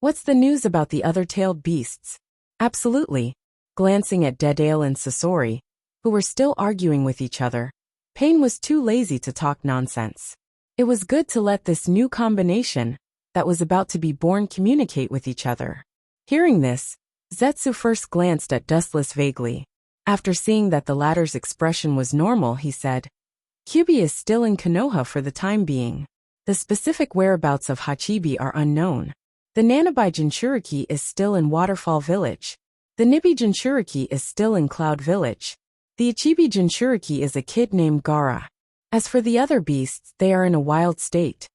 "What's the news about the other-tailed beasts?" "Absolutely." Glancing at Daedale and Sasori, who were still arguing with each other, Pain was too lazy to talk nonsense. It was good to let this new combination that was about to be born communicate with each other. Hearing this, Zetsu first glanced at Dustless vaguely. After seeing that the latter's expression was normal, he said, "Kyubi is still in Konoha for the time being. The specific whereabouts of Hachibi are unknown. The Nanabai Jinchuriki is still in Waterfall Village. The Nibi Jinchuriki is still in Cloud Village. The Ichibi Jinchuriki is a kid named Gara. As for the other beasts, they are in a wild state."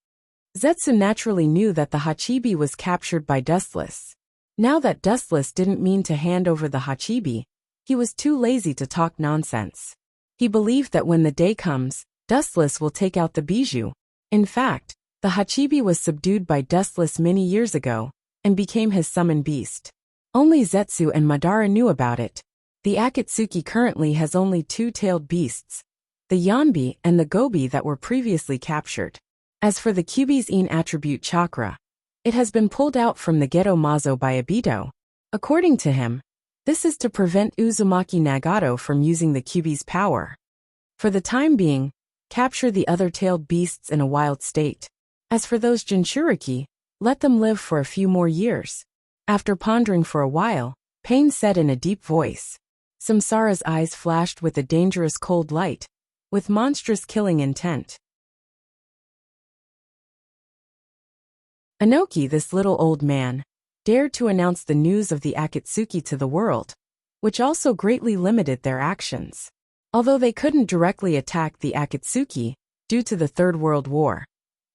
Zetsu naturally knew that the Hachibi was captured by Dustless. Now that Dustless didn't mean to hand over the Hachibi, he was too lazy to talk nonsense. He believed that when the day comes, Dustless will take out the bijou. In fact, the Hachibi was subdued by Dustless many years ago and became his summon beast. Only Zetsu and Madara knew about it. The Akatsuki currently has only two-tailed beasts, the Yanbi and the Gobi that were previously captured. As for the Kyubi's In attribute chakra, it has been pulled out from the Geto Mazo by Obito. According to him, this is to prevent Uzumaki Nagato from using the Kyubi's power. For the time being, capture the other tailed beasts in a wild state. As for those Jinchuriki, let them live for a few more years. After pondering for a while, Pain said in a deep voice. Samsara's eyes flashed with a dangerous cold light, with monstrous killing intent. Inoki, this little old man, dared to announce the news of the Akatsuki to the world, which also greatly limited their actions. Although they couldn't directly attack the Akatsuki, due to the Third World War,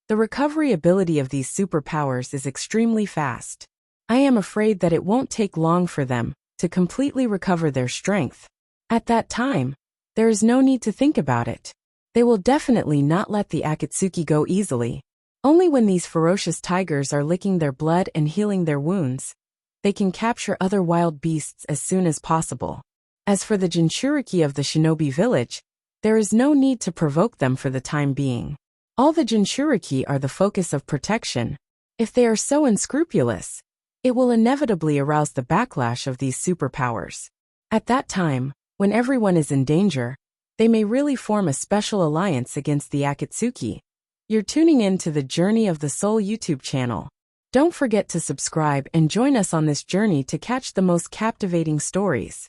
the recovery ability of these superpowers is extremely fast. I am afraid that it won't take long for them to completely recover their strength. At that time, there is no need to think about it. They will definitely not let the Akatsuki go easily. Only when these ferocious tigers are licking their blood and healing their wounds, they can capture other wild beasts as soon as possible. As for the Jinchuriki of the shinobi village, there is no need to provoke them for the time being. All the Jinchuriki are the focus of protection. If they are so unscrupulous, it will inevitably arouse the backlash of these superpowers. At that time, when everyone is in danger, they may really form a special alliance against the Akatsuki. You're tuning in to the Journey of the Soul YouTube channel. Don't forget to subscribe and join us on this journey to catch the most captivating stories.